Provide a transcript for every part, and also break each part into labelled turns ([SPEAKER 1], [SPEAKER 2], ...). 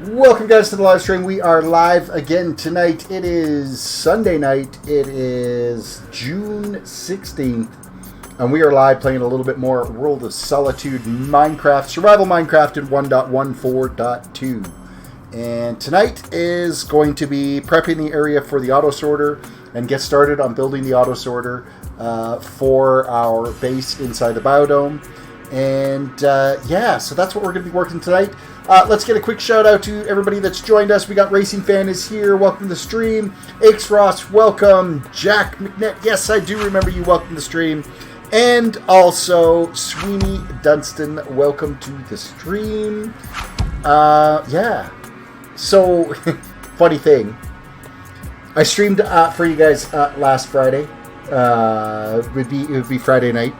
[SPEAKER 1] Welcome, guys, to the live stream. We are live again tonight. It is Sunday night. It is June 16th. And we are live playing a little bit more World of Solitude Minecraft, Survival Minecraft in 1.14.2. And tonight is going to be prepping the area for the auto sorter and get started on building the auto sorter for our base inside the biodome. And yeah, so that's what we're going to be working tonight. Let's get a quick shout out to everybody that's joined us. We got Racing Fan is here. Welcome to the stream. Aches Ross, welcome. Jack McNett, yes, I do remember you. Welcome to the stream. And also Sweeney Dunstan, welcome to the stream. Yeah. So, funny thing. I streamed for you guys last Friday. It would be Friday night.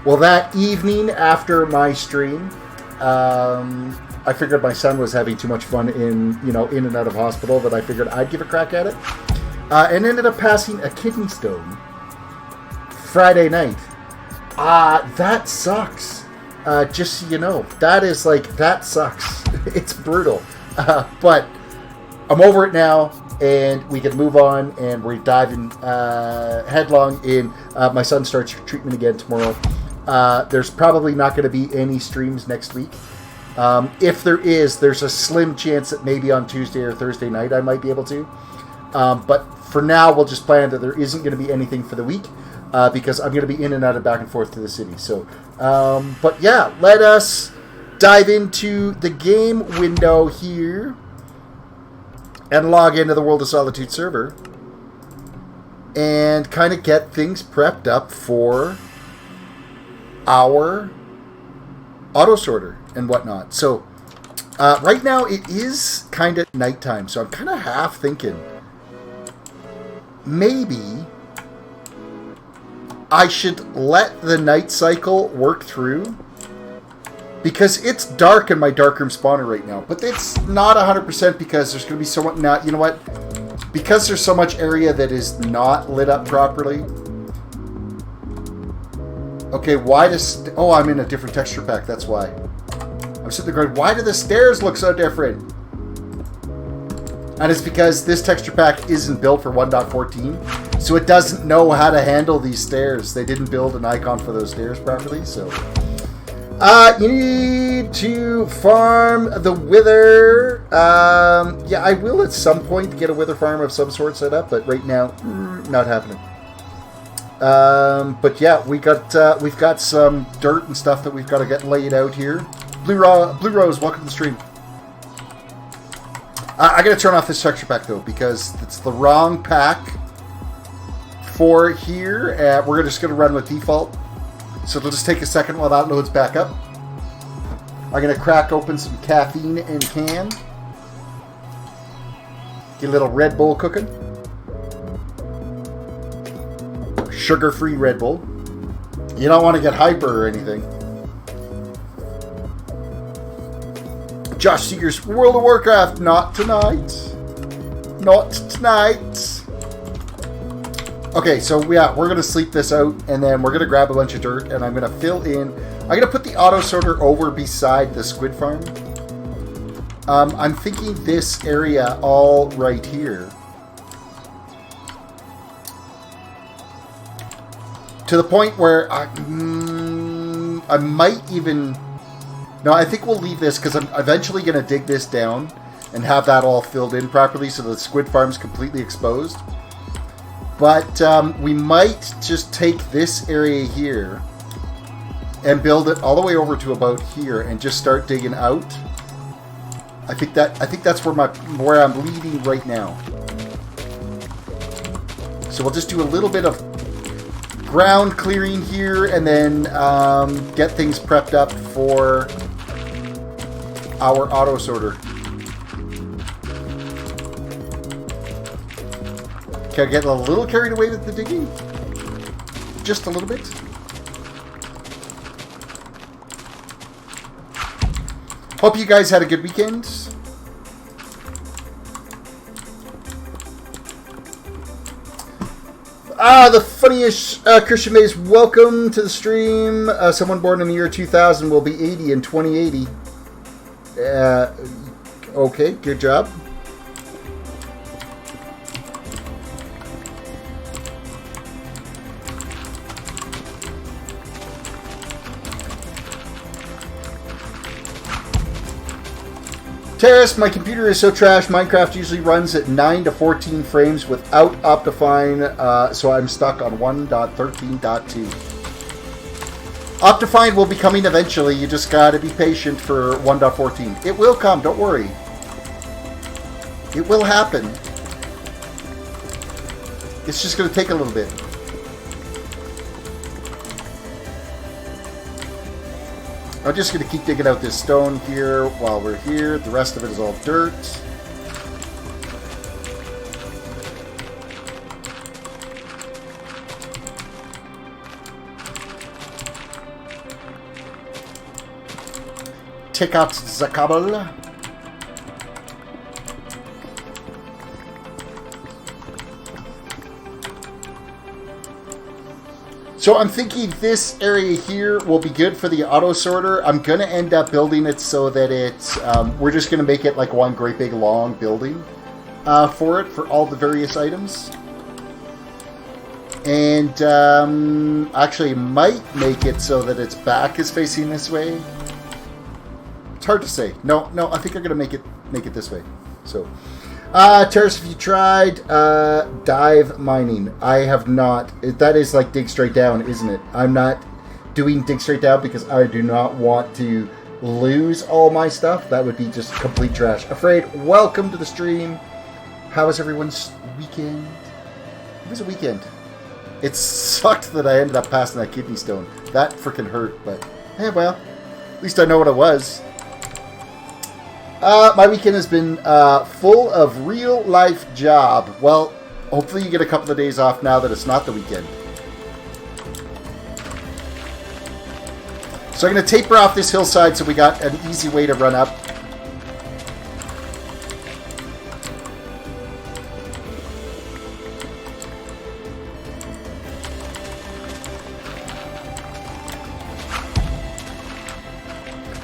[SPEAKER 1] Well, that evening after my stream, I figured my son was having too much fun in and out of hospital that I figured I'd give a crack at it, and ended up passing a kidney stone Friday night. That sucks. Just so you know, that sucks. It's brutal, but I'm over it now, and we can move on, and we're diving headlong in. My son starts treatment again tomorrow. There's probably not going to be any streams next week. If there is, there's a slim chance that maybe on Tuesday or Thursday night I might be able to. But for now, we'll just plan that there isn't going to be anything for the week because I'm going to be in and out and back and forth to the city. So, but yeah, let us dive into the game window here and log into the World of Solitude server and kind of get things prepped up for our auto sorter and whatnot. So right now it is kind of nighttime, so I'm kind of half thinking maybe I should let the night cycle work through because it's dark in my darkroom spawner right now, but it's not 100% because there's going to be so much. Not, you know what? Because there's so much area that is not lit up properly. Okay, why does... Oh, I'm in a different texture pack, that's why. I'm sitting there going, why do the stairs look so different? And it's because this texture pack isn't built for 1.14, so it doesn't know how to handle these stairs. They didn't build an icon for those stairs properly, so... you need to farm the wither. Yeah, I will at some point get a wither farm of some sort set up, but right now, not happening. But yeah, we've got some dirt and stuff that we've got to get laid out here. Blue Rose, welcome to the stream. I gotta turn off this texture pack though because it's the wrong pack for here. We're just gonna run with default, so it'll just take a second while that loads back up. I'm gonna crack open some caffeine in can. Get a little Red Bull cooking. Sugar-free Red Bull. You don't want to get hyper or anything. Josh Seeger's World of Warcraft. Not tonight. Not tonight. Okay, so yeah, we're going to sleep this out, and then we're going to grab a bunch of dirt, and I'm going to fill in. I'm going to put the auto sorter over beside the squid farm. I'm thinking this area all right here. To the point where I might even... No, I think we'll leave this because I'm eventually going to dig this down and have that all filled in properly so the squid farm's completely exposed. But we might just take this area here and build it all the way over to about here and just start digging out. I think that's where I'm leading right now. So we'll just do a little bit of ground clearing here and then get things prepped up for our auto sorter. Can I get a little carried away with the digging? Just a little bit. Hope you guys had a good weekend. The funniest Christian Mays, welcome to the stream. Someone born in the year 2000 will be 80 in 2080. Okay, good job. Terrace, my computer is so trash. Minecraft usually runs at 9 to 14 frames without Optifine, so I'm stuck on 1.13.2. Optifine will be coming eventually. You just gotta be patient for 1.14. It will come, don't worry. It will happen. It's just gonna take a little bit. I'm just going to keep digging out this stone here while we're here. The rest of it is all dirt. Take out the cobble. So I'm thinking this area here will be good for the auto sorter. I'm going to end up building it so that it's, we're just going to make it like one great big long building for it, for all the various items. And actually might make it so that its back is facing this way. It's hard to say. No, I think I'm going to make it this way. So, Terrace, have you tried dive mining? I have not. That is like dig straight down, isn't it? I'm not doing dig straight down because I do not want to lose all my stuff. That would be just complete trash. Afraid, welcome to the stream. How was everyone's weekend? It was a weekend. It sucked that I ended up passing that kidney stone. That freaking hurt, but hey, well, at least I know what it was. My weekend has been full of real-life job. Well, hopefully you get a couple of days off now that it's not the weekend. So I'm going to taper off this hillside so we got an easy way to run up.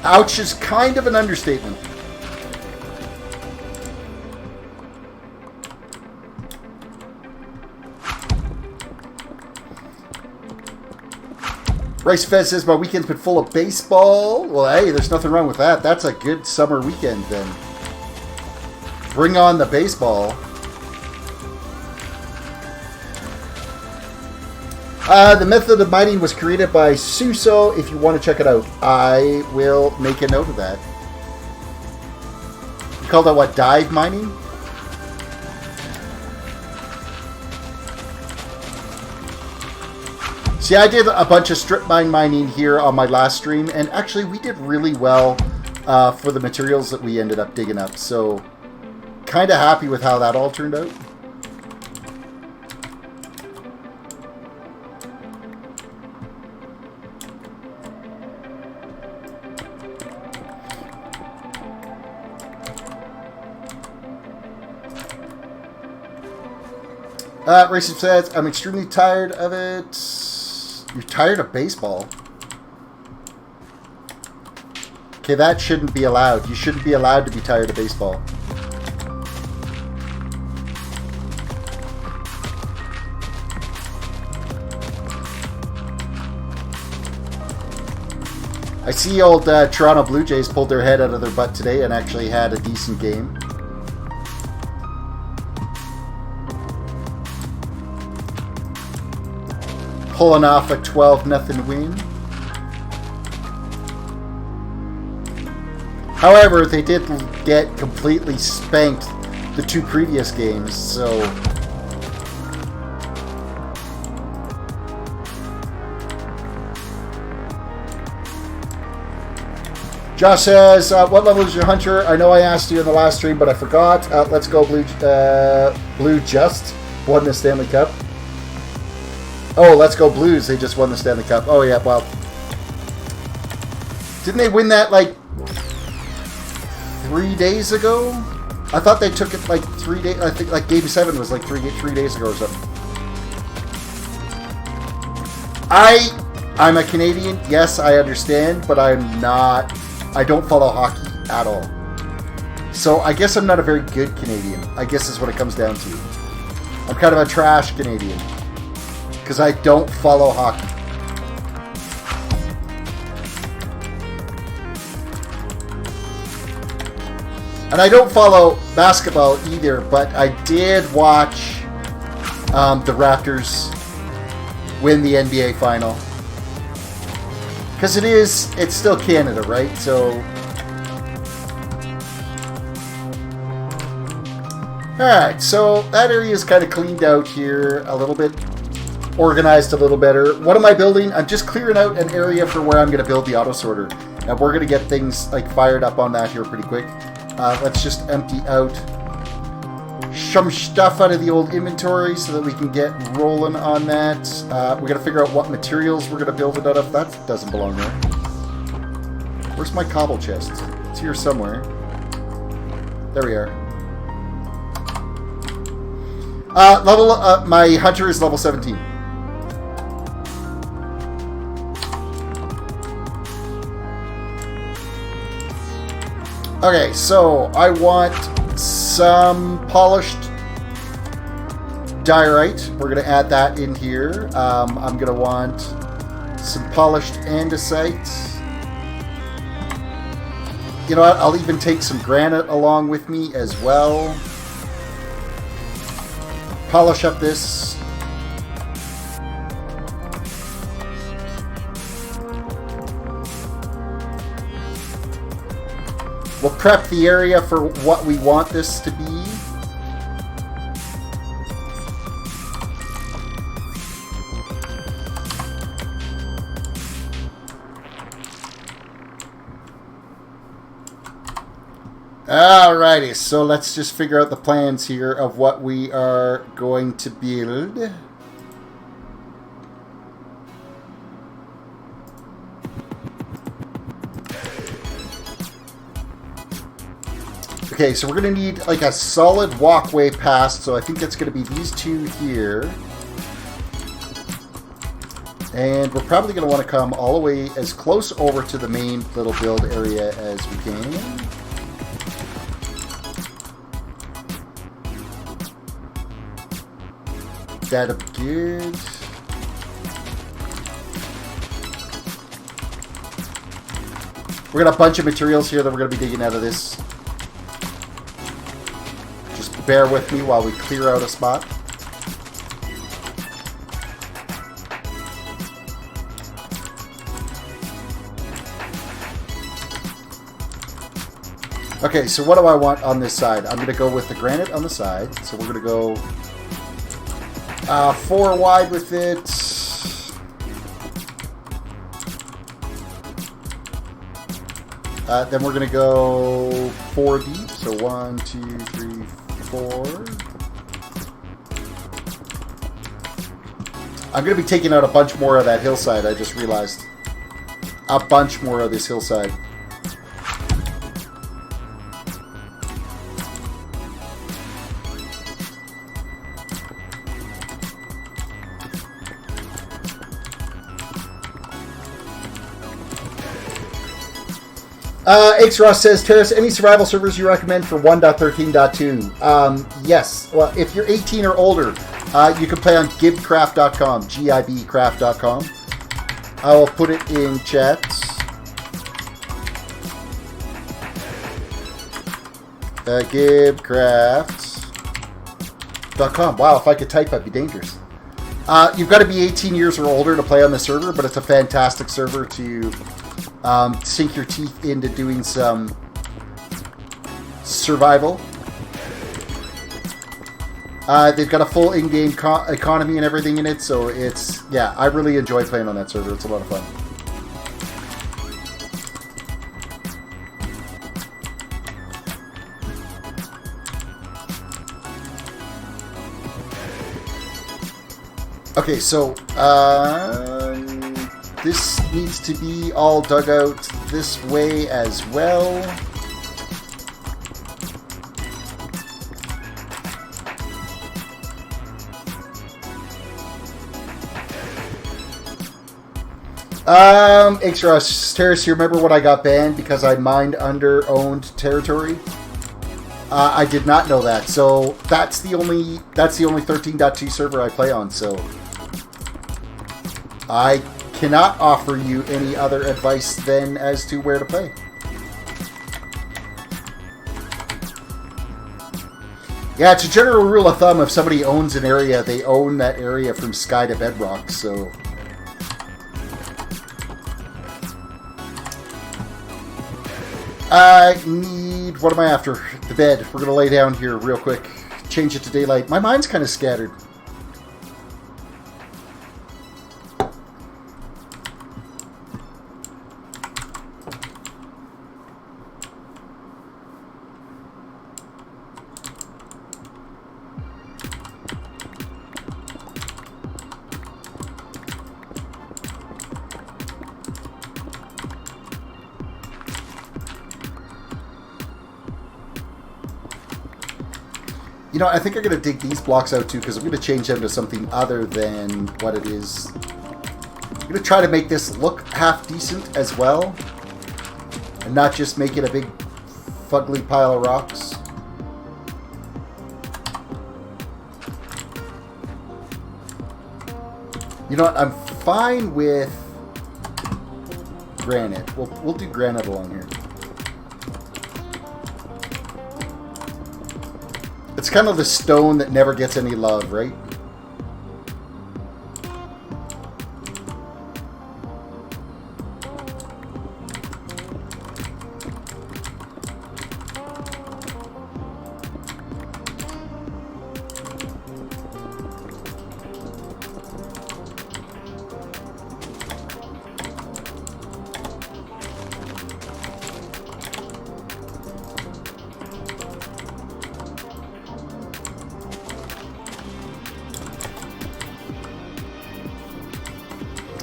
[SPEAKER 1] Ouch is kind of an understatement. Rice Fez says, my weekend's been full of baseball. Well, hey, there's nothing wrong with that. That's a good summer weekend, then. Bring on the baseball. The method of mining was created by Suso. If you want to check it out, I will make a note of that. You call that what, dive mining? See, I did a bunch of strip mine mining here on my last stream, and actually we did really well for the materials that we ended up digging up, so kind of happy with how that all turned out. Racist says, I'm extremely tired of it. You're tired of baseball? Okay, that shouldn't be allowed. You shouldn't be allowed to be tired of baseball. I see old Toronto Blue Jays pulled their head out of their butt today and actually had a decent game. Pulling off a 12-0 win. However, they did get completely spanked the two previous games, so... Josh says, what level is your hunter? I know I asked you in the last stream, but I forgot. Let's go Blue just won the Stanley Cup. Oh, let's go Blues. They just won the Stanley Cup. Oh, yeah, well. Didn't they win that, like, 3 days ago? I thought they took it, like, 3 days. I think, like, Game 7 was, like, three days ago or something. I'm a Canadian. Yes, I understand, but I'm not... I don't follow hockey at all. So I guess I'm not a very good Canadian. I guess is what it comes down to. I'm kind of a trash Canadian. Because I don't follow hockey. And I don't follow basketball either, but I did watch the Raptors win the NBA final. Because it's still Canada, right? So, alright, so that area is kind of cleaned out here a little bit, organized a little better. What am I building? I'm just clearing out an area for where I'm going to build the auto sorter. And we're going to get things like fired up on that here pretty quick. Let's just empty out some stuff out of the old inventory so that we can get rolling on that. We're going to figure out what materials we're going to build it out of. That doesn't belong there. Where's my cobble chest? It's here somewhere. There we are. My hunter is level 17. Okay, so I want some polished diorite. We're going to add that in here. I'm going to want some polished andesite. You know what? I'll even take some granite along with me as well. Polish up this. We'll prep the area for what we want this to be. Alrighty, so let's just figure out the plans here of what we are going to build. Okay, so we're going to need like a solid walkway past, so I think that's going to be these two here. And we're probably going to want to come all the way as close over to the main little build area as we can. That'll be good. We're got a bunch of materials here that we're going to be digging out of this. Just bear with me while we clear out a spot. Okay, so what do I want on this side? I'm going to go with the granite on the side. So we're going to go 4 wide with it. Then we're going to go 4 deep. So 1, 2, 3, 4. I'm going to be taking out a bunch more of that hillside, I just realized. A bunch more of this hillside. Xross says, Terrace, any survival servers you recommend for 1.13.2? Yes. Well, if you're 18 or older, you can play on gibcraft.com, gibcraft.com. I will put it in chat. Gibcraft.com. Wow, if I could type, I'd be dangerous. You've got to be 18 years or older to play on the server, but it's a fantastic server to sink your teeth into doing some survival. They've got a full in-game economy and everything in it, so it's, yeah, I really enjoy playing on that server. It's a lot of fun. Okay, so this needs to be all dug out this way as well. Xross, Terrace, you remember when I got banned because I mined under-owned territory? I did not know that. So that's the only 13.2 server I play on. So I cannot offer you any other advice than as to where to play. Yeah, it's a general rule of thumb. If somebody owns an area, they own that area from sky to bedrock. So I need... What am I after? The bed. We're going to lay down here real quick. Change it to daylight. My mind's kind of scattered. You know, I think I'm going to dig these blocks out too, because I'm going to change them to something other than what it is. I'm going to try to make this look half decent as well, and not just make it a big fugly pile of rocks. You know what? I'm fine with granite. We'll do granite along here. It's kind of the stone that never gets any love, right?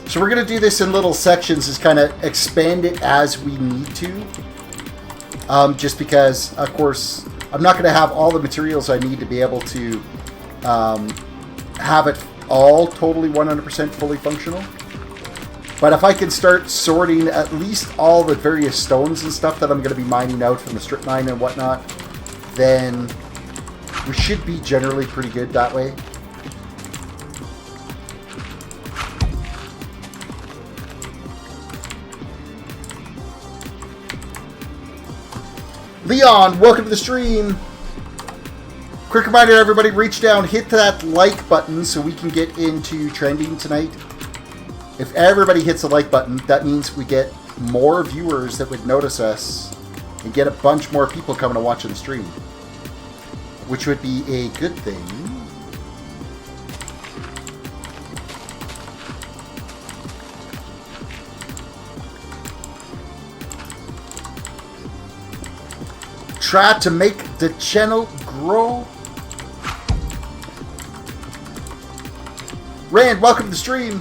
[SPEAKER 1] So we're going to do this in little sections, is kind of expand it as we need to. Just because, of course, I'm not going to have all the materials I need to be able to have it all totally 100% fully functional. But if I can start sorting at least all the various stones and stuff that I'm going to be mining out from the strip mine and whatnot, then we should be generally pretty good that way. Leon, welcome to the stream. Quick reminder, everybody, reach down, hit that like button so we can get into trending tonight. If everybody hits the like button, that means we get more viewers that would notice us and get a bunch more people coming to watch the stream, which would be a good thing. Try to make the channel grow. Rand, welcome to the stream.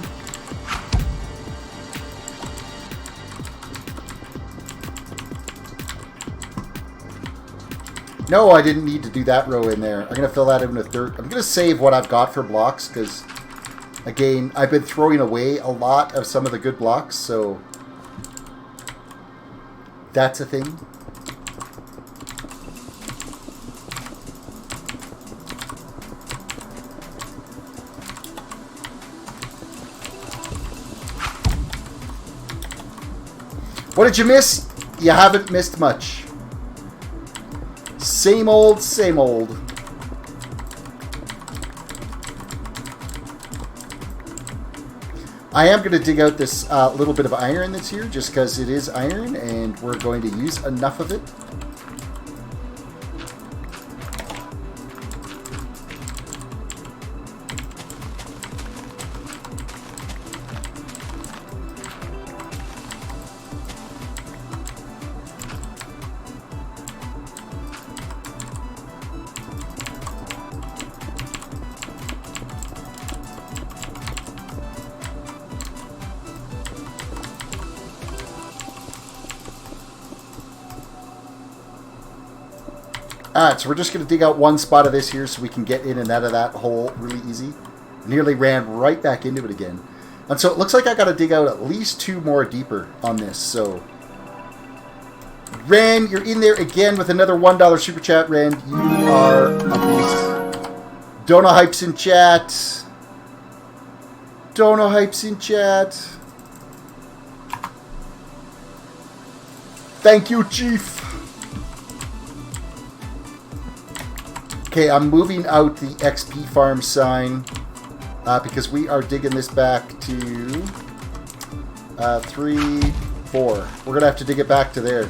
[SPEAKER 1] No, I didn't need to do that row in there. I'm going to fill that in with dirt. I'm going to save what I've got for blocks because, again, I've been throwing away a lot of some of the good blocks, so that's a thing. What did you miss? You haven't missed much. Same old, same old. I am going to dig out this little bit of iron that's here, just because it is iron, and we're going to use enough of it. Alright, so we're just going to dig out one spot of this here so we can get in and out of that hole really easy. Nearly ran right back into it again. And so it looks like I got to dig out at least 2 more deeper on this, so Ren, you're in there again with another $1 super chat. Ren, you are a beast. Dono Hypes in chat. Dono Hypes in chat. Thank you, Chief. Okay, I'm moving out the XP farm sign because we are digging this back to 3, 4. We're going to have to dig it back to there.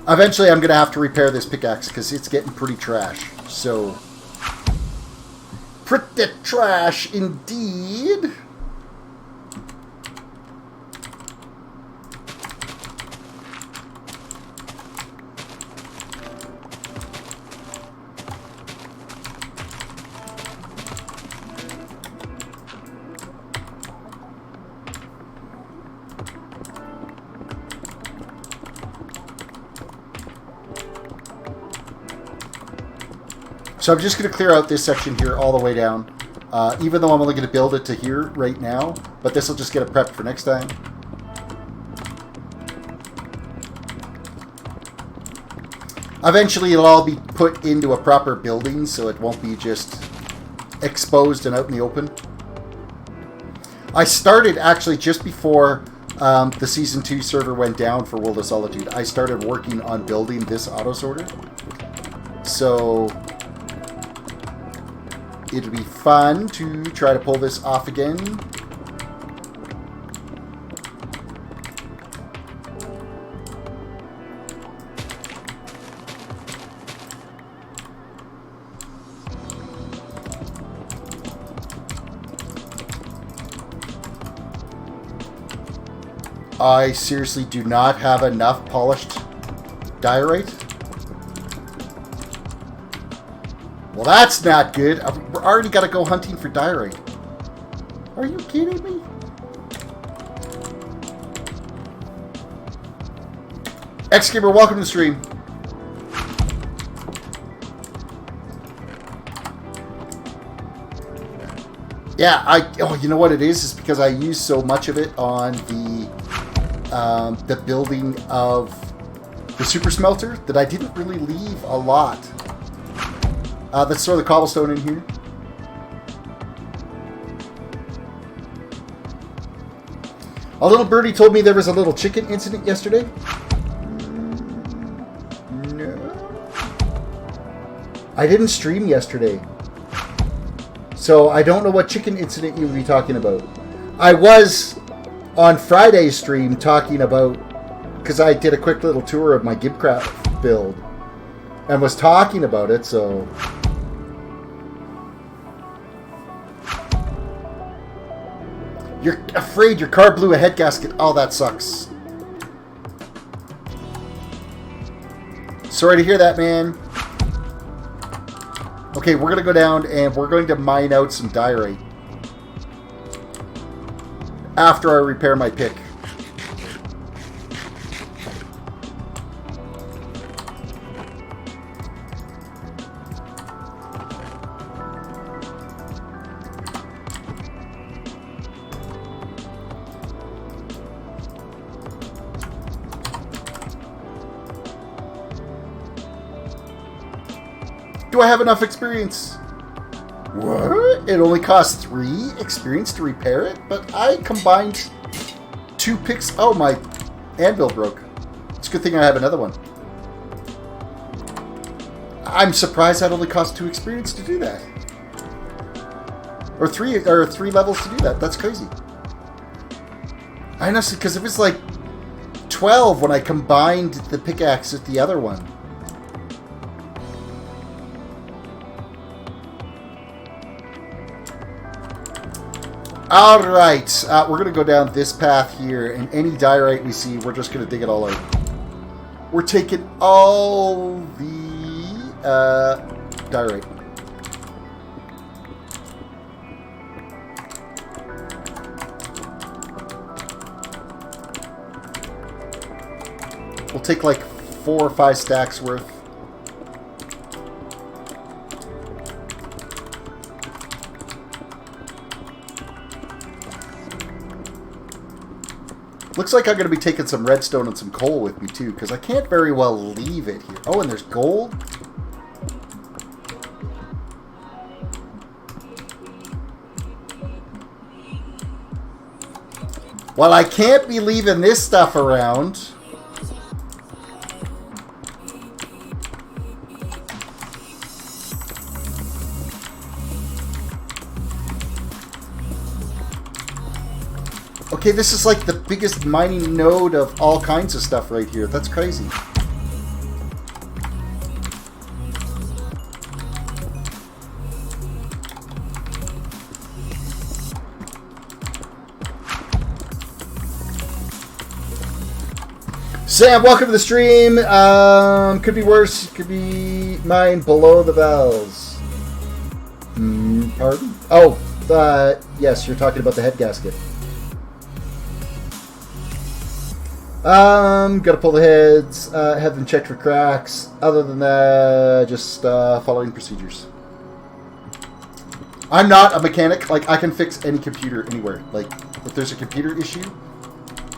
[SPEAKER 1] Eventually, I'm going to have to repair this pickaxe because it's getting pretty trash. So, pretty trash indeed. So I'm just going to clear out this section here all the way down, even though I'm only going to build it to here right now, but this will just get it prepped for next time. Eventually it'll all be put into a proper building, so it won't be just exposed and out in the open. I started actually just before the Season 2 server went down for World of Solitude. I started working on building this auto sorter. So it'll be fun to try to pull this off again. I seriously do not have enough polished diorite. Well, that's not good. I've already got to go hunting for diorite. Are you kidding me? X-Gamer, welcome to the stream. Yeah, oh, you know what it is? It's because I use so much of it on the building of the super smelter that I didn't really leave a lot. Let's throw the cobblestone in here. A little birdie told me there was a little chicken incident yesterday. No. I didn't stream yesterday. So I don't know what chicken incident you would be talking about. I was on Friday's stream talking about, because I did a quick little tour of my Gibcraft build and was talking about it, so... You're afraid your car blew a head gasket. Oh, that sucks. Sorry to hear that, man. Okay, we're going to go down and we're going to mine out some diorite after I repair my pick. Do I have enough experience? What? It only costs 3 experience to repair it? But I combined 2 picks. Oh, my anvil broke. It's a good thing I have another one. I'm surprised that only cost 2 experience to do that. Or 3 levels to do that. That's crazy. Honestly, because it was like 12 when I combined the pickaxe with the other one. Alright, we're going to go down this path here, and any diorite we see, we're just going to dig it all out. We're taking all the diorite. We'll take like 4 or 5 stacks worth. Looks like I'm going to be taking some redstone and some coal with me, too, because I can't very well leave it here. Oh, and there's gold? Well, I can't be leaving this stuff around. Okay, this is like the biggest mining node of all kinds of stuff right here. That's crazy. Sam, welcome to the stream. Could be worse. Could be mine below the valves. Pardon? Oh, yes, you're talking about the head gasket. Gotta pull the heads, have them checked for cracks. Other than that, just following procedures. I'm not a mechanic. Like, I can fix any computer anywhere. Like, if there's a computer issue,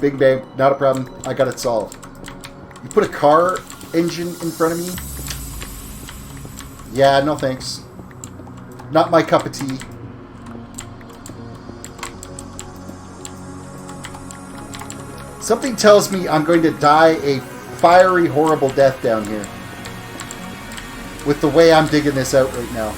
[SPEAKER 1] big bang, not a problem. I got it solved. You put a car engine in front of me? Yeah, no thanks. Not my cup of tea. Something tells me I'm going to die a fiery, horrible death down here. With the way I'm digging this out right now.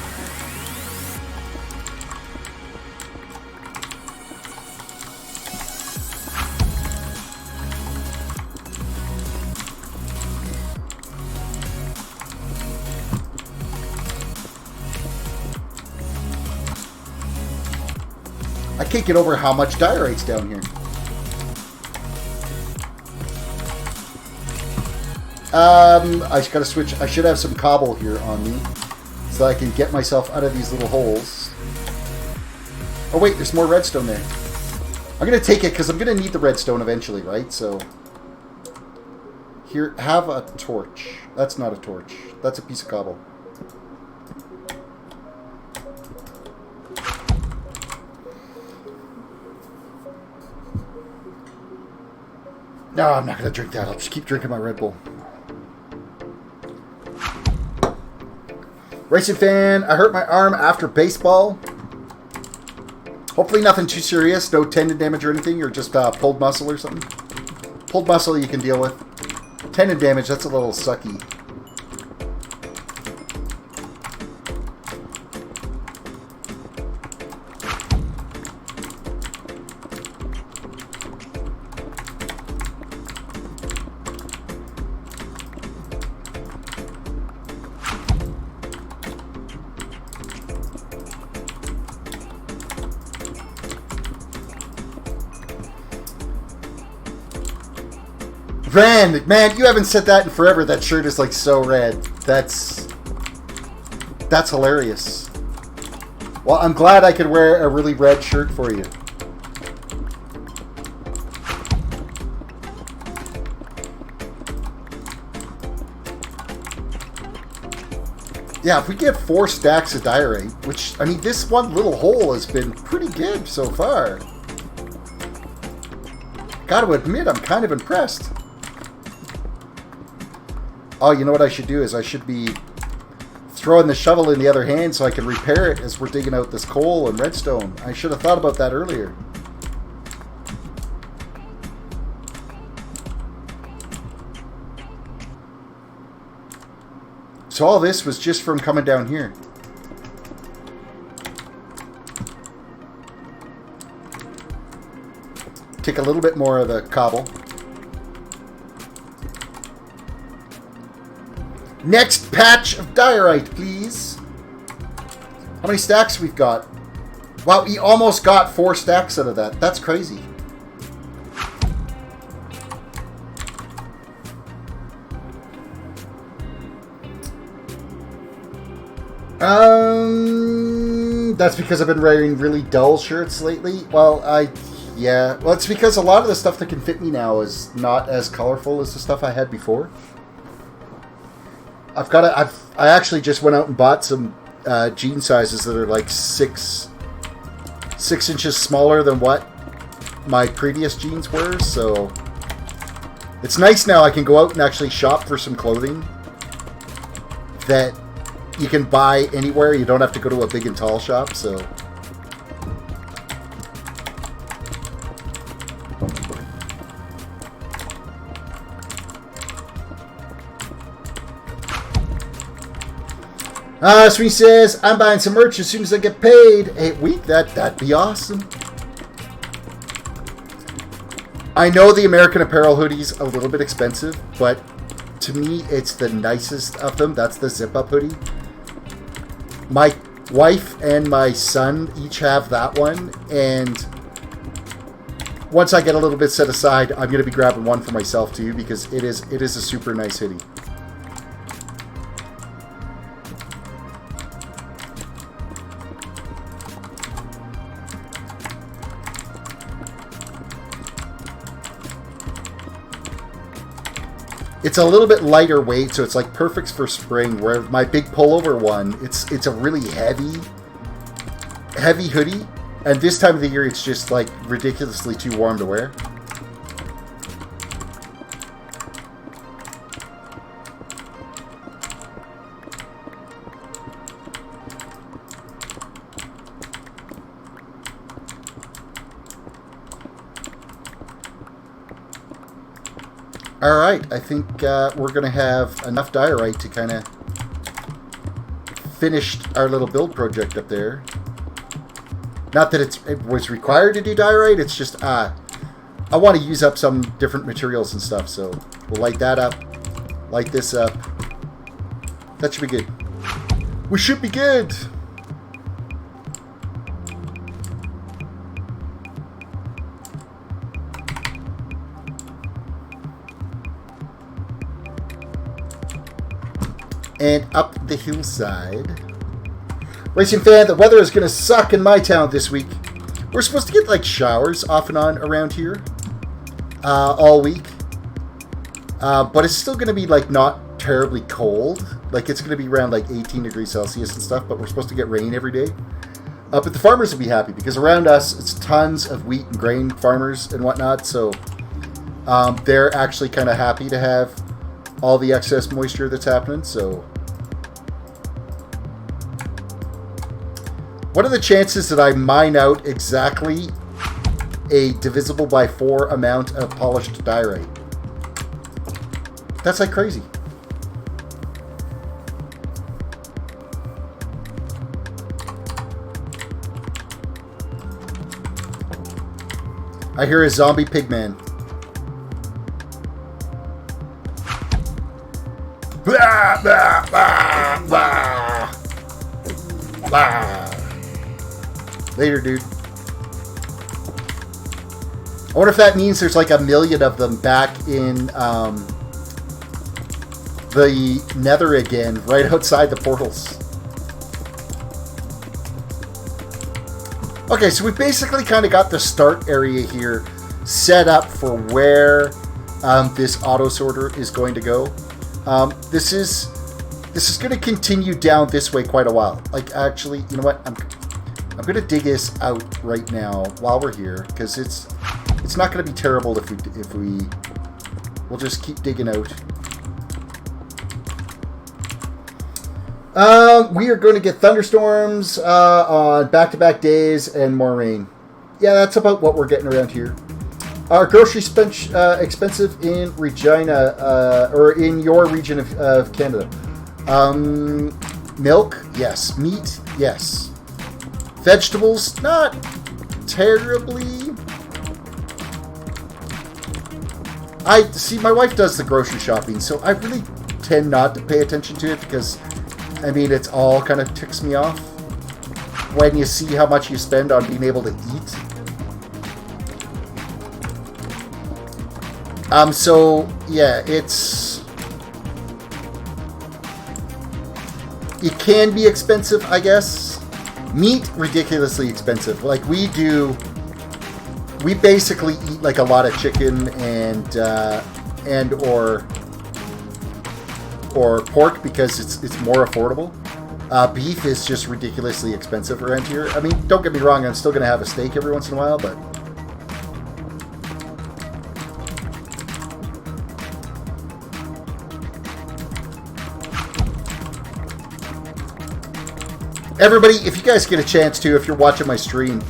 [SPEAKER 1] I can't get over how much diorite's down here. I just gotta switch. I should have some cobble here on me so I can get myself out of these little holes. Oh wait, there's more redstone there. I'm gonna take it because I'm gonna need the redstone eventually, right? So here, have a torch. That's not a torch. That's a piece of cobble. No, I'm not gonna drink that. I'll just keep drinking my Red Bull. Racing fan, I hurt my arm after baseball. Hopefully nothing too serious. No tendon damage or anything. Or just pulled muscle or something. Pulled muscle you can deal with. Tendon damage, that's a little sucky. Ren, man, you haven't said that in forever. That shirt is like so red. That's hilarious. Well, I'm glad I could wear a really red shirt for you. Yeah, if we get 4 stacks of diorite, which, I mean, this one little hole has been pretty good so far. Gotta admit, I'm kind of impressed. Oh, you know what I should do is I should be throwing the shovel in the other hand so I can repair it as we're digging out this coal and redstone. I should have thought about that earlier. So all this was just from coming down here. Take a little bit more of the cobble. Next patch of diorite, please. How many stacks we've got? Wow, we almost got 4 stacks out of that. That's crazy. That's because I've been wearing really dull shirts lately. Well, yeah. Well, it's because a lot of the stuff that can fit me now is not as colorful as the stuff I had before. I actually just went out and bought some jean sizes that are like 6 inches smaller than what my previous jeans were, so it's nice now I can go out and actually shop for some clothing that you can buy anywhere. You don't have to go to a big and tall shop, so... Sweeney says, I'm buying some merch as soon as I get paid. Hey, that'd be awesome. I know the American Apparel hoodie's a little bit expensive, but to me, it's the nicest of them. That's the zip-up hoodie. My wife and my son each have that one, and once I get a little bit set aside, I'm going to be grabbing one for myself too, because it is a super nice hoodie. It's a little bit lighter weight, so it's like perfect for spring, where my big pullover one, it's a really heavy hoodie, and this time of the year it's just like ridiculously too warm to wear. Alright, I think we're going to have enough diorite to kind of finish our little build project up there. Not that it was required to do diorite, it's just I want to use up some different materials and stuff, so we'll light that up, light this up. That should be good. We should be good! And up the hillside. Racing fan, the weather is going to suck in my town this week. We're supposed to get like showers off and on around here all week. But it's still going to be like not terribly cold. Like it's going to be around like 18 degrees Celsius and stuff, but we're supposed to get rain every day. But the farmers will be happy because around us it's tons of wheat and grain farmers and whatnot. So they're actually kind of happy to have all the excess moisture that's happening. So what are the chances that I mine out exactly a divisible by 4 amount of polished diorite? That's like crazy. I hear a zombie pigman. Blah, blah, blah, blah. Blah. Later, dude. I wonder if that means there's like 1 million of them back in the Nether again, right outside the portals. Okay, so we basically kind of got the start area here set up for where this auto sorter is going to go. This is going to continue down this way quite a while. Like, actually, you know what? I'm going to dig this out right now while we're here, because it's not going to be terrible if we'll just keep digging out. We are going to get thunderstorms on back-to-back days and more rain. Yeah, that's about what we're getting around here. Are groceries expensive in Regina, or in your region of Canada? Milk? Yes. Meat? Yes. Vegetables? Not terribly. See, my wife does the grocery shopping, so I really tend not to pay attention to it because, I mean, it's all kind of ticks me off when you see how much you spend on being able to eat. So, yeah, it can be expensive, I guess. Meat, ridiculously expensive. Like, we basically eat, like, a lot of chicken and or pork because it's more affordable. Beef is just ridiculously expensive around here. I mean, don't get me wrong, I'm still going to have a steak every once in a while, but Everybody, if you guys get a chance to, if you're watching my stream,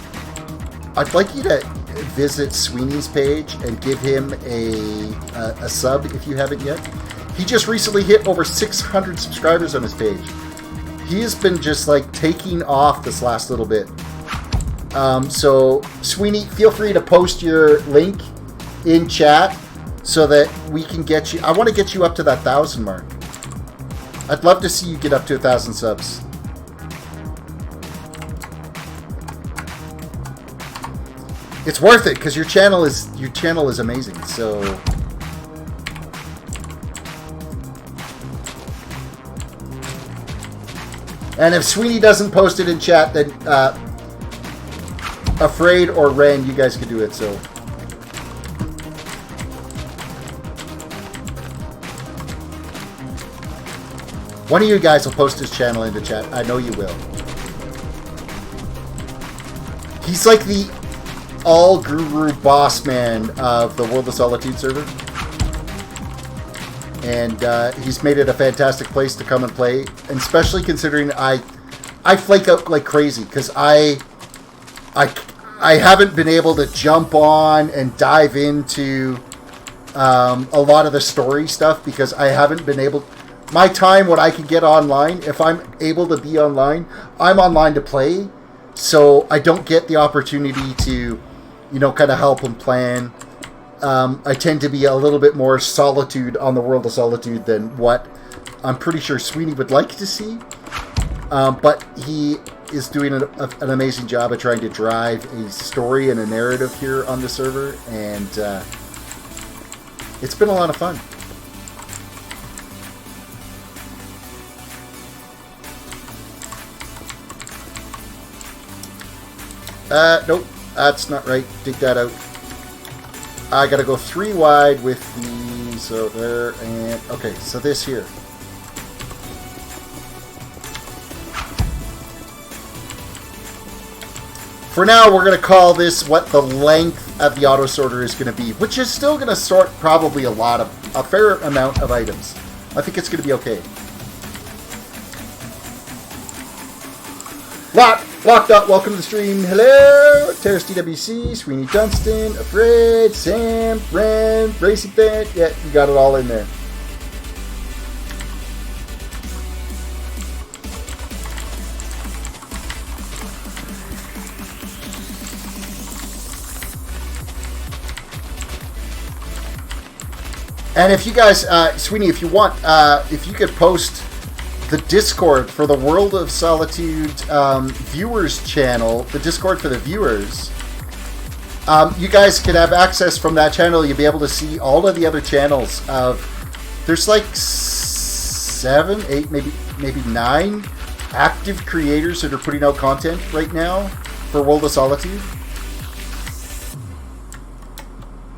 [SPEAKER 1] I'd like you to visit Sweeney's page and give him a sub if you haven't yet. He just recently hit over 600 subscribers on his page. He has been just like taking off this last little bit. So Sweeney, feel free to post your link in chat so that we can get you. I want to get you up to that 1,000 mark. I'd love to see you get up to 1,000 subs. It's worth it because your channel is amazing. So and if Sweeney doesn't post it in chat, then Afraid or Ren, you guys can do it. So one of you guys will post his channel into chat. I know you will. He's like the all-guru boss man of the World of Solitude server. And he's made it a fantastic place to come and play. And especially considering I flake out like crazy because I haven't been able to jump on and dive into a lot of the story stuff because I haven't been able. My time when I can get online, if I'm able to be online, I'm online to play. So I don't get the opportunity to, kind of help and plan. I tend to be a little bit more Solitude on the World of Solitude than what I'm pretty sure Sweeney would like to see. But he is doing an amazing job of trying to drive a story and a narrative here on the server. And it's been a lot of fun. Nope, that's not right. Dig that out. I gotta go 3 wide with these over there, and okay, so this here. For now, we're gonna call this what the length of the auto sorter is gonna be, which is still gonna sort probably a fair amount of items. I think it's gonna be okay. Locked up, welcome to the stream. Hello, Terrace DWC, Sweeney Dunstan, Afraid, Sam, Ren, Racing Fan. Yeah, you got it all in there. And if you guys, Sweeney, if you want, if you could post the Discord for the World of Solitude viewers channel, the Discord for the viewers, you guys could have access from that channel. You'll be able to see all of the other channels there's like 7, 8, maybe 9 active creators that are putting out content right now for World of Solitude.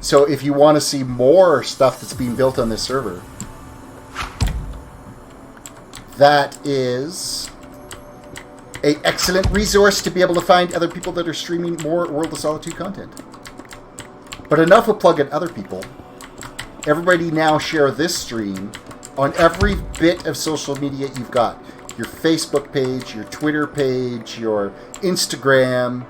[SPEAKER 1] So if you want to see more stuff that's being built on this server, that is an excellent resource to be able to find other people that are streaming more World of Solitude content. But enough of plugging other people. Everybody now share this stream on every bit of social media you've got. Your Facebook page, your Twitter page, your Instagram,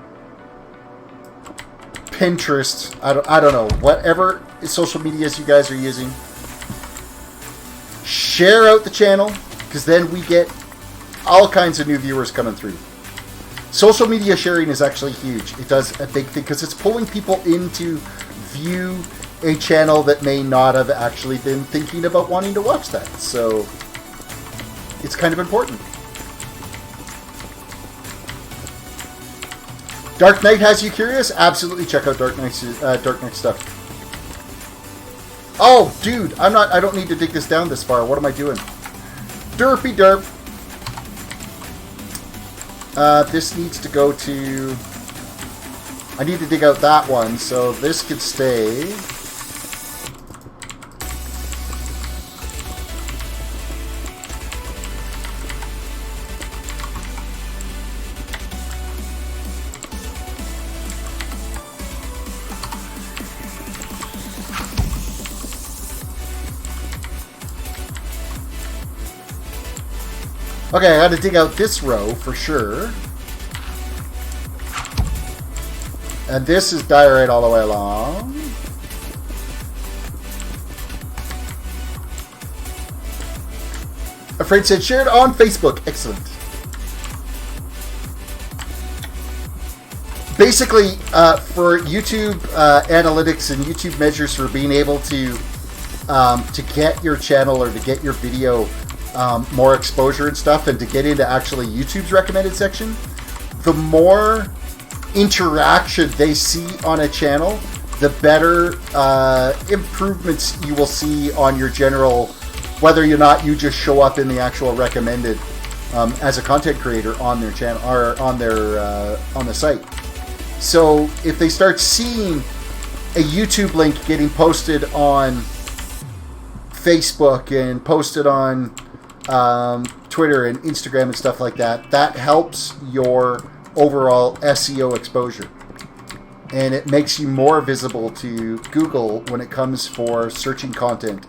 [SPEAKER 1] Pinterest, I don't know, whatever social medias you guys are using. Share out the channel, because then we get all kinds of new viewers coming through. Social media sharing is actually huge. It does a big thing, because it's pulling people in to view a channel that may not have actually been thinking about wanting to watch that. So it's kind of important. Dark Knight has you curious? Absolutely, check out Dark Knight stuff. Oh, dude, I don't need to dig this down this far. What am I doing? Derpy derp. This needs to go to... I need to dig out that one, so this could stay. Okay, I got to dig out this row for sure. And this is diorite all the way along. A friend said, shared on Facebook. Excellent. Basically, for YouTube analytics and YouTube measures for being able to get your channel or to get your video more exposure and stuff, and to get into actually YouTube's recommended section, the more interaction they see on a channel, the better improvements you will see on your general, whether or not you just show up in the actual recommended as a content creator on their channel or on the site. So if they start seeing a YouTube link getting posted on Facebook and posted on Twitter and Instagram and stuff like that, that helps your overall SEO exposure. And it makes you more visible to Google when it comes for searching content.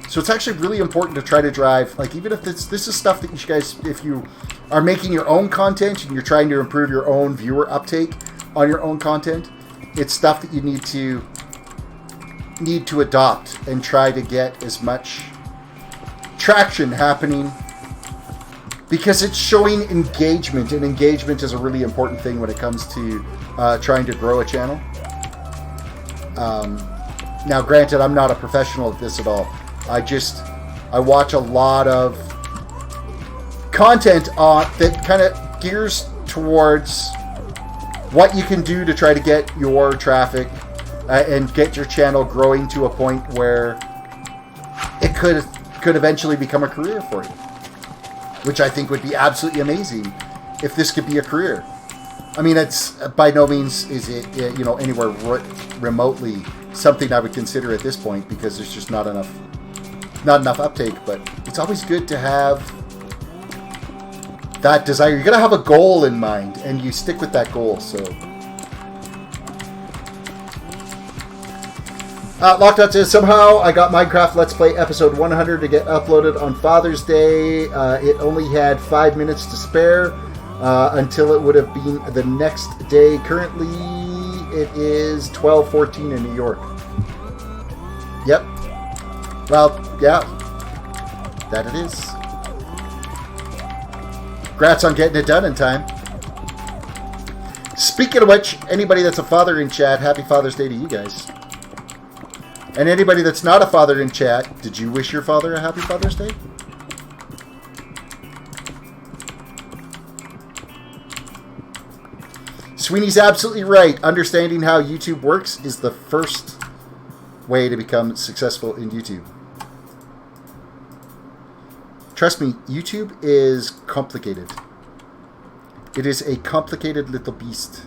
[SPEAKER 1] So it's actually really important to try to drive, like, even if this is stuff that you guys, if you are making your own content and you're trying to improve your own viewer uptake on your own content, it's stuff that you need to adopt and try to get as much traction happening, because it's showing engagement, and engagement is a really important thing when it comes to trying to grow a channel. Now, granted, I'm not a professional at this at all. I watch a lot of content that kind of gears towards what you can do to try to get your traffic and get your channel growing to a point where it could eventually become a career for you, which I think would be absolutely amazing if this could be a career. I mean, it's by no means is it anywhere remotely something I would consider at this point, because there's just not enough uptake. But it's always good to have that desire. You're gonna have a goal in mind, and you stick with that goal. So, Locked says, somehow I got Minecraft Let's Play episode 100 to get uploaded on Father's Day. It only had 5 minutes to spare until it would have been the next day. Currently, it is 12:14 in New York. Yep. Well, yeah. That it is. Congrats on getting it done in time. Speaking of which, anybody that's a father in chat, happy Father's Day to you guys. And anybody that's not a father in chat, did you wish your father a happy Father's Day? Sweeney's absolutely right. Understanding how YouTube works is the first way to become successful in YouTube. Trust me, YouTube is complicated. It is a complicated little beast.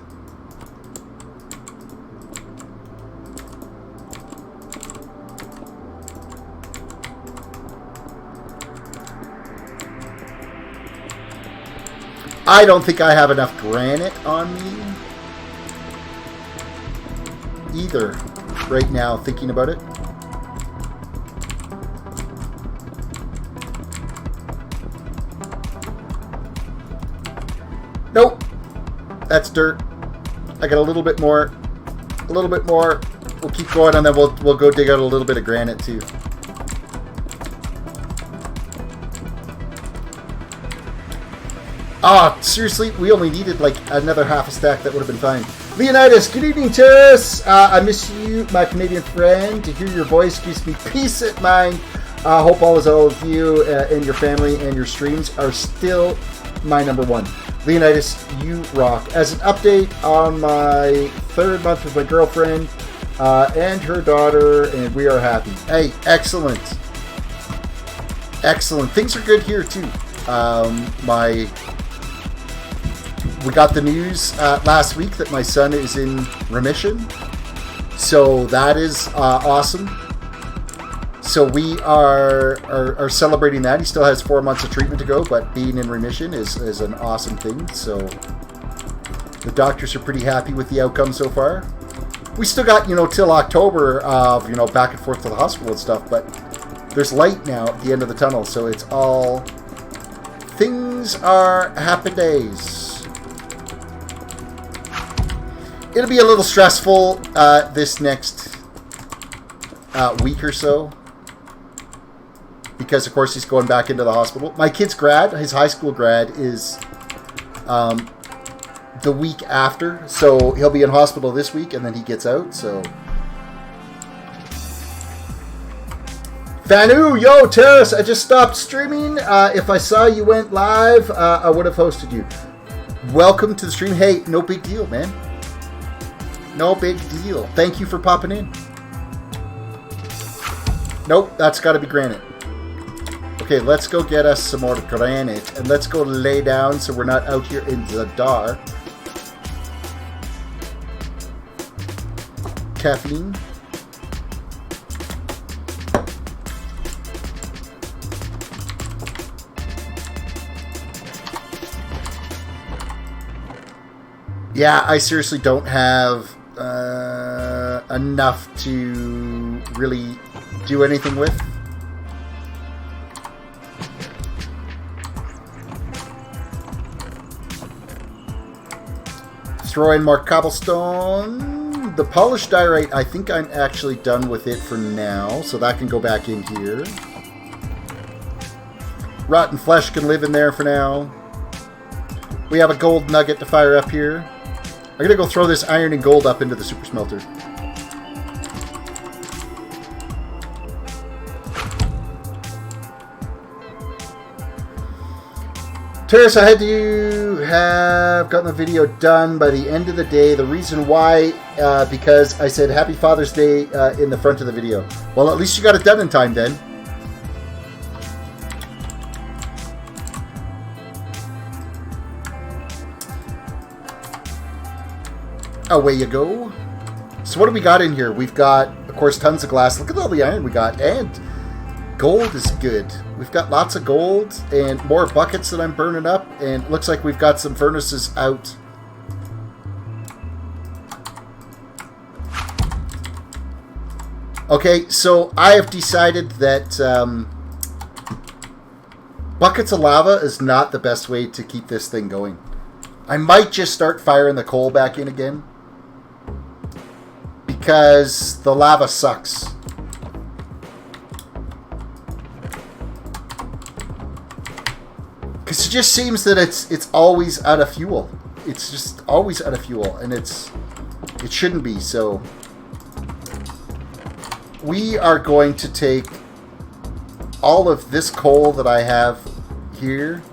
[SPEAKER 1] I don't think I have enough granite on me either right now, thinking about it. Nope. That's dirt. I got a little bit more. A little bit more. We'll keep going, and then we'll go dig out a little bit of granite too. Ah, seriously, we only needed like another half a stack. That would have been fine. Leonidas, good evening to us. I miss you, my Canadian friend. To hear your voice gives me peace of mind. Hope all of you and your family and your streams are still my number one. Leonidas, you rock. As an update on my 3rd month with my girlfriend and her daughter, and we are happy. Hey, excellent. Excellent. Things are good here too. We got the news last week that my son is in remission. So that is awesome. So we are celebrating that. He still has 4 months of treatment to go, but being in remission is an awesome thing. So the doctors are pretty happy with the outcome so far. We still got, till October of, back and forth to the hospital and stuff, but there's light now at the end of the tunnel, so it's all things are happy days. It'll be a little stressful this next week or so. Because, of course, he's going back into the hospital. My kid's grad, his high school grad, is the week after. So he'll be in hospital this week, and then he gets out. So, Fanu, yo, Terrace, I just stopped streaming. If I saw you went live, I would have hosted you. Welcome to the stream. Hey, no big deal, man. No big deal. Thank you for popping in. Nope, that's got to be granite. Okay, let's go get us some more granite, and let's go lay down so we're not out here in the dark. Caffeine. Yeah, I seriously don't have enough to really do anything with. Throw in more cobblestone. The polished diorite, I think I'm actually done with it for now, so that can go back in here. Rotten flesh can live in there for now. We have a gold nugget to fire up here. I'm going to go throw this iron and gold up into the super smelter. Terrace, I had to have gotten the video done by the end of the day. The reason why, because I said Happy Father's Day in the front of the video. Well, at least you got it done in time then. Away you go. So what do we got in here? We've got, of course, tons of glass. Look at all the iron we got. And gold is good. We've got lots of gold and more buckets that I'm burning up. And it looks like we've got some furnaces out. Okay, so I have decided that buckets of lava is not the best way to keep this thing going. I might just start firing the coal back in again. Because the lava sucks. Because it just seems that it's always out of fuel. It's just always out of fuel, and it shouldn't be. So we are going to take all of this coal that I have here.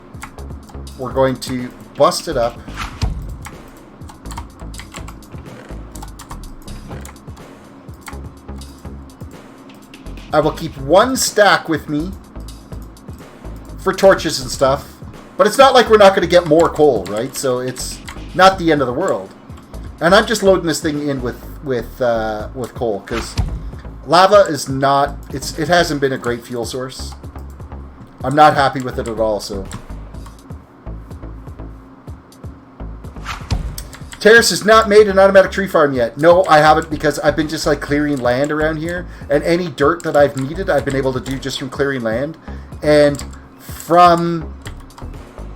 [SPEAKER 1] We're going to bust it up. I will keep one stack with me for torches and stuff. But it's not like we're not going to get more coal, right? So it's not the end of the world. And I'm just loading this thing in with coal because lava is not. It hasn't been a great fuel source. I'm not happy with it at all. So Terrace has not made an automatic tree farm yet. No, I haven't, because I've been just like clearing land around here, and any dirt that I've needed, I've been able to do just from clearing land. And from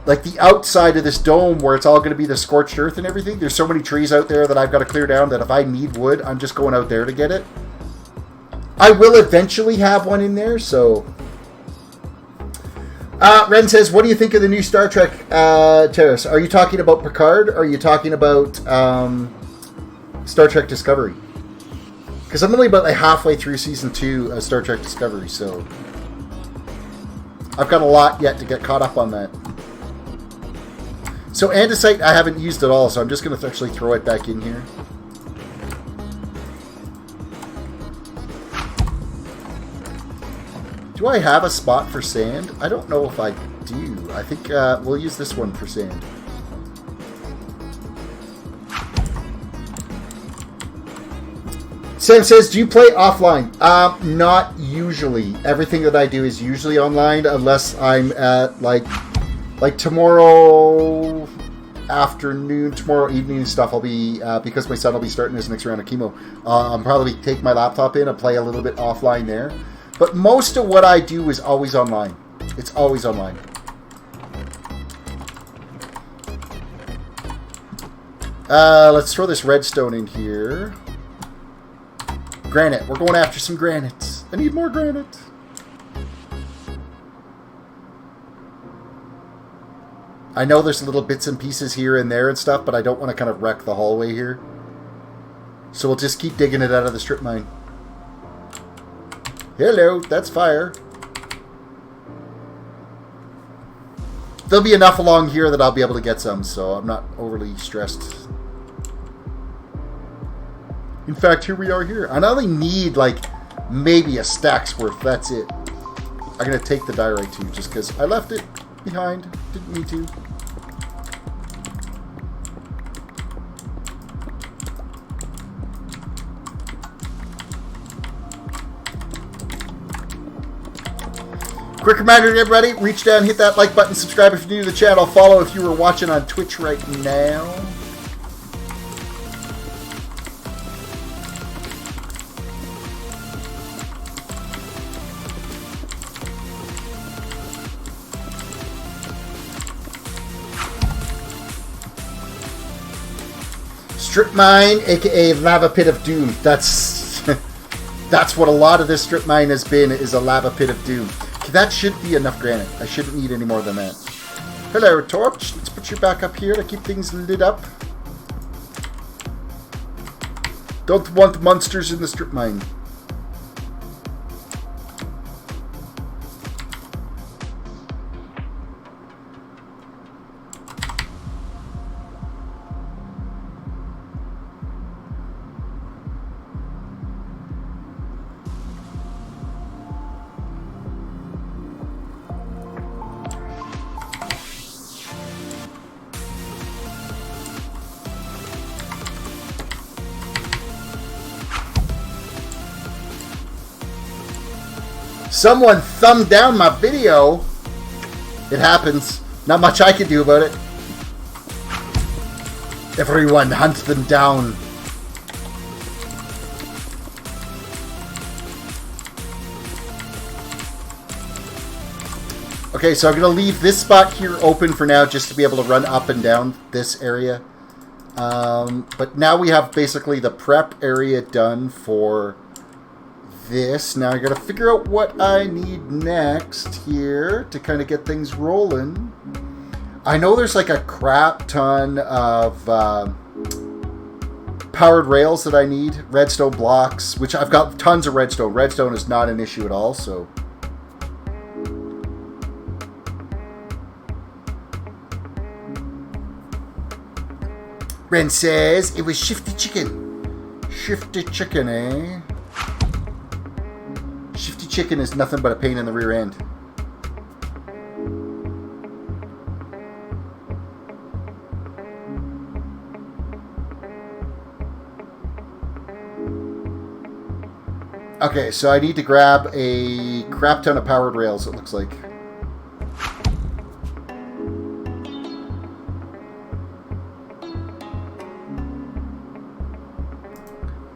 [SPEAKER 1] like the outside of this dome where it's all going to be the scorched earth and everything, there's so many trees out there that I've got to clear down that if I need wood, I'm just going out there to get it. I will eventually have one in there, so... Ren says, what do you think of the new Star Trek Terrace? Are you talking about Picard, or are you talking about Star Trek Discovery? Because I'm only about like halfway through Season 2 of Star Trek Discovery, so... I've got a lot yet to get caught up on that. So andesite I haven't used at all, so I'm just going to actually throw it back in here. Do I have a spot for sand? I don't know if I do. I think we'll use this one for sand. Sam says, do you play offline? Not usually. Everything that I do is usually online, unless I'm at like tomorrow afternoon, tomorrow evening and stuff. I'll be because my son will be starting his next round of chemo. I'll probably take my laptop in and play a little bit offline there. But most of what I do is always online. It's always online. Let's throw this redstone in here. Granite. We're going after some granite. I need more granite. I know there's little bits and pieces here and there and stuff, but I don't want to kind of wreck the hallway here. So we'll just keep digging it out of the strip mine. Hello, that's fire. There'll be enough along here that I'll be able to get some, so I'm not overly stressed. In fact, here we are here. I only need, like, maybe a stack's worth. That's it. I'm going to take the diorite too, just because I left it behind. Didn't need to. Quick reminder to everybody, reach down, hit that like button, subscribe if you're new to the channel, follow if you are watching on Twitch right now. Strip mine, aka lava pit of doom. That's what a lot of this strip mine has been, is a lava pit of doom. That should be enough granite. I shouldn't need any more than that. Hello, torch. Let's put you back up here to keep things lit up. Don't want monsters in the strip mine. Someone thumbed down my video. It happens. Not much I can do about it. Everyone hunt them down. Okay, so I'm going to leave this spot here open for now just to be able to run up and down this area. But now we have basically the prep area done for this. Now I gotta figure out what I need next here to kind of get things rolling. I know there's like a crap ton of powered rails that I need. Redstone blocks, which I've got tons of redstone. Redstone is not an issue at all, so. Ren says it was Shifty Chicken. Shifty Chicken, eh? Shifty Chicken is nothing but a pain in the rear end. Okay, so I need to grab a crap ton of powered rails, it looks like.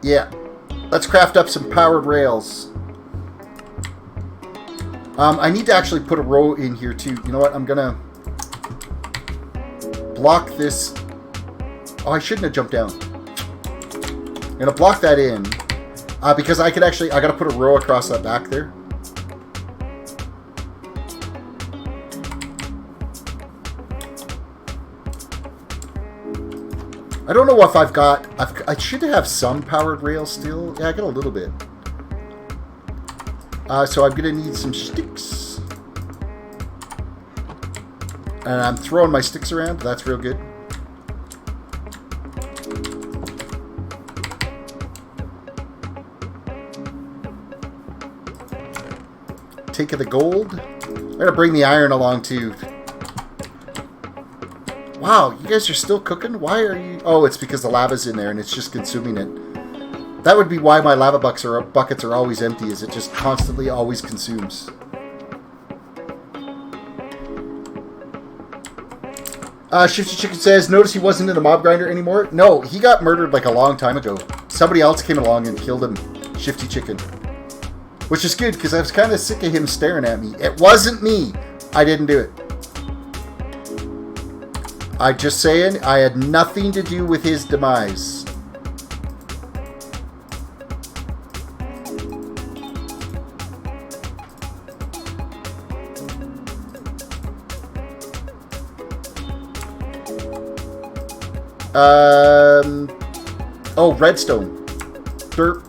[SPEAKER 1] Yeah, let's craft up some powered rails. I need to actually put a row in here too. You know what? I'm gonna block this. Oh, I shouldn't have jumped down. I'm gonna block that in because I could actually. I gotta put a row across that back there. I don't know if I've got. I should have some powered rails still. Yeah, I got a little bit. So I'm going to need some sticks. And I'm throwing my sticks around. That's real good. Take of the gold. I'm going to bring the iron along too. Wow, you guys are still cooking? Why are you... Oh, it's because the lava's in there and it's just consuming it. That would be why my lava buckets are always empty, is it just constantly always consumes. Shifty Chicken says, notice he wasn't in the mob grinder anymore? No, he got murdered like a long time ago. Somebody else came along and killed him. Shifty Chicken. Which is good, because I was kind of sick of him staring at me. It wasn't me. I didn't do it. I just saying, I had nothing to do with his demise. Oh, redstone. Dirt.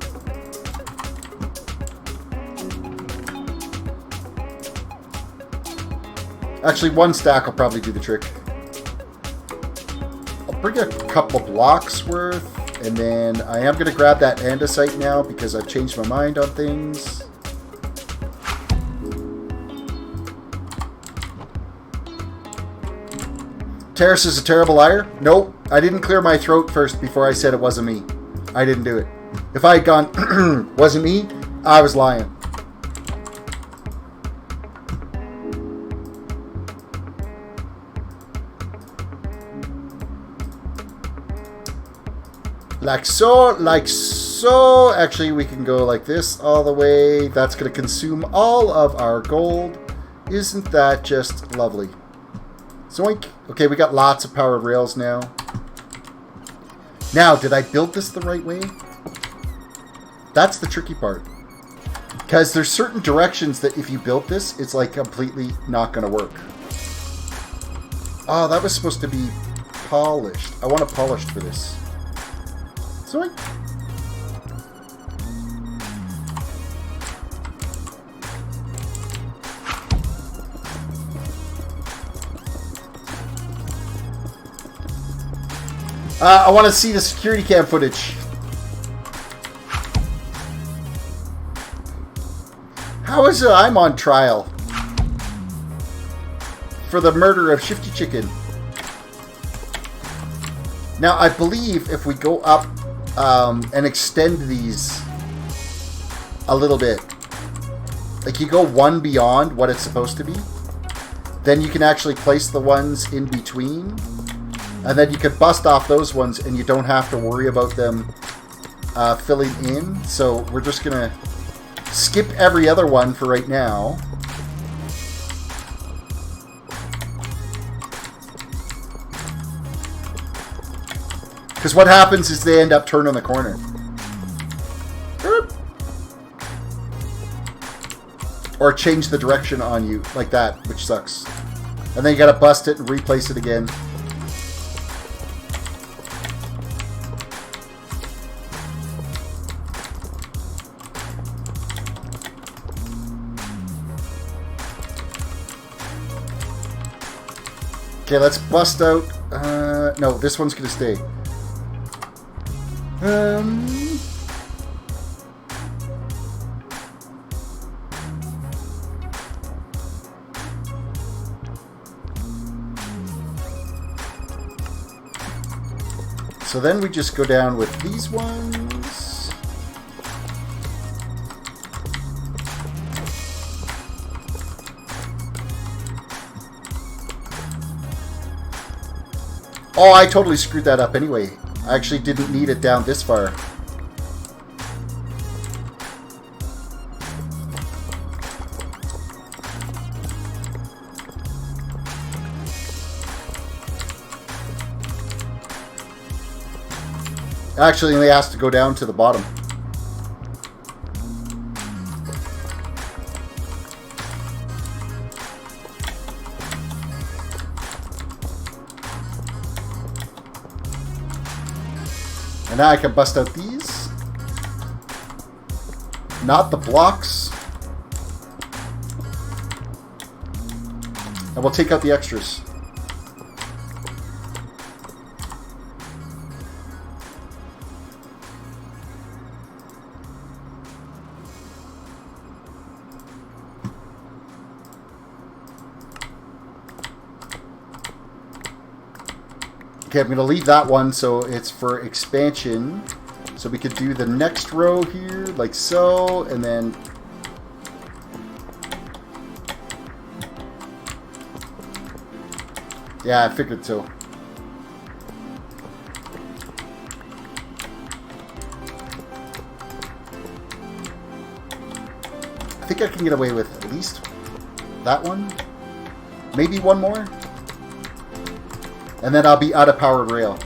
[SPEAKER 1] Actually, one stack will probably do the trick. I'll bring a couple blocks worth, and then I am going to grab that andesite now because I've changed my mind on things. Terrace is a terrible liar? Nope. I didn't clear my throat first before I said it wasn't me. I didn't do it. If I had gone, wasn't me, I was lying. Like so, like so. Actually, we can go like this all the way. That's going to consume all of our gold. Isn't that just lovely? Zoink. Okay, we got lots of powered rails now. Now, did I build this the right way? That's the tricky part. Because there's certain directions that if you built this, it's like completely not going to work. Oh, that was supposed to be polished. I want it polished for this. Zoink. I want to see the security cam footage. How is it I'm on trial for the murder of Shifty Chicken? Now, I believe if we go up and extend these a little bit, like you go one beyond what it's supposed to be, then you can actually place the ones in between. And then you could bust off those ones and you don't have to worry about them filling in. So we're just going to skip every other one for right now. Because what happens is they end up turning the corner. Or change the direction on you like that, which sucks. And then you got to bust it and replace it again. Okay, let's bust out... no, this one's going to stay. So then we just go down with these ones. Oh, I totally screwed that up anyway. I actually didn't need it down this far. Actually, only has to go down to the bottom. And now I can bust out these. Not the blocks. And we'll take out the extras. Okay, I'm going to leave that one so it's for expansion. So we could do the next row here, like so, and then... Yeah, I figured so. I think I can get away with at least that one. Maybe one more. And then I'll be out of powered rail.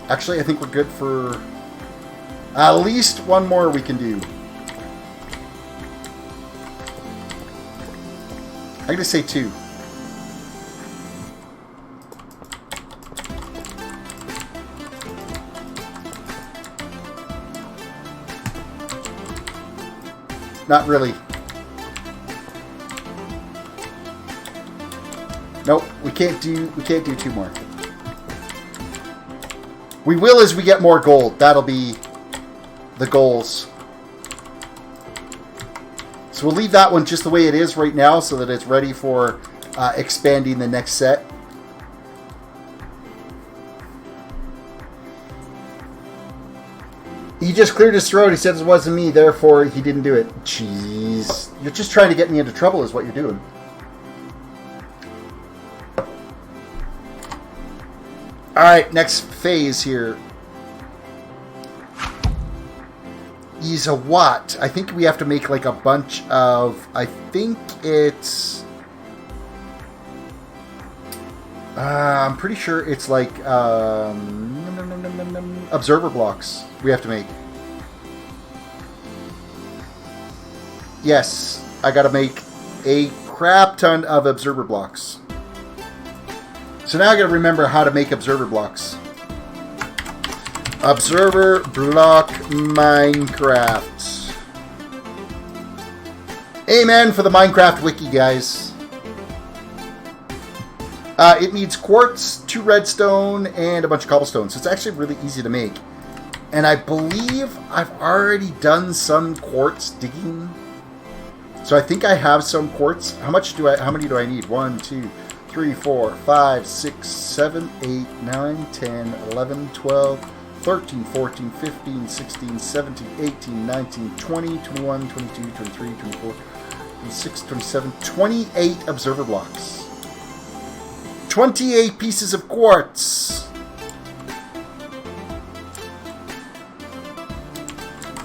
[SPEAKER 1] Actually, I think we're good for at least one more we can do. I'm going to say 2. Not really. Nope, we can't do 2 more. We will as we get more gold. That'll be the goals. So we'll leave that one just the way it is right now so that it's ready for expanding the next set. He just cleared his throat. He said it wasn't me, therefore he didn't do it. Jeez. You're just trying to get me into trouble is what you're doing. Alright, next phase here. Is a what? I think we have to make like a bunch of... I think it's... I'm pretty sure it's like observer blocks we have to make. Yes, I gotta make a crap ton of observer blocks. So now I gotta remember how to make observer blocks. Observer block Minecraft. Amen for the Minecraft wiki, guys. It needs quartz, 2 redstone, and a bunch of cobblestone. So it's actually really easy to make. And I believe I've already done some quartz digging. So I think I have some quartz. How many do I need? 1, 2, 3, 4, 5, 6, 7, 8, 9, 10, 11, 12, 13, 14, 15, 16, 17, 18, 19, 20, 21, 22, 23, 24, 26, 27, 28 observer blocks. 28 pieces of quartz.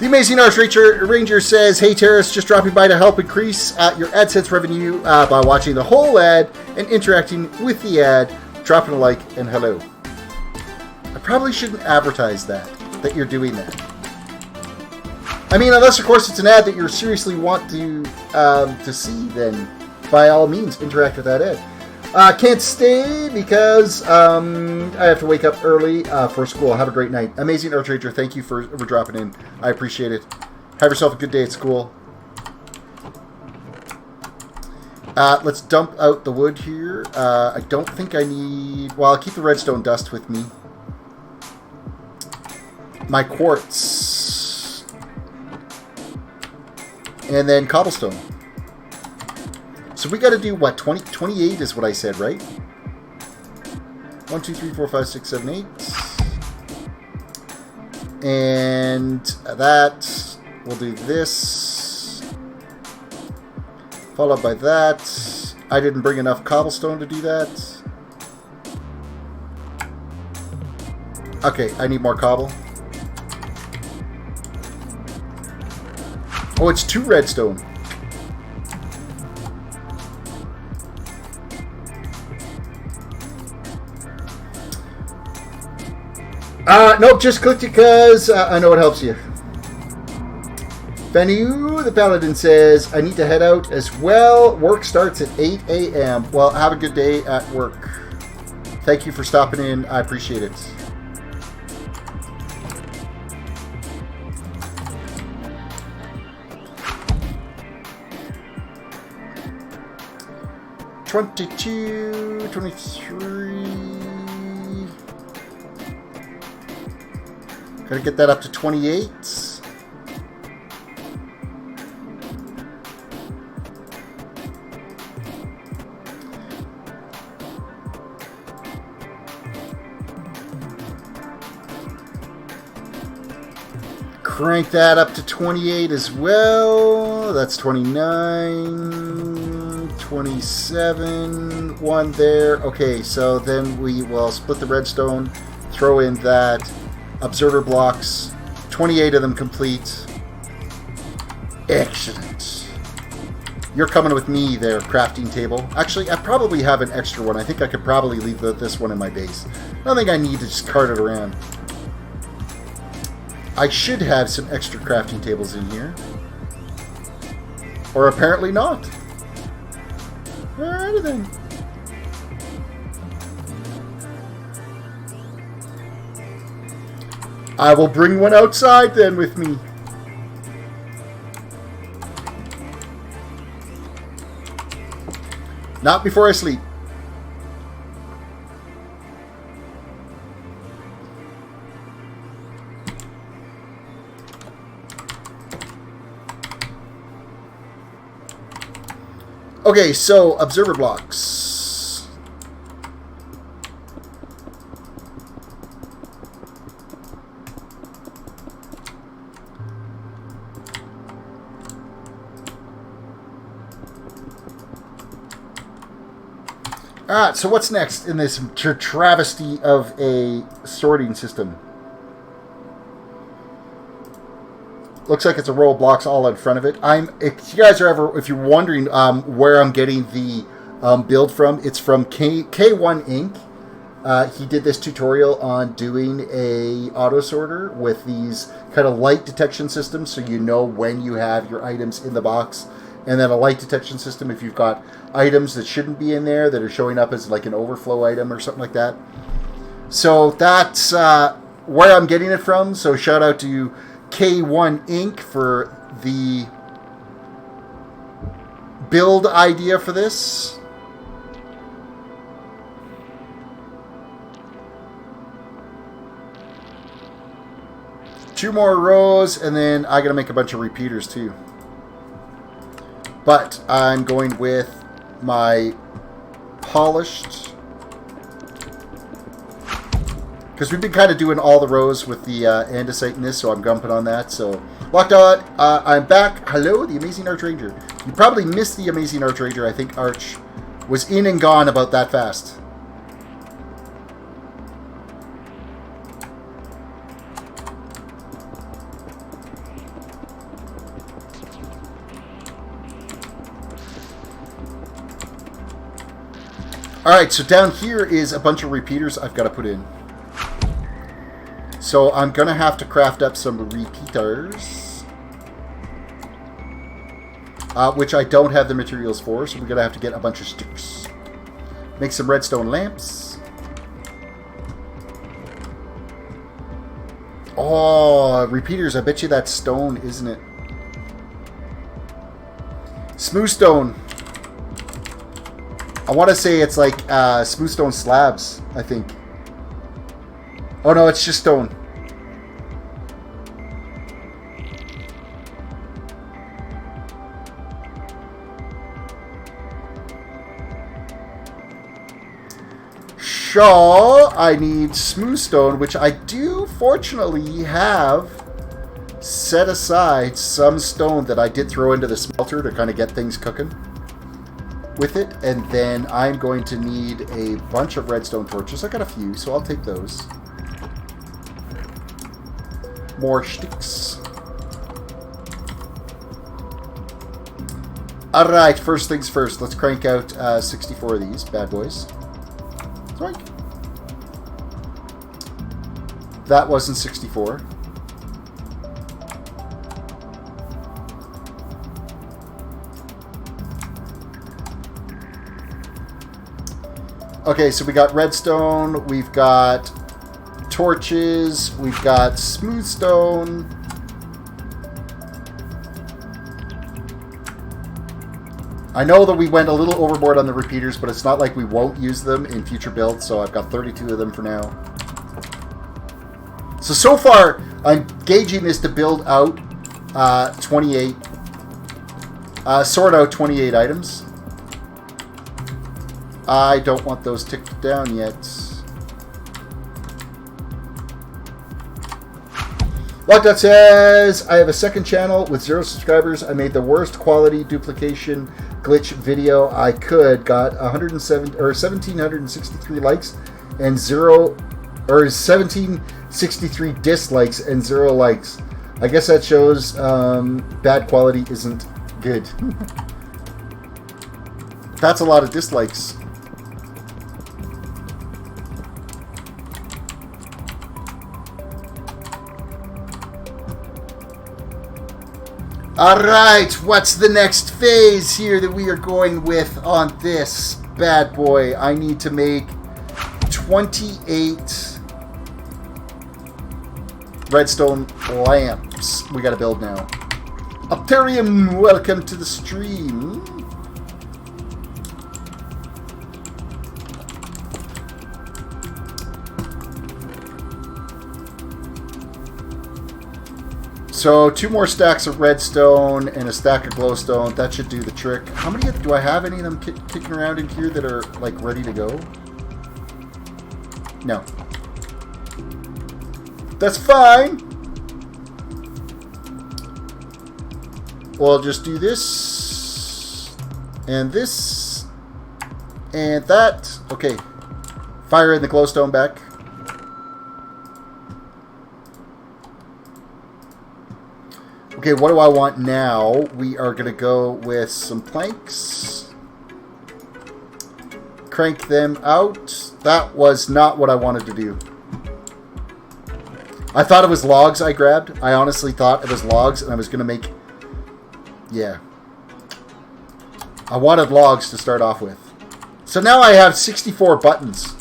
[SPEAKER 1] The Amazing Arch Ranger says, "Hey Terrace, just dropping by to help increase your AdSense revenue by watching the whole ad and interacting with the ad. Dropping a like and hello." I probably shouldn't advertise that you're doing that. I mean, unless of course it's an ad that you seriously want to see, then by all means interact with that ad. Can't stay because I have to wake up early for school. Have a great night. Amazing Arch Ranger, thank you for dropping in. I appreciate it. Have yourself a good day at school. Let's dump out the wood here. I don't think I need... Well, I'll keep the redstone dust with me. My quartz. And then cobblestone. So we got to do, what, 28 is what I said, right? 1, 2, 3, 4, 5, 6, 7, 8. And that, we'll do this. Followed by that. I didn't bring enough cobblestone to do that. Okay, I need more cobble. Oh, it's 2 redstone. Nope, just clicked it because I know it helps you. Fenu, the Paladin, says, "I need to head out as well. Work starts at 8 a.m. Well, have a good day at work. Thank you for stopping in. I appreciate it. $22, $23. Gotta get that up to 28. Crank that up to 28 as well. That's 29, 27, 1 there. Okay, so then we will split the redstone, throw in that. Observer blocks, 28 of them complete. Excellent. You're coming with me there, crafting table. Actually, I probably have an extra one. I think I could probably leave this one in my base. I don't think I need to just cart it around. I should have some extra crafting tables in here. Or apparently not. Alrighty then. I will bring one outside then with me. Not before I sleep. Okay, so observer blocks. Alright, so what's next in this travesty of a sorting system? Looks like it's a row of blocks all in front of it. If you guys are ever, if you're wondering where I'm getting the build from, it's from K1 Inc. He did this tutorial on doing a auto sorter with these kind of light detection systems, so you know when you have your items in the box, and then a light detection system if you've got items that shouldn't be in there that are showing up as like an overflow item or something like that. So that's where I'm getting it from. So shout out to K1 Inc. for the build idea for this. Two more rows, and then I gotta make a bunch of repeaters too. But I'm going with my polished, because we've been kind of doing all the rows with the andesite in this, so I'm gumping on that. So, locked out. I'm back. Hello, the Amazing Archranger. You probably missed the Amazing Archranger. I think Arch was in and gone about that fast. Alright, so down here is a bunch of repeaters I've got to put in. So I'm going to have to craft up some repeaters, which I don't have the materials for, so we're going to have to get a bunch of sticks. Make some redstone lamps. Oh, repeaters, I bet you that's stone, isn't it? Smooth stone. I want to say it's like smooth stone slabs, I think. Oh no, it's just stone. So, I need smooth stone, which I do fortunately have set aside some stone that I did throw into the smelter to kind of get things cooking with it. And then I'm going to need a bunch of redstone torches. I got a few, so I'll take those. More sticks. Alright, first things first. Let's crank out 64 of these bad boys. Zoink. That wasn't 64. Okay, so we got redstone, we've got torches, we've got smooth stone. I know that we went a little overboard on the repeaters, but it's not like we won't use them in future builds, so I've got 32 of them for now. So far, I'm gauging this to build out 28, sort out 28 items. I don't want those ticked down yet. Lockdown says, I have a second channel with 0 subscribers. I made the worst quality duplication glitch video I could. Got 1,763 likes and 1,763 dislikes and 0 likes. I guess that shows bad quality isn't good. That's a lot of dislikes. Alright, what's the next phase here that we are going with on this bad boy? I need to make 28 redstone lamps. We gotta build now. Upterium, welcome to the stream. So 2 more stacks of redstone and a stack of glowstone. That should do the trick. How many do I have? Any of them kicking around in here that are like ready to go? No. That's fine. We'll just do this and that. Okay. Fire in the glowstone back. Okay, what do I want now? We are going to go with some planks. Crank them out. That was not what I wanted to do. I thought it was logs I grabbed. I honestly thought it was logs, and I was going to make... Yeah. I wanted logs to start off with. So now I have 64 buttons.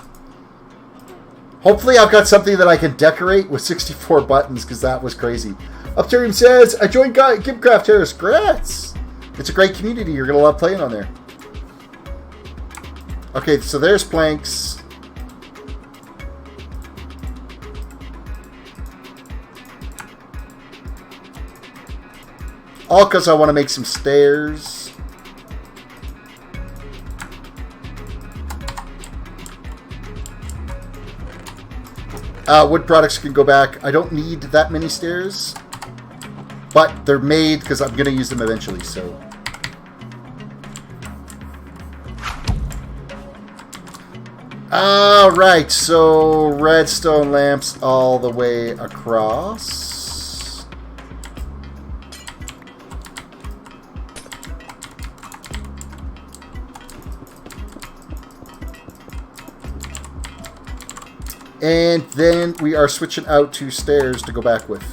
[SPEAKER 1] Hopefully I've got something that I can decorate with 64 buttons, because that was crazy. Upterium says, I joined Gimcraft Terrace. Congrats! It's a great community. You're going to love playing on there. Okay, so there's planks. All because I want to make some stairs. Wood products can go back. I don't need that many stairs. But they're made because I'm going to use them eventually, so... Alright, so redstone lamps all the way across. And then we are switching out to stairs to go back with.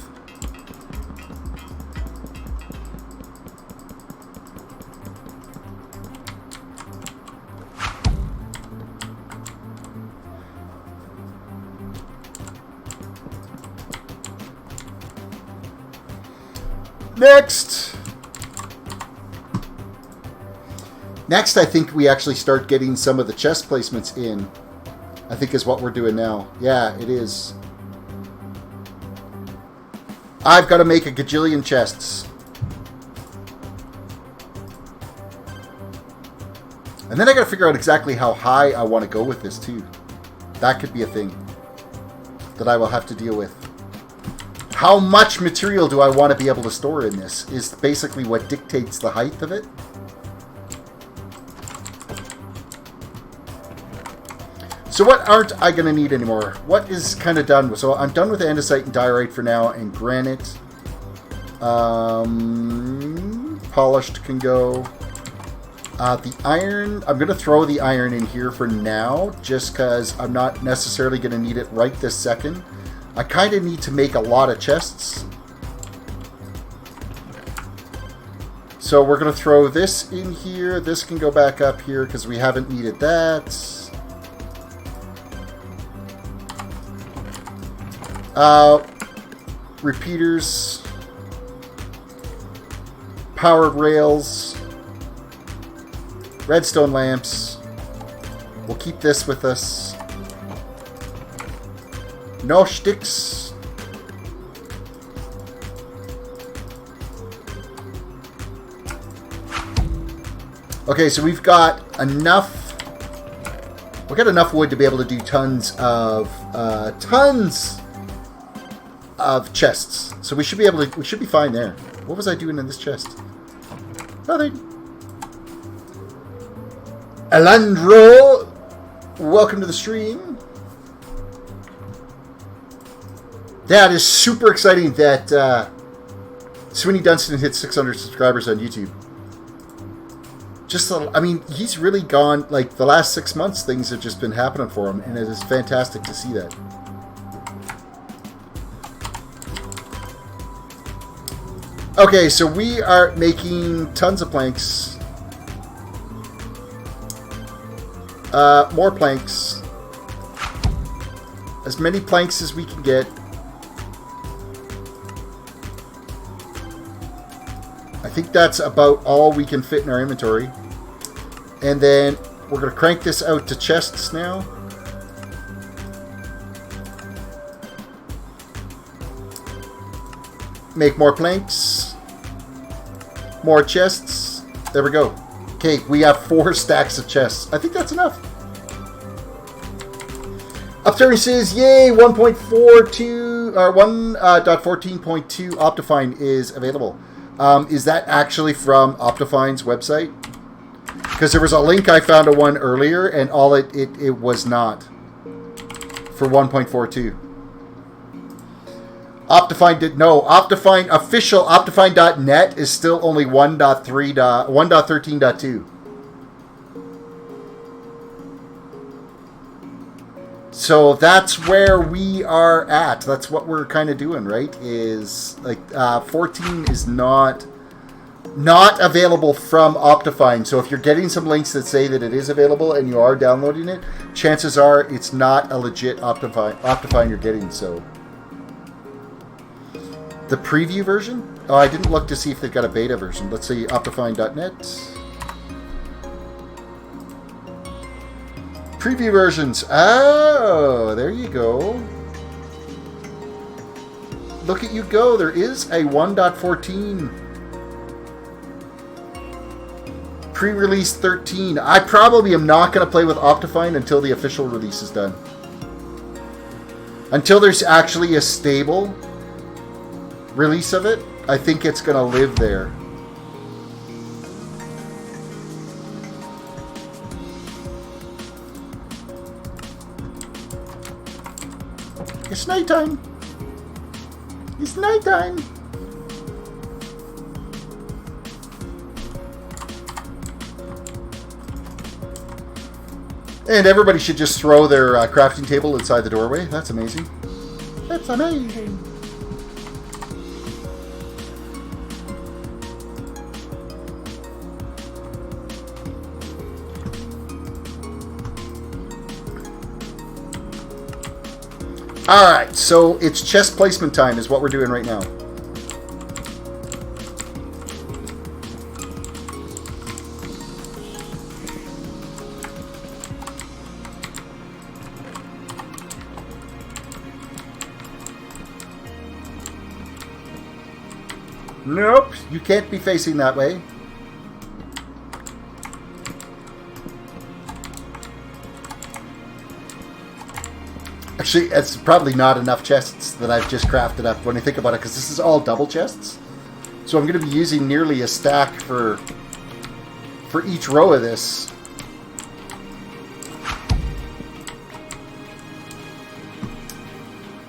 [SPEAKER 1] Next, I think we actually start getting some of the chest placements in. I think is what we're doing now. Yeah, it is. I've got to make a gajillion chests. And then I got to figure out exactly how high I want to go with this, too. That could be a thing that I will have to deal with. How much material do I want to be able to store in this is basically what dictates the height of it. So what aren't I going to need anymore? What is kind of done? So I'm done with andesite and diorite for now, and granite. Polished can go. The iron, I'm going to throw the iron in here for now, just because I'm not necessarily going to need it right this second. I kind of need to make a lot of chests. So we're going to throw this in here. This can go back up here because we haven't needed that. Repeaters, powered rails, redstone lamps. We'll keep this with us. No sticks. Okay, so we've got enough. We've got enough wood to be able to do tons of chests. So we should be able to. We should be fine there. What was I doing in this chest? Nothing. Alandro, welcome to the stream. That is super exciting that Sweeney Dunstan hit 600 subscribers on YouTube. I mean, he's really gone, like, the last 6 months, things have just been happening for him, and it is fantastic to see that. Okay, so we are making tons of planks. More planks. As many planks as we can get. I think that's about all we can fit in our inventory. And then we're going to crank this out to chests now. Make more planks. More chests. There we go. Okay, we have 4 stacks of chests. I think that's enough. Upturn says, yay, 1.42 or 1.14.2 Optifine is available. Is that actually from Optifine's website? Because there was a link I found to one earlier, and all it was not for 1.42. Optifine did no. Optifine official Optifine.net is still only 1.13.2. So that's where we are at. That's what we're kind of doing, right? Is like 14 is not available from Optifine. So if you're getting some links that say that it is available and you are downloading it, chances are it's not a legit Optifine you're getting. So the preview version? Oh, I didn't look to see if they've got a beta version. Let's see, Optifine.net. Preview versions. Oh, there you go. Look at you go. There is a 1.14. Pre-release 13. I probably am not going to play with Optifine until the official release is done. Until there's actually a stable release of it, I think it's going to live there. It's nighttime. It's nighttime. And everybody should just throw their crafting table inside the doorway. That's amazing. That's amazing. Alright, so it's chest placement time is what we're doing right now. Nope, you can't be facing that way. Actually, it's probably not enough chests that I've just crafted up when I think about it, because this is all double chests. So I'm going to be using nearly a stack for each row of this.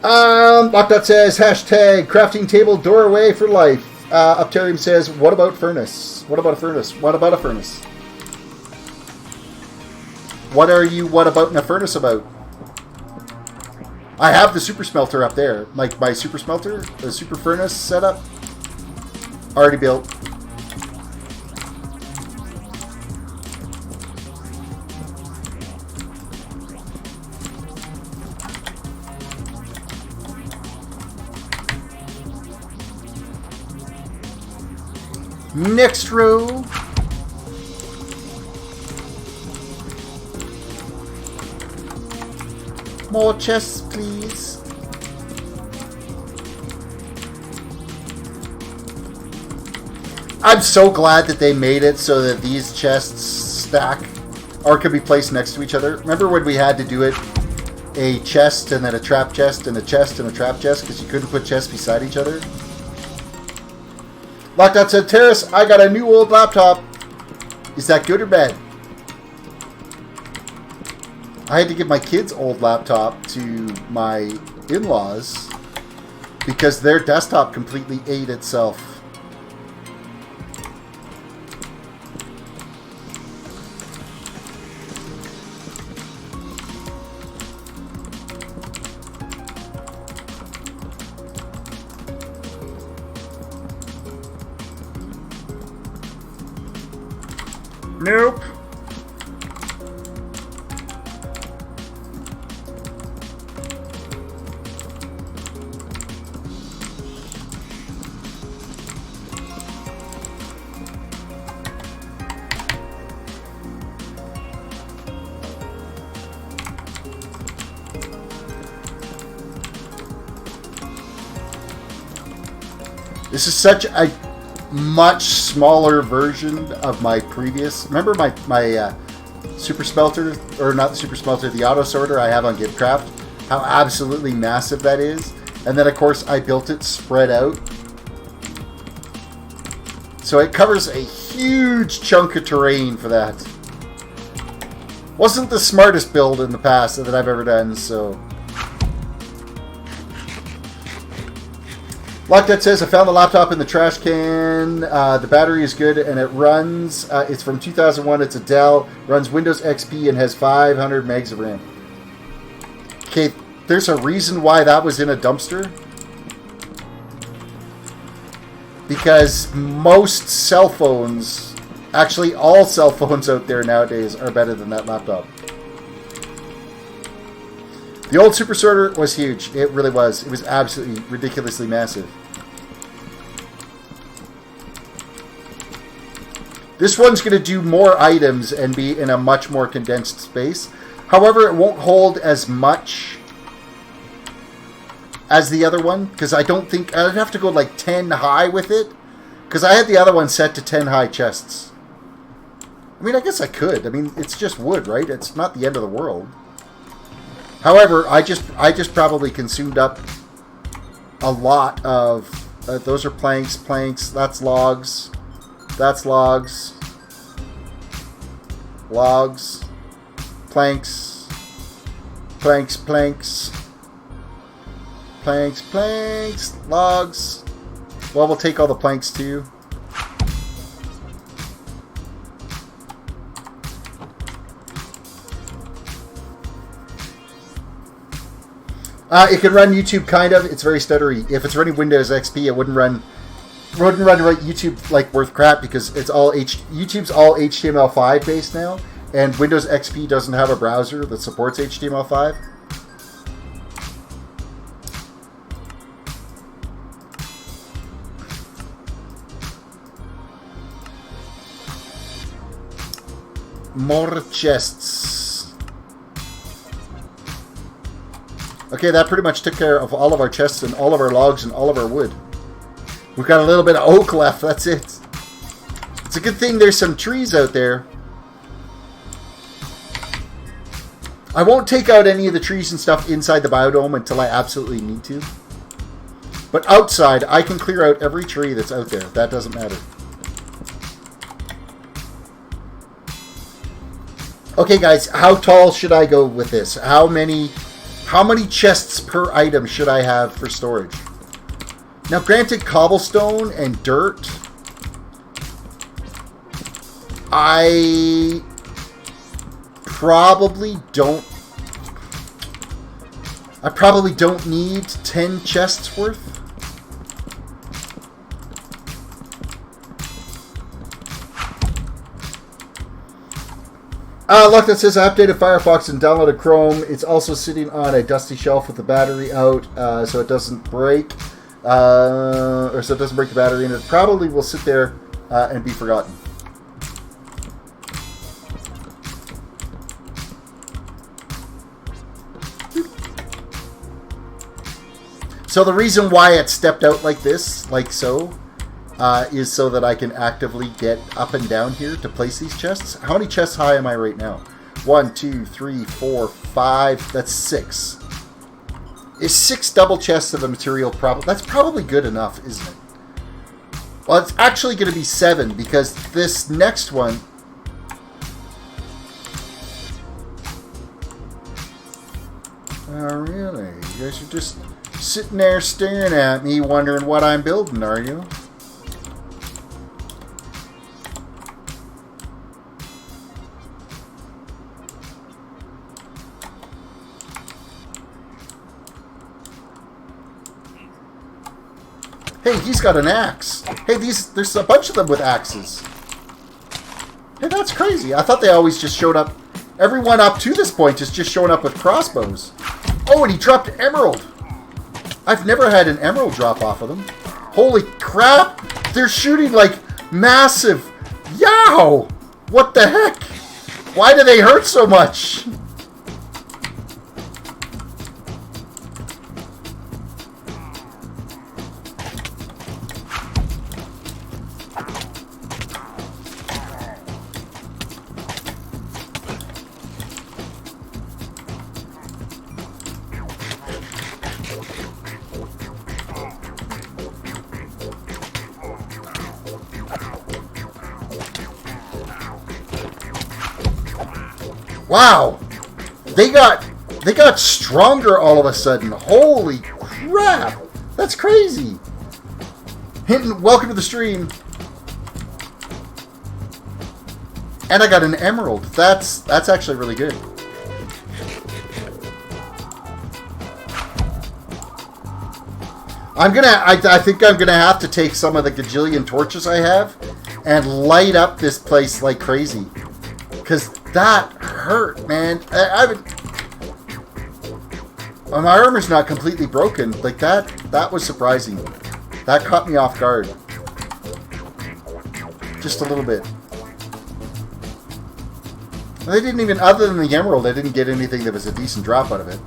[SPEAKER 1] Lockdot says, hashtag crafting table doorway for life. Upterium says, what about furnace? What about a furnace? What about a furnace? What are you what about in a furnace about? I have the super smelter up there. Like my super smelter, the super furnace setup, already built. Next row. More chests, please. I'm so glad that they made it so that these chests stack or can be placed next to each other. Remember when we had to do it a chest and then a trap chest and a chest and a trap chest because you couldn't put chests beside each other? Lockdown said, Terrace, I got a new old laptop. Is that good or bad? I had to give my kid's old laptop to my in-laws because their desktop completely ate itself. Nope. This is such a much smaller version of my previous. Remember my super smelter, or not the super smelter, the auto sorter I have on Giftcraft? How absolutely massive that is. And then of course I built it spread out. So it covers a huge chunk of terrain for that. Wasn't the smartest build in the past that I've ever done, so. Lockdead says, I found the laptop in the trash can. The battery is good and it runs. It's from 2001. It's a Dell. Runs Windows XP and has 500 megs of RAM. Okay, there's a reason why that was in a dumpster. Because most cell phones, actually all cell phones out there nowadays, are better than that laptop. The old Super Sorter was huge. It really was. It was absolutely ridiculously massive. This one's going to do more items and be in a much more condensed space. However, it won't hold as much as the other one, because I don't think I'd have to go like 10 high with it, because I had the other one set to 10 high chests. I mean, I guess I could. I mean, it's just wood, right? It's not the end of the world. However, I just probably consumed up a lot of those are planks, that's logs, logs, planks, logs. Well, we'll take all the planks too. It can run YouTube, kind of. It's very stuttery. If it's running Windows XP, it wouldn't run YouTube like worth crap, because it's all YouTube's all HTML5 based now, and Windows XP doesn't have a browser that supports HTML5. More chests. Okay, that pretty much took care of all of our chests and all of our logs and all of our wood. We've got a little bit of oak left, that's it. It's a good thing there's some trees out there. I won't take out any of the trees and stuff inside the biodome until I absolutely need to. But outside, I can clear out every tree that's out there. That doesn't matter. Okay, guys, how tall should I go with this? How many chests per item should I have for storage? Now, granted, cobblestone and dirt, I probably don't need 10 chests worth. Look, that says I updated Firefox and downloaded Chrome. It's also sitting on a dusty shelf with the battery out, so it doesn't break, or so it doesn't break the battery, and it probably will sit there and be forgotten. So the reason why it stepped out like this, like so, is so that I can actively get up and down here to place these chests. How many chests high am I right now? 1, 2, 3, 4, 5. That's 6. Is 6 double chests of the material probably? That's probably good enough, isn't it? Well, it's actually going to be 7, because this next one. Oh, really? You guys are just sitting there staring at me, wondering what I'm building, are you? Hey, he's got an axe. Hey, there's a bunch of them with axes. Hey, that's crazy. I thought they always just showed up. Everyone up to this point is just showing up with crossbows. Oh, and he dropped emerald. I've never had an emerald drop off of them. Holy crap. They're shooting like massive. Yow! What the heck? Why do they hurt so much? Wow, they got stronger all of a sudden. Holy crap, that's crazy. Hinton, welcome to the stream. And I got an emerald. That's actually really good. I think I'm gonna have to take some of the gajillion torches I have and light up this place like crazy. Because that hurt, man. My armor's not completely broken. Like that was surprising. That caught me off guard. Just a little bit. They didn't even, other than the emerald, I didn't get anything that was a decent drop out of it.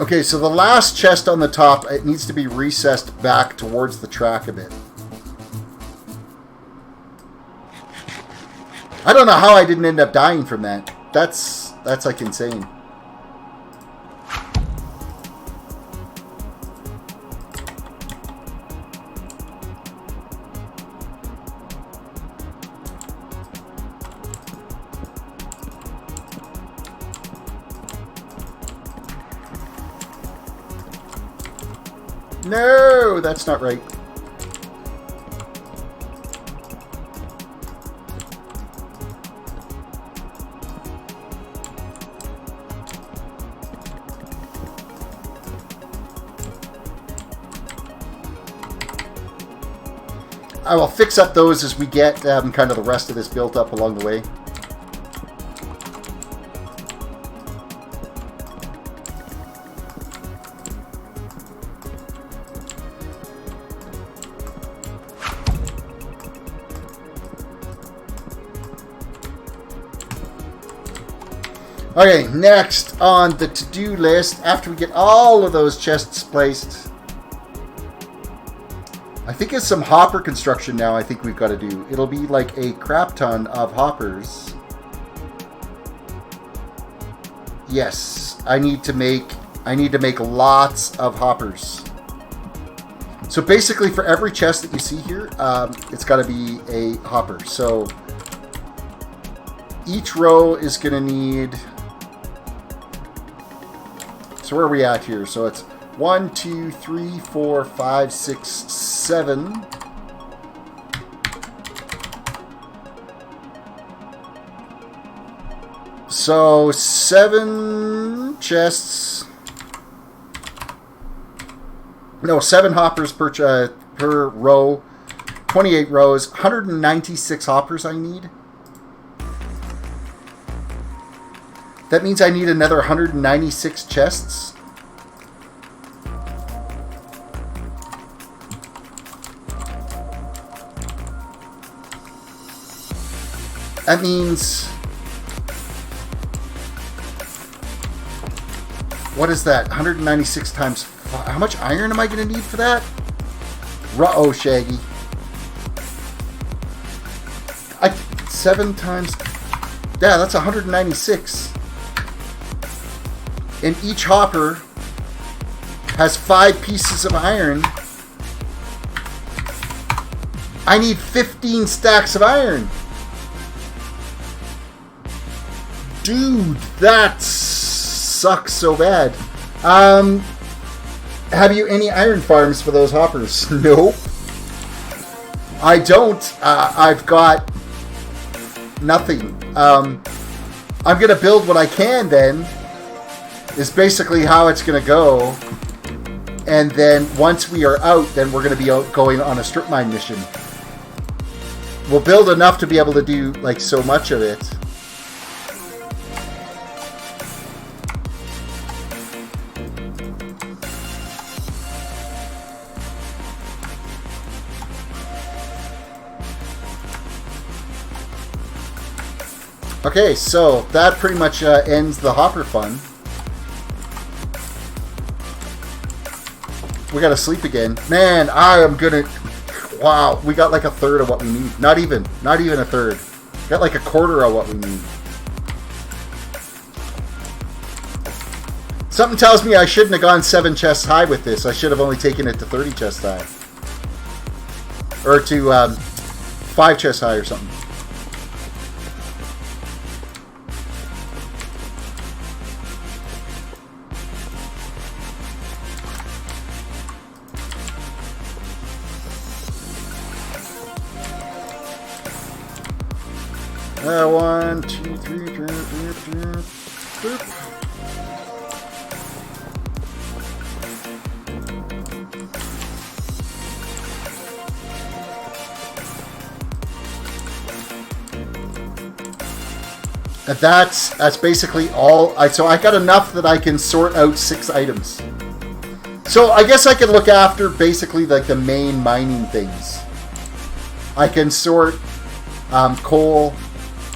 [SPEAKER 1] Okay, so the last chest on the top, it needs to be recessed back towards the track a bit. I don't know how I didn't end up dying from that. That's like insane. No, that's not right. I will fix up those as we get kind of the rest of this built up along the way. Okay, next on the to-do list, after we get all of those chests placed, I think it's some hopper construction now I think we've got to do. It'll be like a crap ton of hoppers. Yes, I need to make lots of hoppers. So basically for every chest that you see here, it's got to be a hopper. So each row is going to need... So where are we at here? So it's 1, 2, 3, 4, 5, 6, 7. So 7 chests. No, 7 hoppers per row. 28 rows. 196 hoppers I need. That means I need another 196 chests. That means... What is that? 196 times... How much iron am I going to need for that? Ruh-oh, Shaggy. 7 times... Yeah, that's 196. And each hopper has 5 pieces of iron. I need 15 stacks of iron. Dude, that sucks so bad. Have you any iron farms for those hoppers? Nope. I don't. I've got nothing. I'm going to build what I can then, is basically how it's going to go. And then once we are out, then we're going to be out going on a strip mine mission. We'll build enough to be able to do like so much of it. Okay, so that pretty much ends the hopper fun. We gotta sleep again. Man, I am gonna... Wow, we got like a third of what we need. Not even a third. Got like a quarter of what we need. Something tells me I shouldn't have gone 7 chests high with this. I should have only taken it to 30 chests high. Or to 5 chests high or something. One, two, three, boop. And that's basically all. So I got enough that I can sort out 6 items. So I guess I can look after basically like the main mining things. I can sort coal,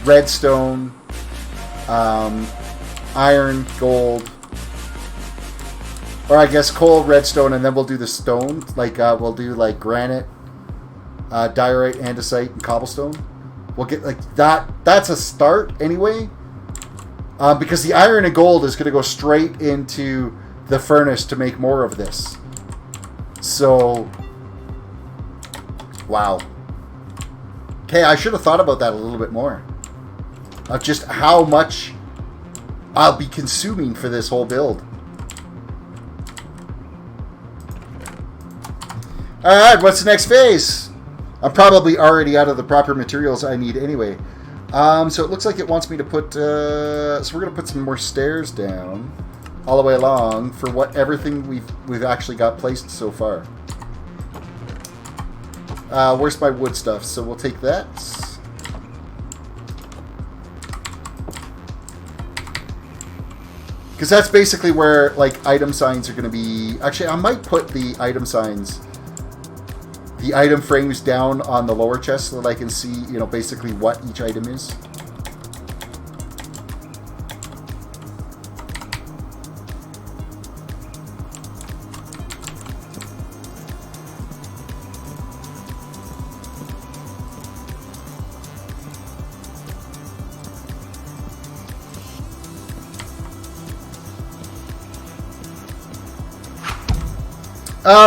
[SPEAKER 1] redstone, iron, gold, or I guess coal, redstone, and then we'll do the stone. Like we'll do like granite, diorite, andesite, and cobblestone. We'll get like that. That's a start anyway, because the iron and gold is going to go straight into the furnace to make more of this. So, wow. Okay, I should have thought about that a little bit more. Of just how much I'll be consuming for this whole build. Alright, what's the next phase? I'm probably already out of the proper materials I need anyway. So it looks like it wants me to put... so we're going to put some more stairs down all the way along for what everything we've actually got placed so far. Where's my wood stuff? So we'll take that. Because that's basically where like item signs are going to be. Actually, I might put the item signs, the item frames down on the lower chest so that I can see, you know, basically what each item is.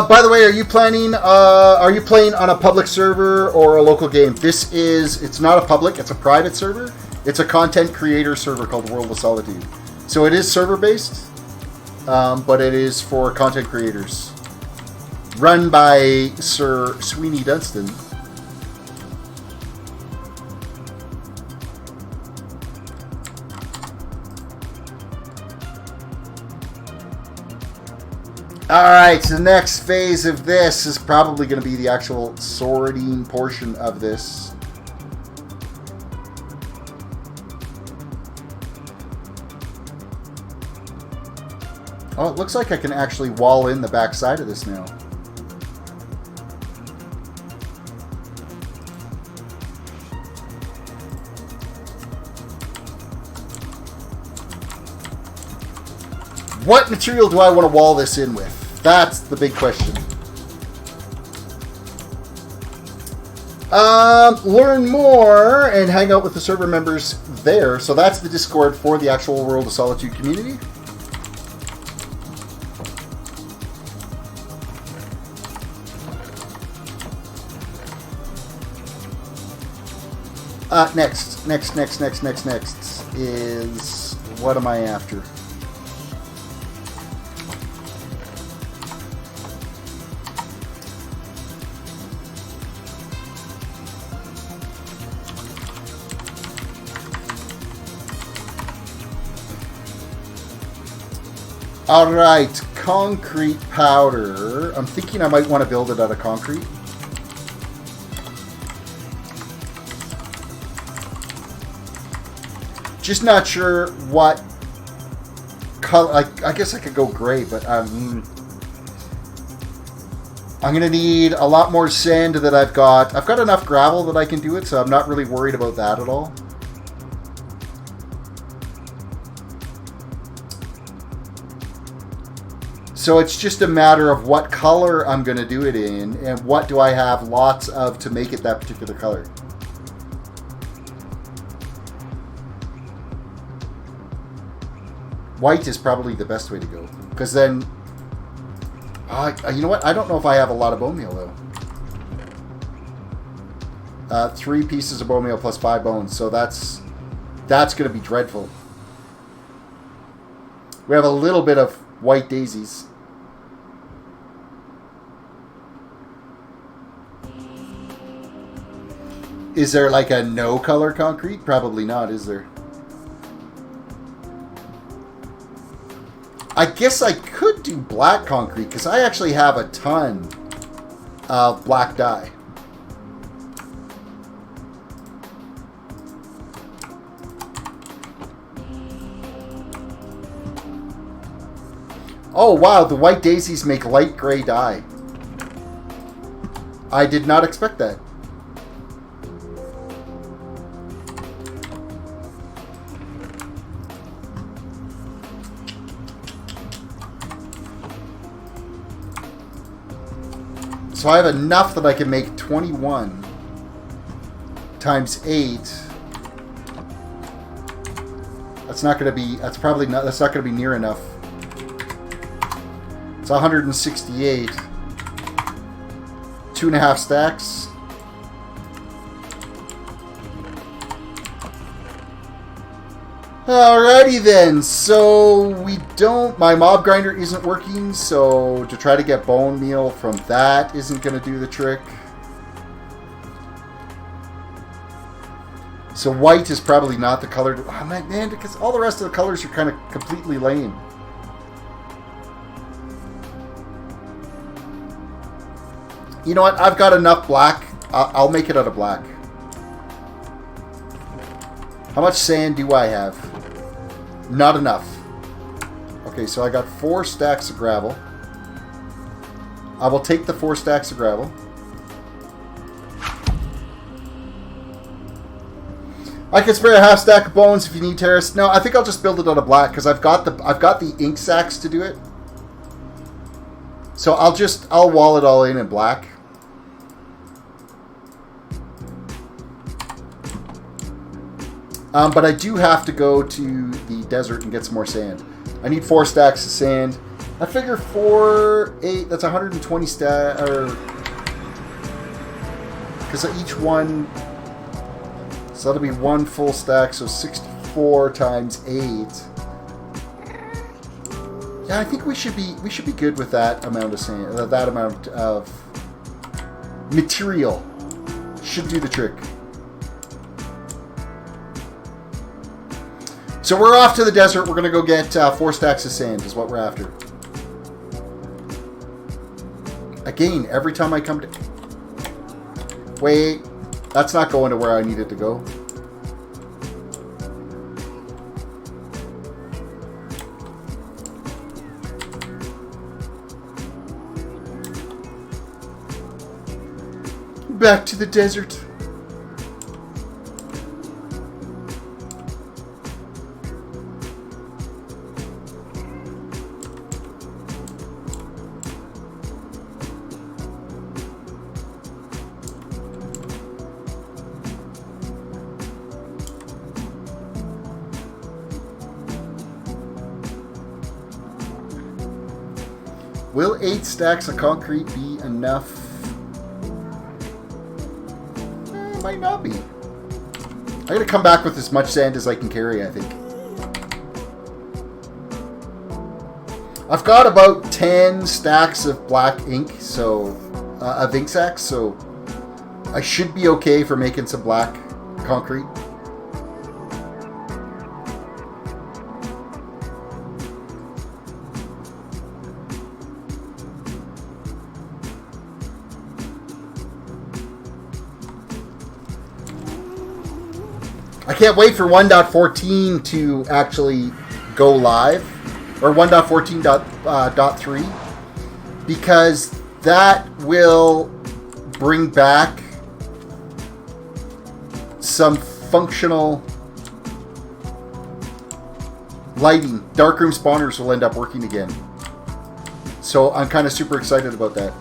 [SPEAKER 1] By the way, are you playing on a public server or a local game? It's not a public, it's a private server. It's a content creator server called World of Solitude. So it is server-based, but it is for content creators. Run by Sir Sweeney Dunstan. Alright, so the next phase of this is probably going to be the actual sorting portion of this. Oh, it looks like I can actually wall in the back side of this now. What material do I want to wall this in with? That's the big question. Learn more and hang out with the server members there. So that's the Discord for the actual World of Solitude community. Next is, what am I after? All right, concrete powder. I'm thinking I might want to build it out of concrete. Just not sure what color. I guess I could go gray, but I'm going to need a lot more sand than I've got. I've got enough gravel that I can do it, so I'm not really worried about that at all. So it's just a matter of what color I'm going to do it in, and what do I have lots of to make it that particular color. White is probably the best way to go, because then, you know what? I don't know if I have a lot of bone meal though. 3 pieces of bone meal plus 5 bones, so that's going to be dreadful. We have a little bit of white daisies. Is there like a no color concrete? Probably not, is there? I guess I could do black concrete because I actually have a ton of black dye. Oh wow, the white daisies make light gray dye. I did not expect that. So I have enough that I can make 21 times 8. That's not going to be, that's not going to be near enough. It's 168. 2.5 stacks. Alrighty then, so my mob grinder isn't working, so to try to get bone meal from that isn't going to do the trick. So white is probably not the color. Oh man, because all the rest of the colors are kind of completely lame. You know what, I've got enough black. I'll make it out of black. How much sand do I have? Not enough. Okay, so I got 4 stacks of gravel. I will take the 4 stacks of gravel. I can spare a half stack of bones if you need terrace. No, I think I'll just build it out of black because I've got the ink sacks to do it. So I'll wall it all in black. But I do have to go to the desert and get some more sand. I need 4 stacks of sand. I figure 4, 8, that's 120 stacks, because each one, so that'll be 1 full stack, so 64 times 8. Yeah, I think we should be good with that amount of sand, that amount of material. Should do the trick. So we're off to the desert. We're going to go get 4 stacks of sand is what we're after. Again, every time I come to... Wait, that's not going to where I need it to go. Back to the desert. Will 8 stacks of concrete be enough? Might not be. I'm going to come back with as much sand as I can carry, I think. I've got about 10 stacks of black ink, so of ink sacks, so I should be okay for making some black concrete. can't wait for 1.14 to actually go live, or 1.14.3, because that will bring back some functional lighting. Darkroom spawners will end up working again. So I'm kind of super excited about that.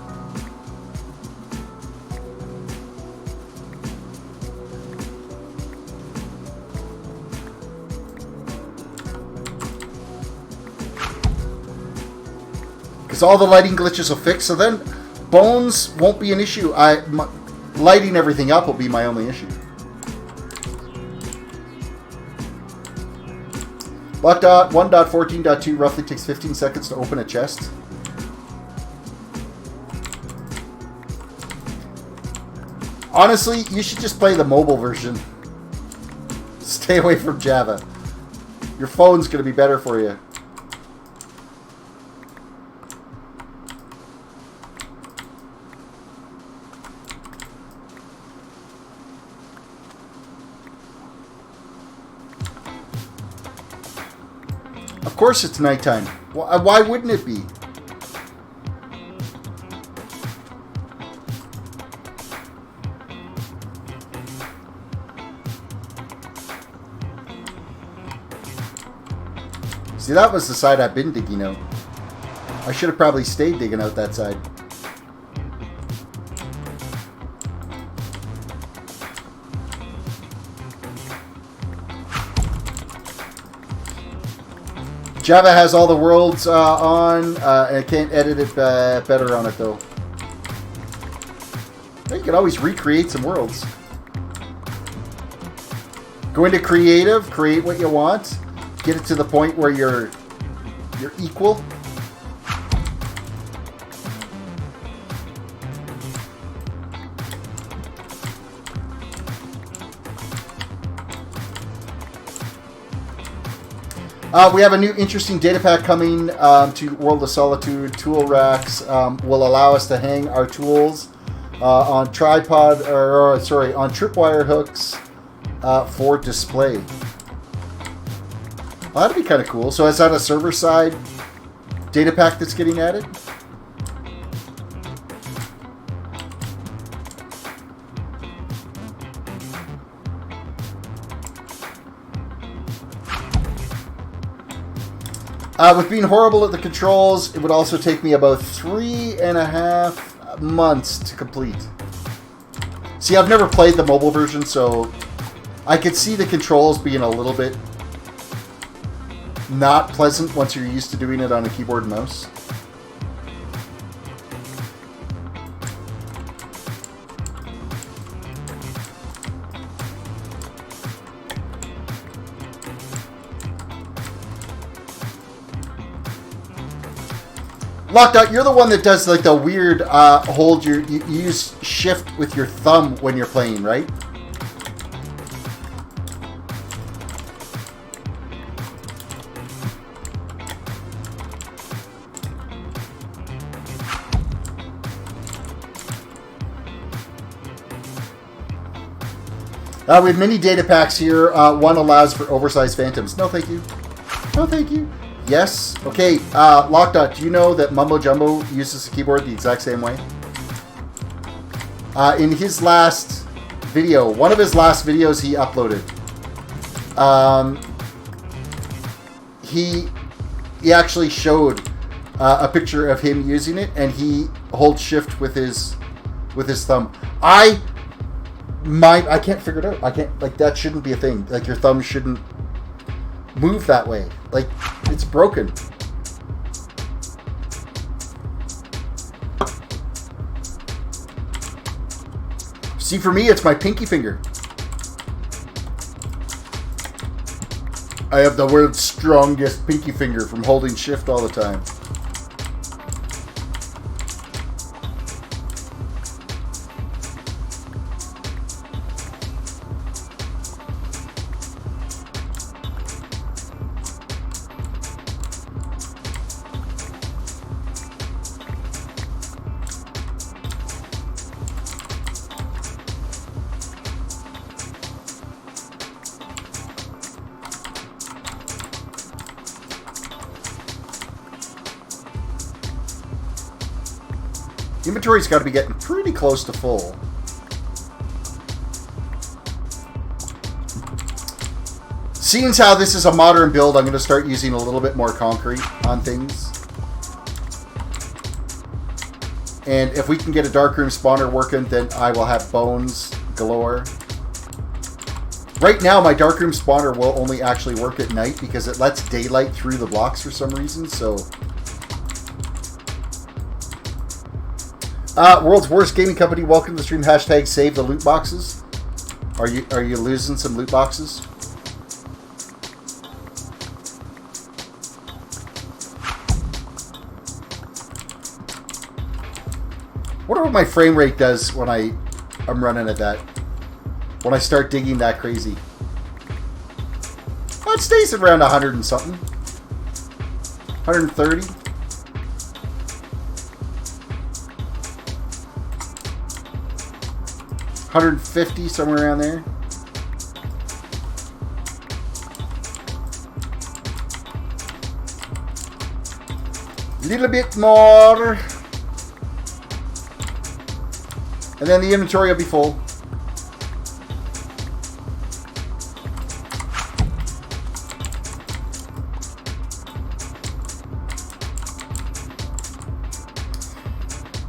[SPEAKER 1] Because all the lighting glitches will fix, so then bones won't be an issue. Lighting everything up will be my only issue. Block 1.14.2 roughly takes 15 seconds to open a chest. Honestly, you should just play the mobile version. Stay away from Java. Your phone's going to be better for you. Of course it's nighttime. Why wouldn't it be? See, that was the side I've been digging out. I should have probably stayed digging out that side. Java has all the worlds on, and I can't edit it better on it though. You can always recreate some worlds. Go into creative, create what you want, get it to the point where you're equal. We have a new interesting data pack coming to World of Solitude. Tool racks will allow us to hang our tools on tripod, on tripwire hooks for display. Well, that'd be kind of cool. So is that a server-side data pack that's getting added? With being horrible at the controls, it would also take me about 3.5 months to complete. See, I've never played the mobile version, so I could see the controls being a little bit not pleasant once you're used to doing it on a keyboard and mouse. Locked Out, you're the one that does like the weird you use shift with your thumb when you're playing, right? We have mini data packs here. One allows for oversized phantoms. No, thank you. No, thank you. Yes. Okay. Locked Out, do you know that Mumbo Jumbo uses the keyboard the exact same way? In his last video, one of his last videos he uploaded, he actually showed a picture of him using it, and he holds shift with his thumb. I can't figure it out. I can't, like, that shouldn't be a thing. Like, your thumb shouldn't move that way. Like, it's broken. See, for me, it's my pinky finger. I have the world's strongest pinky finger from holding shift all the time. Inventory's got to be getting pretty close to full. Seeing as how this is a modern build, I'm going to start using a little bit more concrete on things. And if we can get a darkroom spawner working, then I will have bones galore. Right now, my darkroom spawner will only actually work at night because it lets daylight through the blocks for some reason, so... World's Worst Gaming Company, welcome to the stream. Hashtag save the loot boxes. Are you losing some loot boxes? I wonder what my frame rate does when I'm running at that. When I start digging that crazy. Oh, it stays at around 100 and something. 130. $150, somewhere around there. A little bit more. And then the inventory will be full.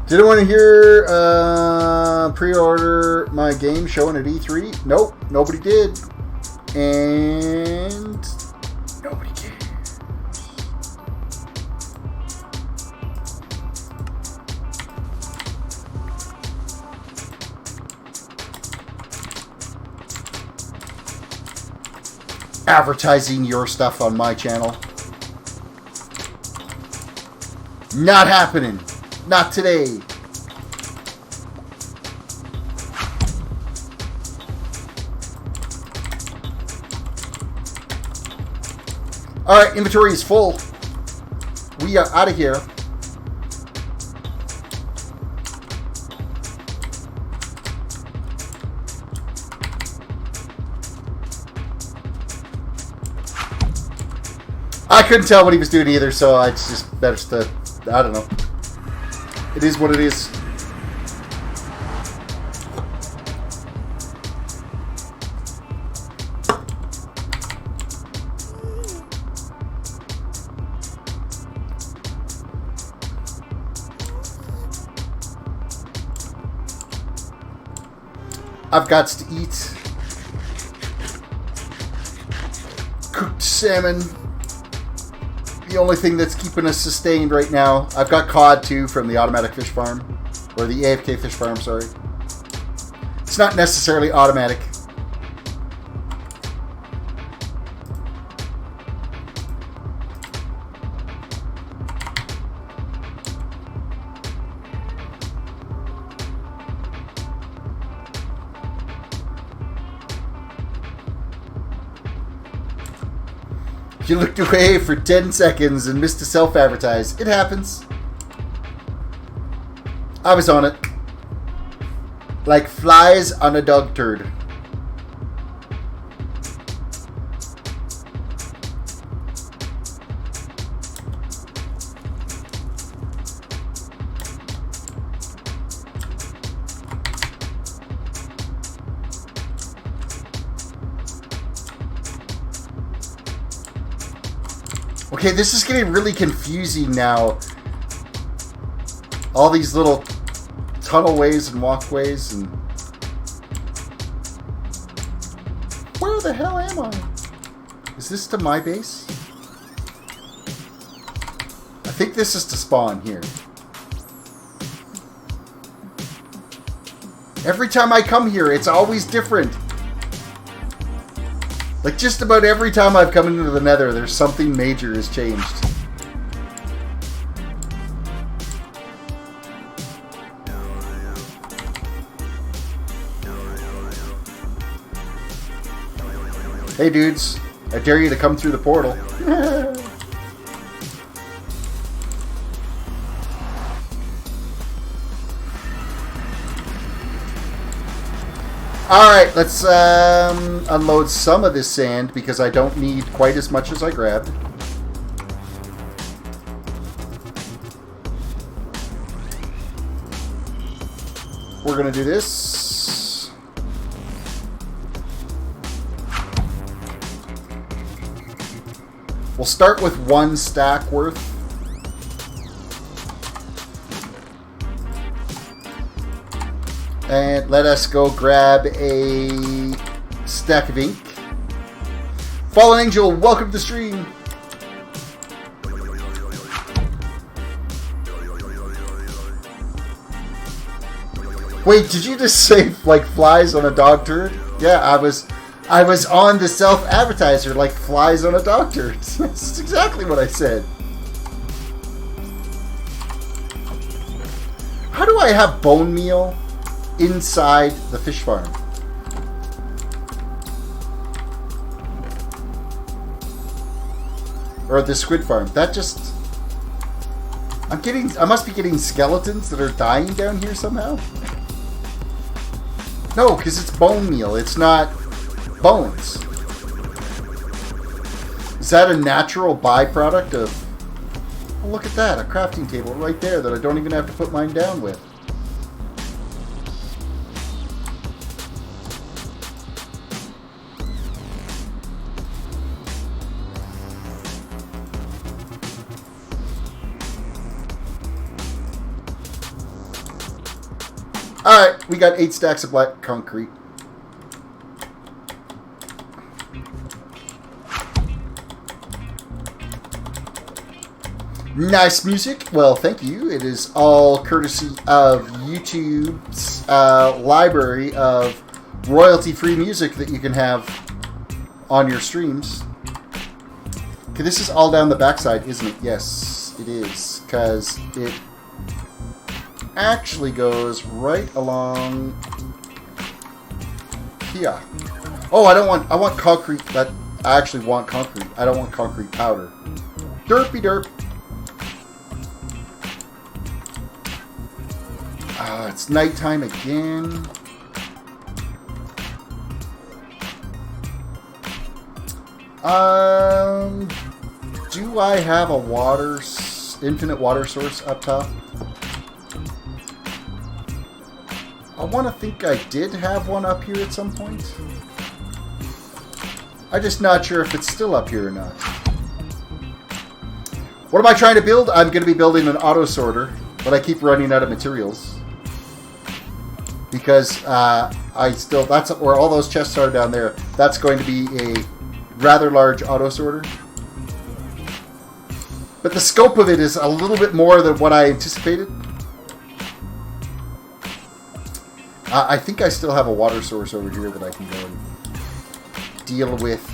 [SPEAKER 1] Did anyone hear pre-order my game showing at E3? Nope, nobody did. And nobody cares. Advertising your stuff on my channel. Not happening. Not today. Alright, inventory is full. We are out of here. I couldn't tell what he was doing either, so it's just better to, I don't know. It is what it is. I've got to eat cooked salmon. The only thing that's keeping us sustained right now. I've got cod too from the automatic fish farm. Or the AFK fish farm, sorry. It's not necessarily automatic. You looked away for 10 seconds and missed to self-advertise. It happens. I was on it. Like flies on a dog turd. Okay, this is getting really confusing now. All these little tunnelways and walkways and... Where the hell am I? Is this to my base? I think this is to spawn here. Every time I come here, it's always different. Like, just about every time I've come into the Nether, there's something major has changed. Hey dudes, I dare you to come through the portal. Alright, let's unload some of this sand because I don't need quite as much as I grabbed. we're going to do this. We'll start with 1 stack worth. And let us go grab a stack of ink. Fallen Angel, welcome to the stream. Wait, did you just say like flies on a dog turd? Yeah, I was on the self-advertiser like flies on a dog turd. That's exactly what I said. How do I have bone meal inside the fish farm? Or the squid farm? That just... I must be getting skeletons that are dying down here somehow. No, because it's bone meal. It's not bones. Is that a natural byproduct of... Oh, look at that. A crafting table right there that I don't even have to put mine down with. Alright, we got 8 stacks of black concrete. Nice music. Well, thank you. It is all courtesy of YouTube's library of royalty-free music that you can have on your streams. Okay, this is all down the backside, isn't it? Yes, it is, because it actually goes right along here. Oh, I want concrete. I actually want concrete. I don't want concrete powder. Derpy derp. It's nighttime again. Do I have a infinite water source up top? I want to think I did have one up here at some point. I'm just not sure if it's still up here or not. What am I trying to build? I'm going to be building an auto sorter, but I keep running out of materials. Because that's where all those chests are down there. That's going to be a rather large auto sorter. But the scope of it is a little bit more than what I anticipated. I think I still have a water source over here that I can go and deal with.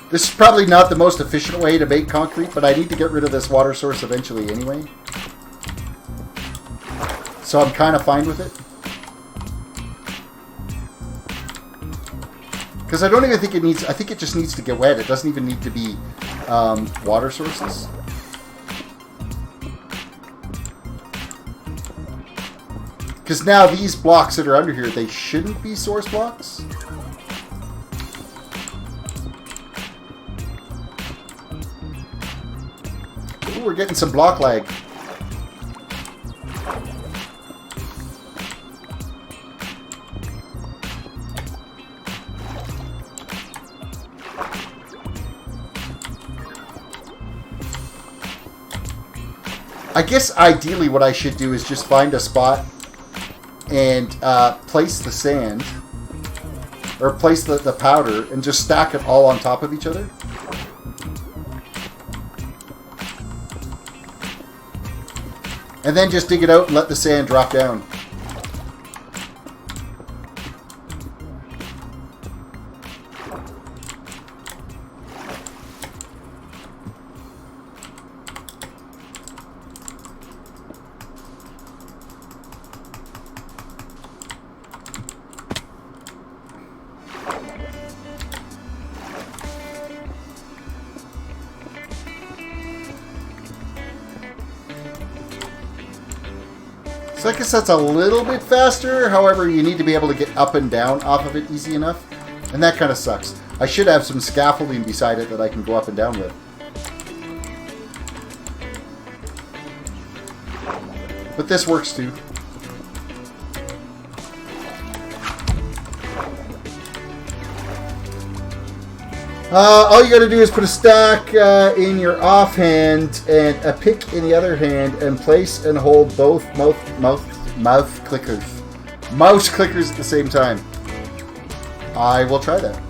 [SPEAKER 1] This is probably not the most efficient way to make concrete, but I need to get rid of this water source eventually anyway. So I'm kind of fine with it. Because I don't even think it needs... I think it just needs to get wet. It doesn't even need to be water sources. Because now these blocks that are under here, they shouldn't be source blocks. Ooh, we're getting some block lag. I guess ideally what I should do is just find a spot and place the sand, or place the powder, and just stack it all on top of each other. And then just dig it out and let the sand drop down. So I guess that's a little bit faster. However, you need to be able to get up and down off of it easy enough. And that kind of sucks. I should have some scaffolding beside it that I can go up and down with. But this works too. All you gotta do is put a stack in your offhand and a pick in the other hand and place and hold both mouse clickers at the same time. I will try that.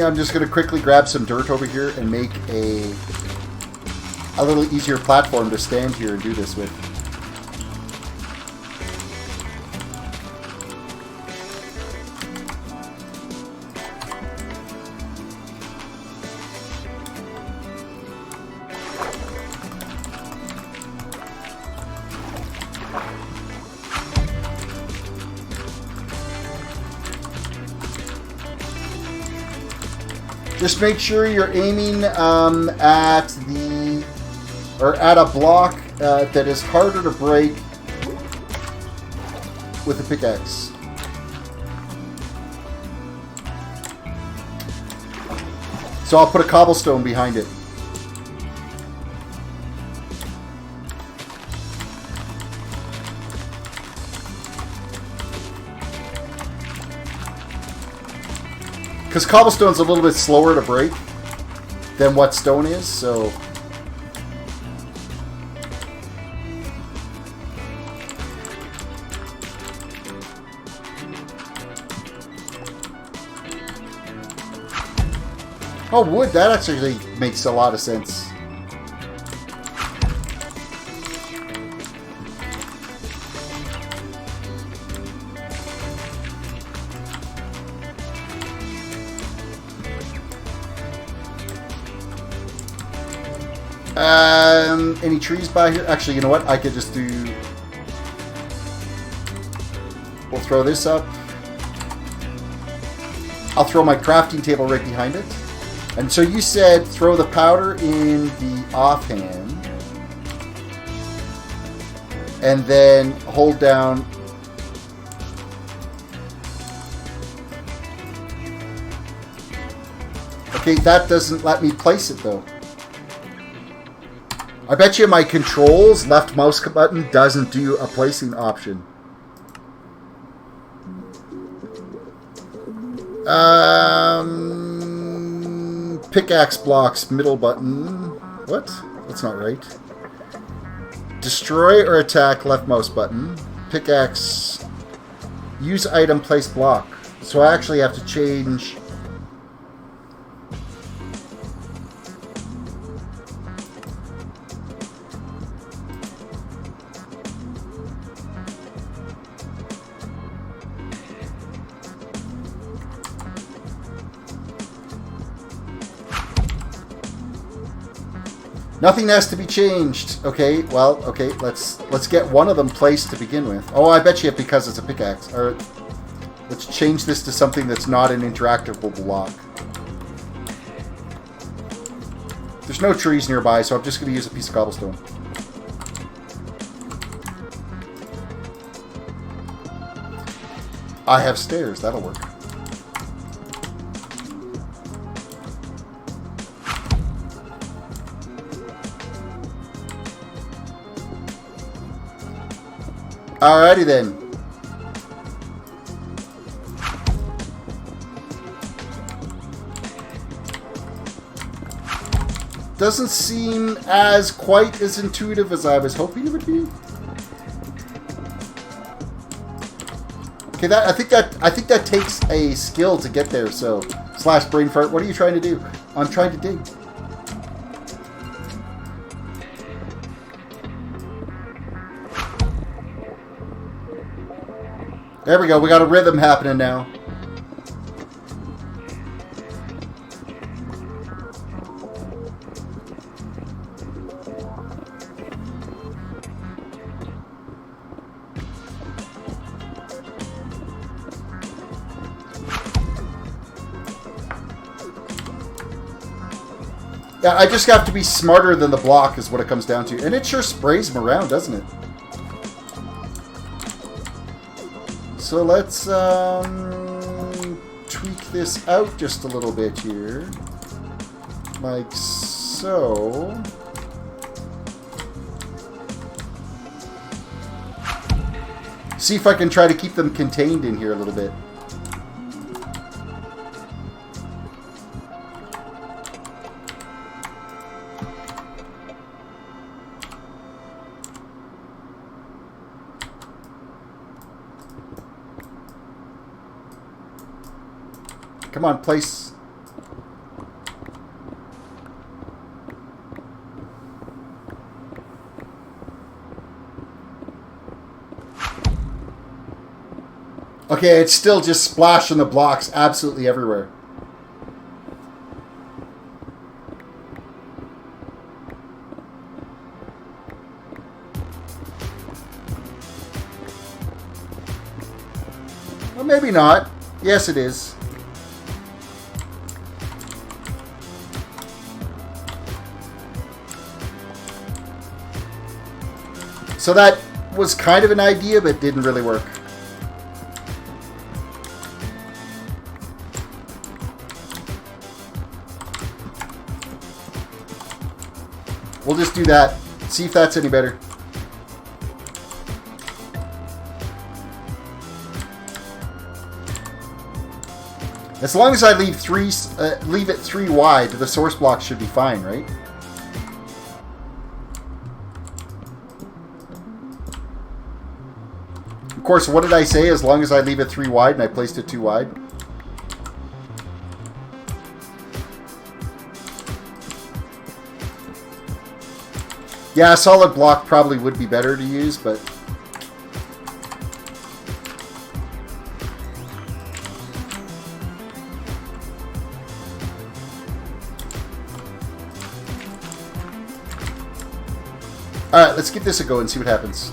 [SPEAKER 1] I'm just going to quickly grab some dirt over here and make a little easier platform to stand here and do this with. Just make sure you're aiming at a block that is harder to break with a pickaxe. So I'll put a cobblestone behind it. Because cobblestone's a little bit slower to break than what stone is, so... Oh, wood, that actually makes a lot of sense. Any trees by here? Actually, you know what? I could just do... We'll throw this up. I'll throw my crafting table right behind it. And so you said throw the powder in the offhand. And then hold down... Okay, that doesn't let me place it though. I bet you my controls left mouse button doesn't do a placing option. Pickaxe blocks, middle button. What? That's not right. Destroy or attack, left mouse button. Pickaxe, use item, place block. So I actually have to change... Nothing has to be changed. Okay, well, okay, let's get one of them placed to begin with. Oh, I bet you because it's a pickaxe. Or let's change this to something that's not an interactable block. There's no trees nearby, so I'm just going to use a piece of cobblestone. I have stairs. That'll work. Alrighty then. Doesn't seem as quite as intuitive as I was hoping it would be. Okay, I think that takes a skill to get there. So / brain fart. What are you trying to do? I'm trying to dig. There we go. We got a rhythm happening now. Yeah, I just have to be smarter than the block is what it comes down to. And it sure sprays them around, doesn't it? So let's tweak this out just a little bit here. Like so. See if I can try to keep them contained in here a little bit. Come on, place. Okay, it's still just splashing the blocks absolutely everywhere. Well, maybe not. Yes, it is. So that was kind of an idea, but didn't really work. We'll just do that. See if that's any better. As long as I leave it 3 wide, the source block should be fine, right? Of course, what did I say? As long as I leave it 3 wide and I placed it 2 wide. Yeah, a solid block probably would be better to use, but... Alright, let's give this a go and see what happens.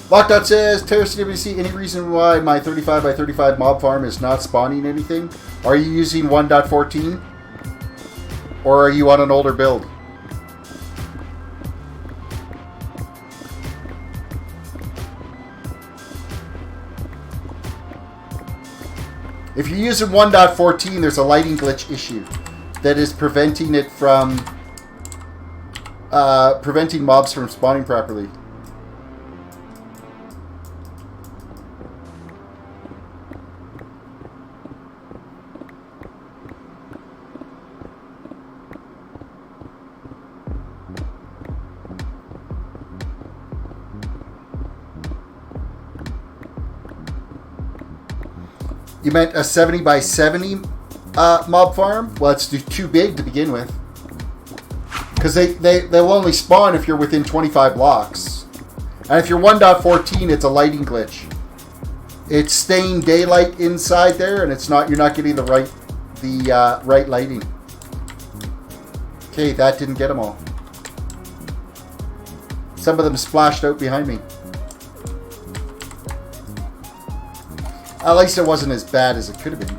[SPEAKER 1] Lockdot says, Terrace, did you see any reason why my 35 by 35 mob farm is not spawning anything? Are you using 1.14? Or are you on an older build? If you're using 1.14, there's a lighting glitch issue that is preventing it from preventing mobs from spawning properly. You meant a 70 by 70 mob farm? Well, it's too big to begin with. Because they'll only spawn if you're within 25 blocks. And if you're 1.14, it's a lighting glitch. It's staying daylight inside there, and you're not getting the right lighting. Okay, that didn't get them all. Some of them splashed out behind me. At least it wasn't as bad as it could have been.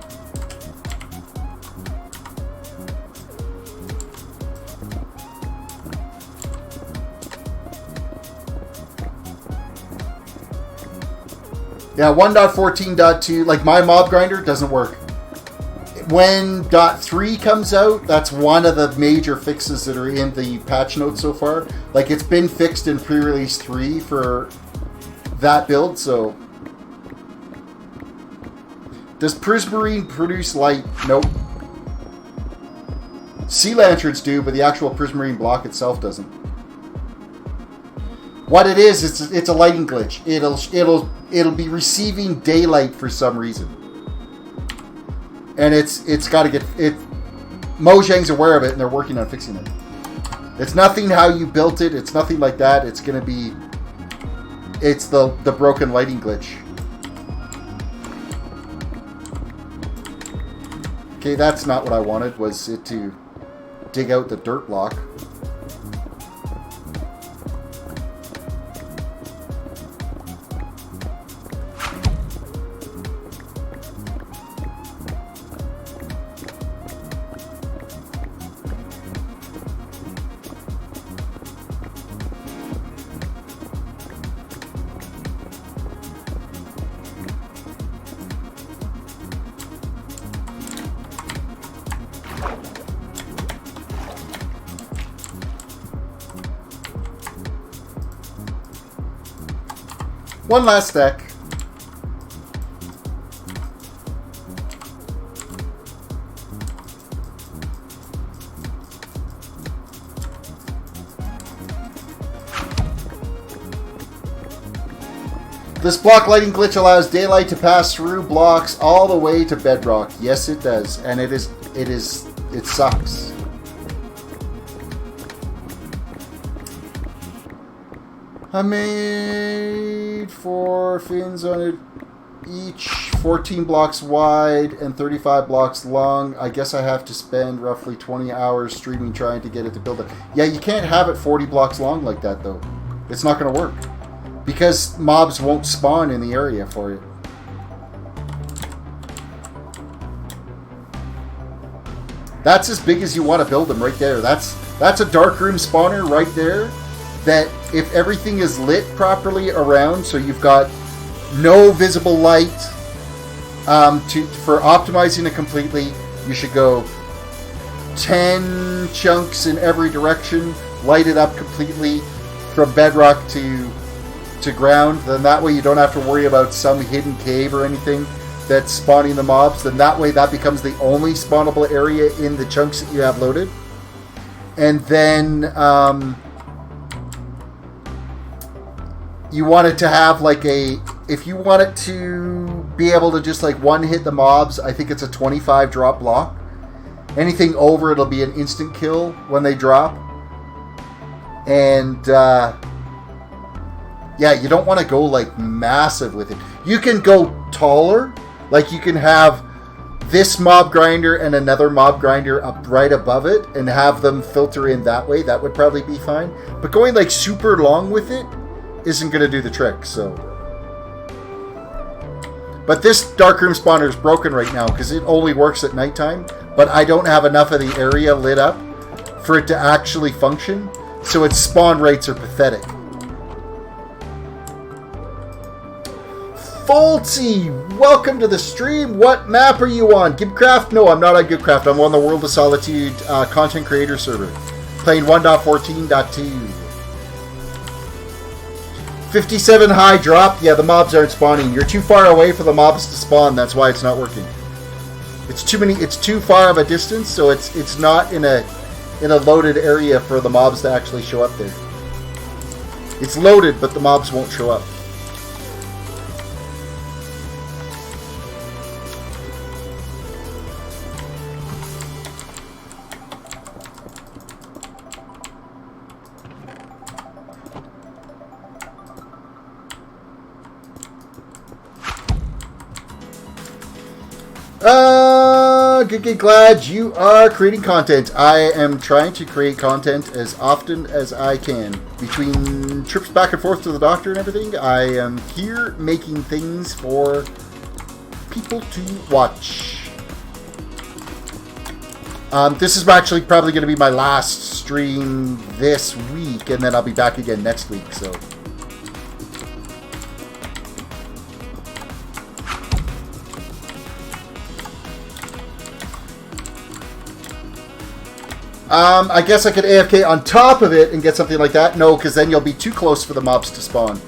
[SPEAKER 1] Yeah, 1.14.2, like my mob grinder, doesn't work. When .3 comes out, that's one of the major fixes that are in the patch notes so far. Like, it's been fixed in pre-release 3 for that build, so... Does Prismarine produce light? Nope. Sea lanterns do, but the actual Prismarine block itself doesn't. What it is, it's a lighting glitch. It'll be receiving daylight for some reason, and it's got to get it. Mojang's aware of it, and they're working on fixing it. It's nothing how you built it. It's nothing like that. It's gonna be. It's the broken lighting glitch. Okay, that's not what I wanted, was it to dig out the dirt block. One last stack. This block lighting glitch allows daylight to pass through blocks all the way to bedrock. Yes, it does, and it sucks. I made 4 fins on it, each 14 blocks wide and 35 blocks long. I guess I have to spend roughly 20 hours streaming trying to get it to build it. Yeah, you can't have it 40 blocks long like that, though. It's not going to work. Because mobs won't spawn in the area for you. That's as big as you want to build them right there. That's a dark room spawner right there. That if everything is lit properly around, so you've got no visible light, for optimizing it completely, you should go 10 chunks in every direction, light it up completely from bedrock to ground. Then that way you don't have to worry about some hidden cave or anything that's spawning the mobs. Then that way that becomes the only spawnable area in the chunks that you have loaded. And then you want it to have like if you want it to be able to just like one hit the mobs, I think it's a 25 drop block. Anything over, it'll be an instant kill when they drop. And yeah, you don't want to go like massive with it. You can go taller, like you can have this mob grinder and another mob grinder up right above it and have them filter in that way. That would probably be fine. But going like super long with it isn't going to do the trick, so. But this darkroom spawner is broken right now because it only works at nighttime, but I don't have enough of the area lit up for it to actually function, so its spawn rates are pathetic. Folty, welcome to the stream. What map are you on? Gibcraft? No, I'm not on Gibcraft. I'm on the World of Solitude content creator server, playing 1.14.2. 57 high drop. Yeah, the mobs aren't spawning. You're too far away for the mobs to spawn. That's why it's not working. It's too far of a distance, so it's not in a loaded area for the mobs to actually show up there. It's loaded, but the mobs won't show up. Good, glad you are creating content. I am trying to create content as often as I can. Between trips back and forth to the doctor and everything, I am here making things for people to watch. This is actually probably going to be my last stream this week, and then I'll be back again next week, so. I guess I could AFK on top of it and get something like that. No, because then you'll be too close for the mobs to spawn.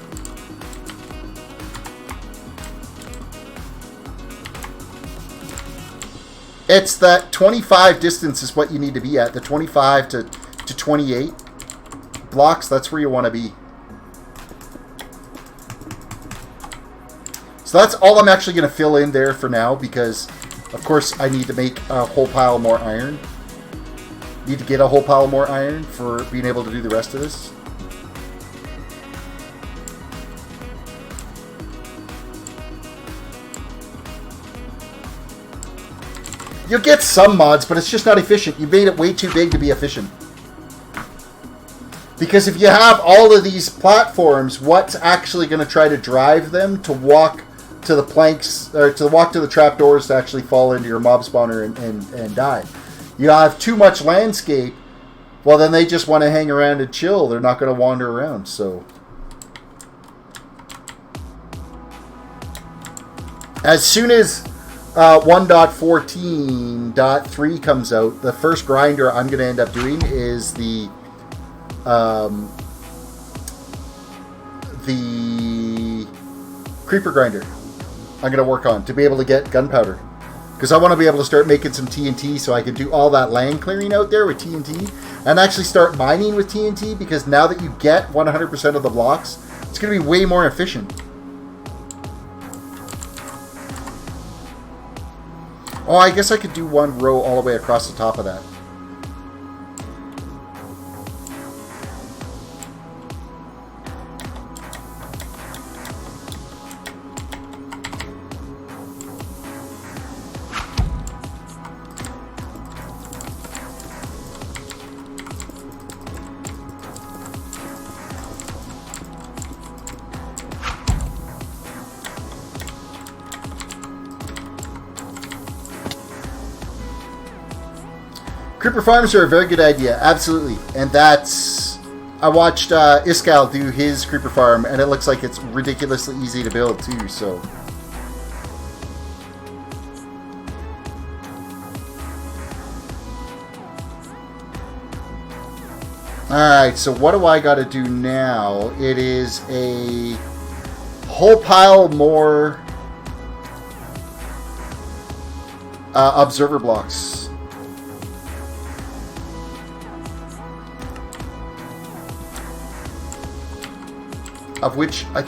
[SPEAKER 1] It's that 25 distance is what you need to be at. The 25 to 28 blocks, that's where you want to be. So that's all I'm actually going to fill in there for now because, of course, I need to make a whole pile more iron. Need to get a whole pile more iron for being able to do the rest of this. You'll get some mods, but it's just not efficient. You made it way too big to be efficient. Because if you have all of these platforms, what's actually going to try to drive them to walk to the planks, or to walk to the trapdoors to actually fall into your mob spawner and die? You have too much landscape, well then they just want to hang around and chill. They're not going to wander around, so... As soon as 1.14.3 comes out, the first grinder I'm going to end up doing is the creeper grinder. I'm going to work on to be able to get gunpowder, because I want to be able to start making some TNT so I can do all that land clearing out there with TNT and actually start mining with TNT, because now that you get 100% of the blocks, it's going to be way more efficient. Oh, I guess I could do one row all the way across the top of that. Creeper farms are a very good idea, absolutely. And that's... I watched Iskal do his creeper farm, and it looks like it's ridiculously easy to build too, so... Alright, so what do I gotta do now? It is a whole pile more observer blocks. Of which, I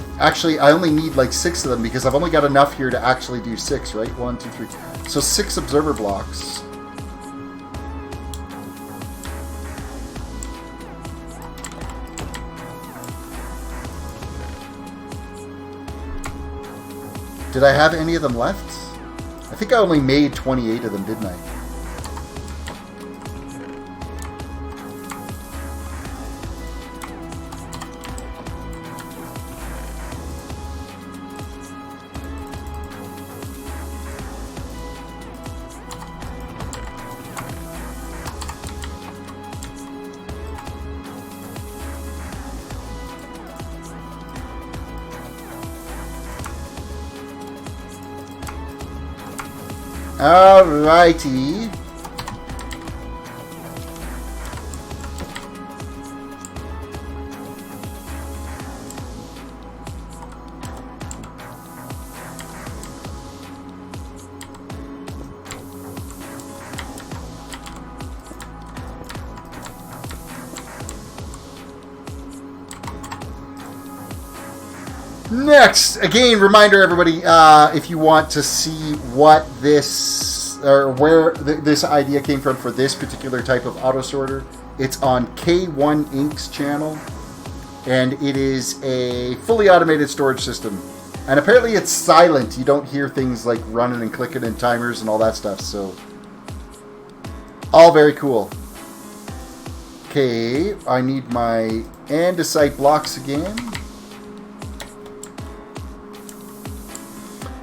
[SPEAKER 1] only need like 6 of them, because I've only got enough here to actually do 6, right? 1, 2, 3. So 6 observer blocks. Did I have any of them left? I think I only made 28 of them, didn't I? Alrighty. Next, again, reminder everybody, if you want to see what this, or where this idea came from for this particular type of auto sorter, it's on K1 Inc.'s channel, and it is a fully automated storage system. And apparently it's silent. You don't hear things like running and clicking and timers and all that stuff, so all very cool. Okay, I need my andesite blocks again.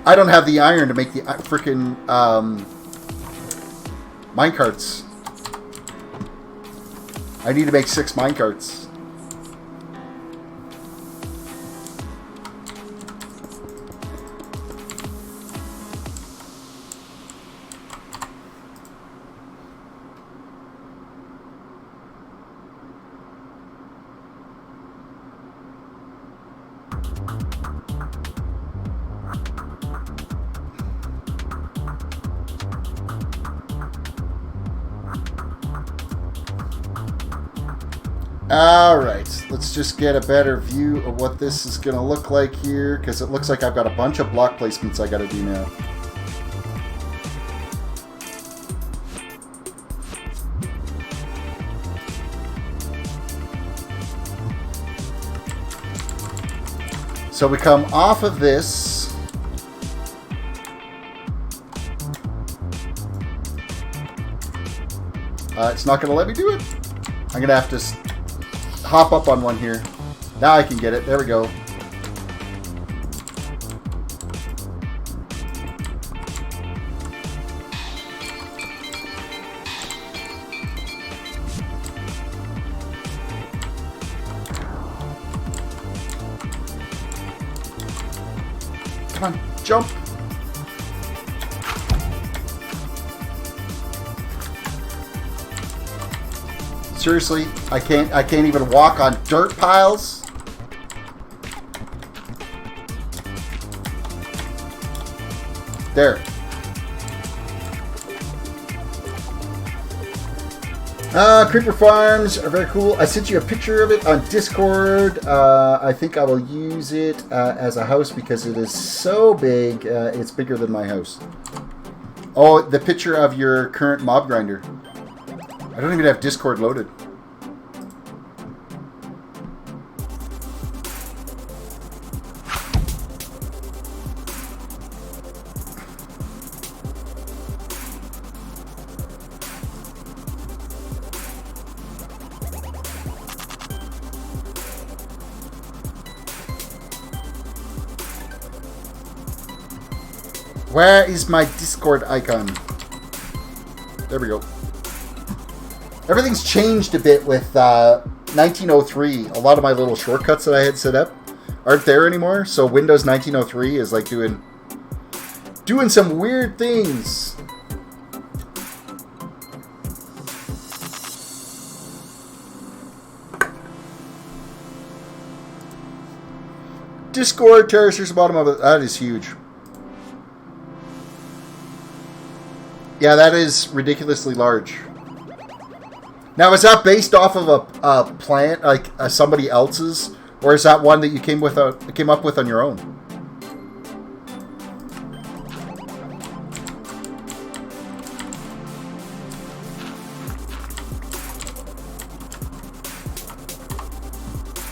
[SPEAKER 1] I don't have the iron to make the frickin' minecarts. I need to make 6 minecarts. Alright, let's just get a better view of what this is going to look like here, because it looks like I've got a bunch of block placements I got to do now. So we come off of this. It's not going to let me do it. I'm going to have to hop up on one here. Now I can get it. There we go. Come on, jump. Seriously, I can't even walk on dirt piles. There. Creeper farms are very cool. I sent you a picture of it on Discord. I think I will use it as a house because it is so big. It's bigger than my house. Oh, the picture of your current mob grinder. I don't even have Discord loaded. Where is my Discord icon? There we go. Everything's changed a bit with 1903. A lot of my little shortcuts that I had set up aren't there anymore. So Windows 1903 is like doing some weird things. Discord terraces the bottom of it. That is huge. Yeah, that is ridiculously large. Now, is that based off of a plant, like somebody else's, or is that one that you came up with on your own?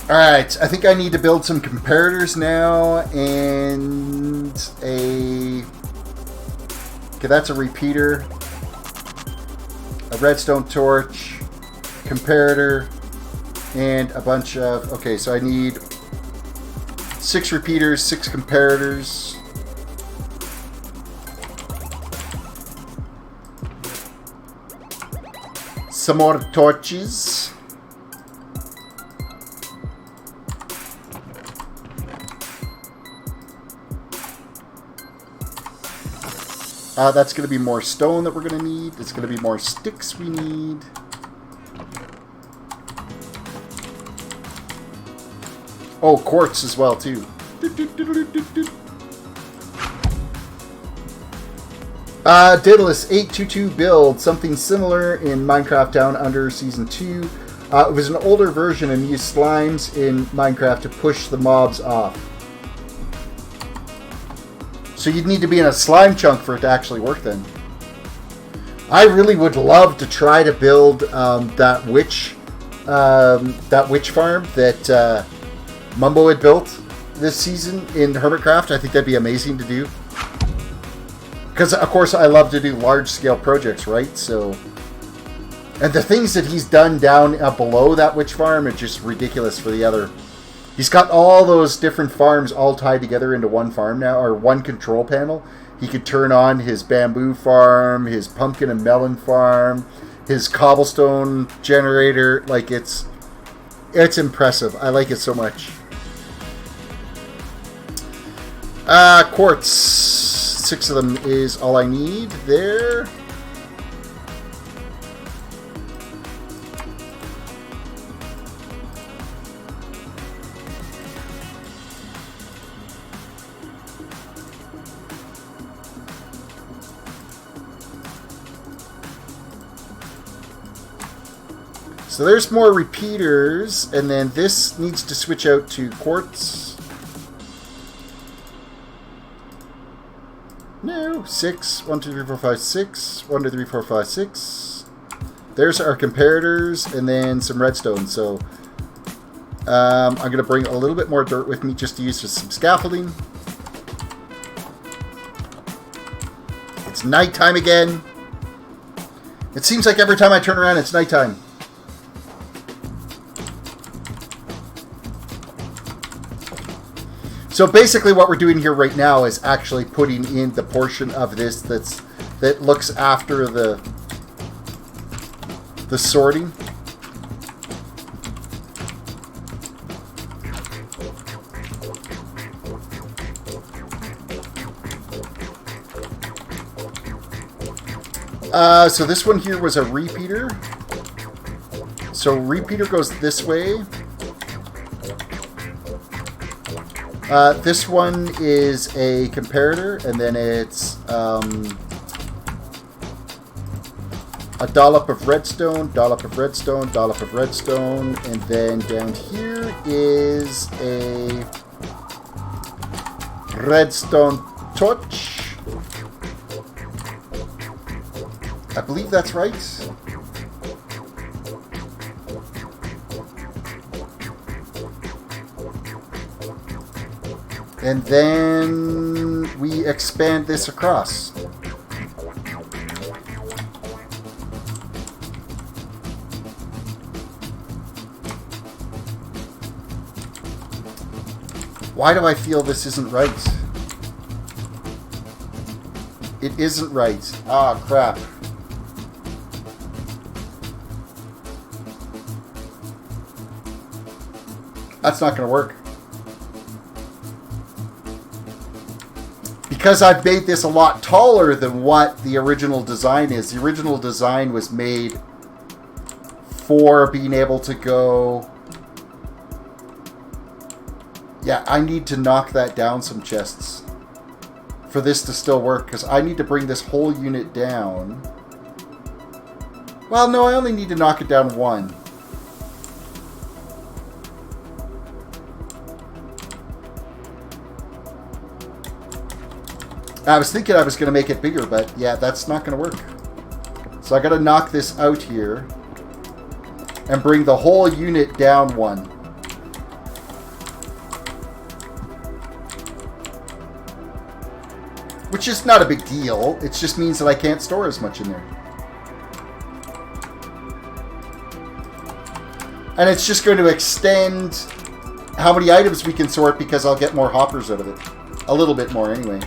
[SPEAKER 1] All right, I think I need to build some comparators now, and okay, that's a repeater, a redstone torch, comparator, and a bunch of... Okay, so I need 6 repeaters, 6 comparators. Some more torches. That's going to be more stone that we're going to need. It's going to be more sticks we need. Oh, quartz as well, too. Daedalus 822 build something similar in Minecraft Down Under Season 2. It was an older version and used slimes in Minecraft to push the mobs off. So you'd need to be in a slime chunk for it to actually work then. I really would love to try to build that witch farm that Mumbo had built this season in Hermitcraft. I think that'd be amazing to do. Because, of course, I love to do large-scale projects, right? So, and the things that he's done down below that witch farm are just ridiculous for the other... He's got all those different farms all tied together into one farm now, or one control panel. He could turn on his bamboo farm, his pumpkin and melon farm, his cobblestone generator. Like, it's impressive. I like it so much. Quartz. 6 of them is all I need there. So there's more repeaters, and then this needs to switch out to quartz. No, 6. 1, 2, 3, 4, 5, 6. 1, 2, 3, 4, 5, 6. There's our comparators, and then some redstone. So I'm going to bring a little bit more dirt with me just to use for some scaffolding. It's nighttime again. It seems like every time I turn around, it's nighttime. So basically what we're doing here right now is actually putting in the portion of this that looks after the sorting. So this one here was a repeater. So repeater goes this way. This one is a comparator, and then it's a dollop of redstone, dollop of redstone, dollop of redstone, and then down here is a redstone torch. I believe that's right. And then we expand this across. Why do I feel this isn't right? It isn't right. Ah, crap. That's not going to work. Because I've made this a lot taller than what the original design is. The original design was made for being able to go... Yeah, I need to knock that down some chests for this to still work, because I need to bring this whole unit down. Well, no, I only need to knock it down one. I was thinking I was going to make it bigger, but yeah, that's not going to work. So I got to knock this out here and bring the whole unit down one. Which is not a big deal. It just means that I can't store as much in there. And it's just going to extend how many items we can sort, because I'll get more hoppers out of it. A little bit more anyway.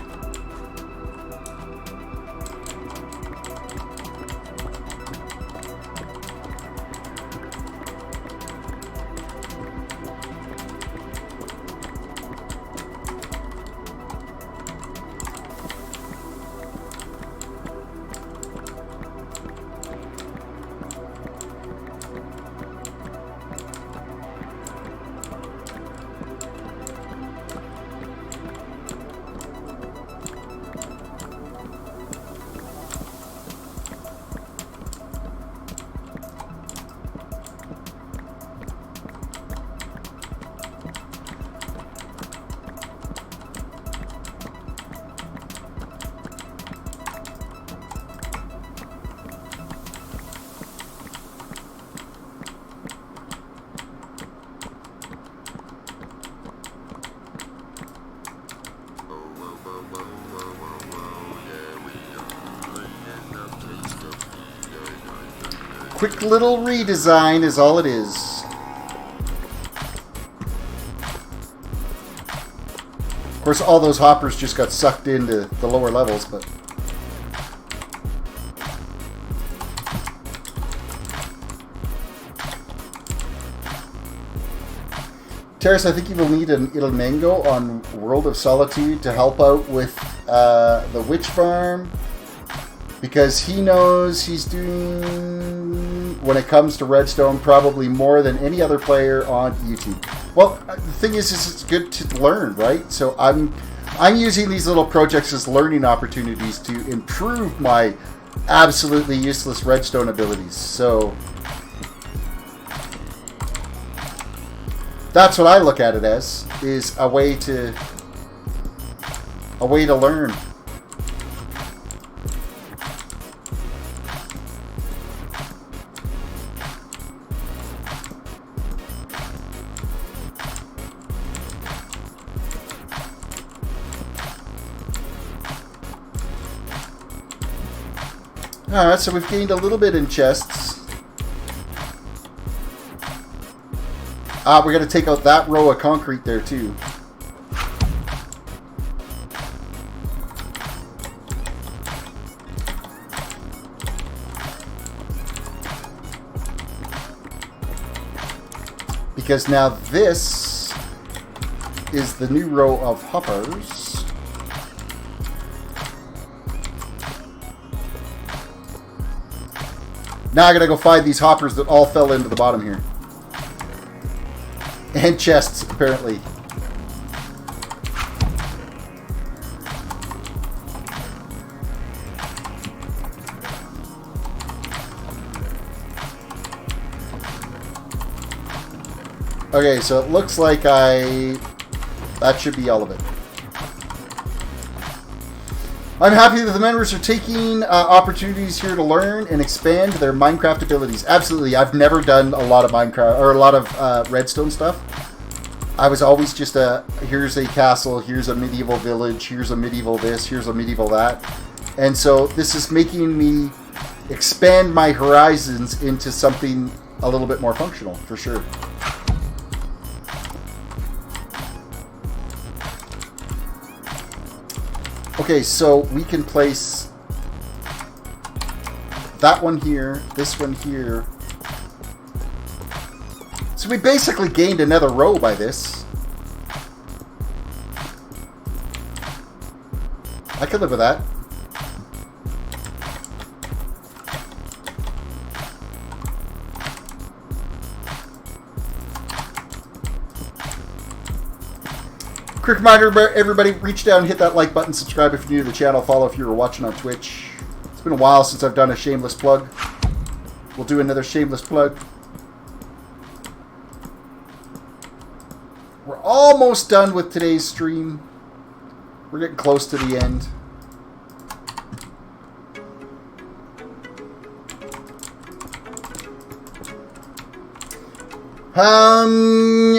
[SPEAKER 1] Quick little redesign is all it is. Of course, all those hoppers just got sucked into the lower levels, but... Terrace, I think you will need an Il Mango on World of Solitude to help out with the witch farm, because he knows he's doing, when it comes to redstone, probably more than any other player on YouTube. Well, the thing is it's good to learn, right? So I'm using these little projects as learning opportunities to improve my absolutely useless redstone abilities. So that's what I look at it as, is a way to learn. Alright, so we've gained a little bit in chests. We're going to take out that row of concrete there too. Because now this is the new row of hoppers. Now I gotta go find these hoppers that all fell into the bottom here. And chests, apparently. Okay, so it looks like that should be all of it. I'm happy that the members are taking opportunities here to learn and expand their Minecraft abilities. Absolutely, I've never done a lot of Minecraft or a lot of redstone stuff. I was always just here's a castle, here's a medieval village, here's a medieval this, here's a medieval that. And so this is making me expand my horizons into something a little bit more functional, for sure. Okay, so we can place that one here, this one here. So we basically gained another row by this. I could live with that. Quick reminder, everybody, reach down, hit that like button, subscribe if you're new to the channel, follow if you're watching on Twitch. It's been a while since I've done a shameless plug. We'll do another shameless plug. We're almost done with today's stream. We're getting close to the end.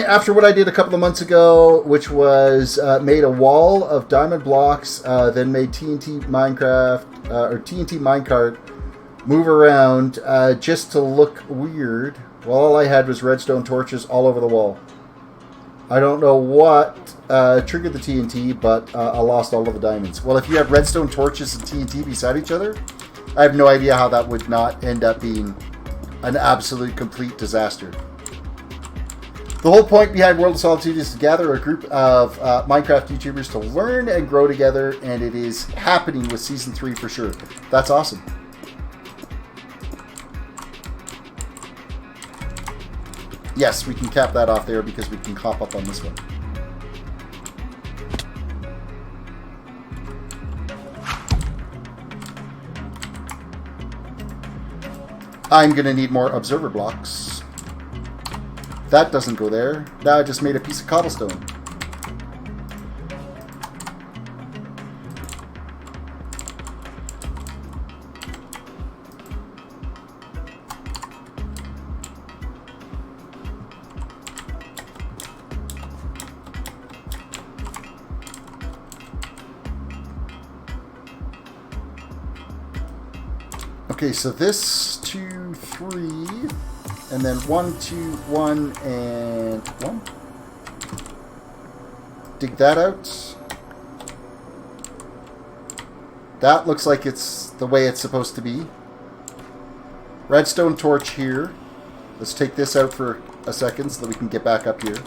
[SPEAKER 1] After what I did a couple of months ago, which was made a wall of diamond blocks, then made TNT Minecraft or TNT Minecart move around just to look weird. Well, all I had was redstone torches all over the wall. I don't know what triggered the TNT, but I lost all of the diamonds. Well, if you have redstone torches and TNT beside each other, I have no idea how that would not end up being an absolute complete disaster. The whole point behind World of Solitude is to gather a group of Minecraft YouTubers to learn and grow together, and it is happening with Season 3 for sure. That's awesome. Yes, we can cap that off there because we can hop up on this one. I'm going to need more observer blocks. That doesn't go there. Now I just made a piece of cobblestone. Okay, so this 2, 3, and then 1, 2, 1, and 1. Dig that out. That looks like it's the way it's supposed to be. Redstone torch here. Let's take this out for a second so that we can get back up here.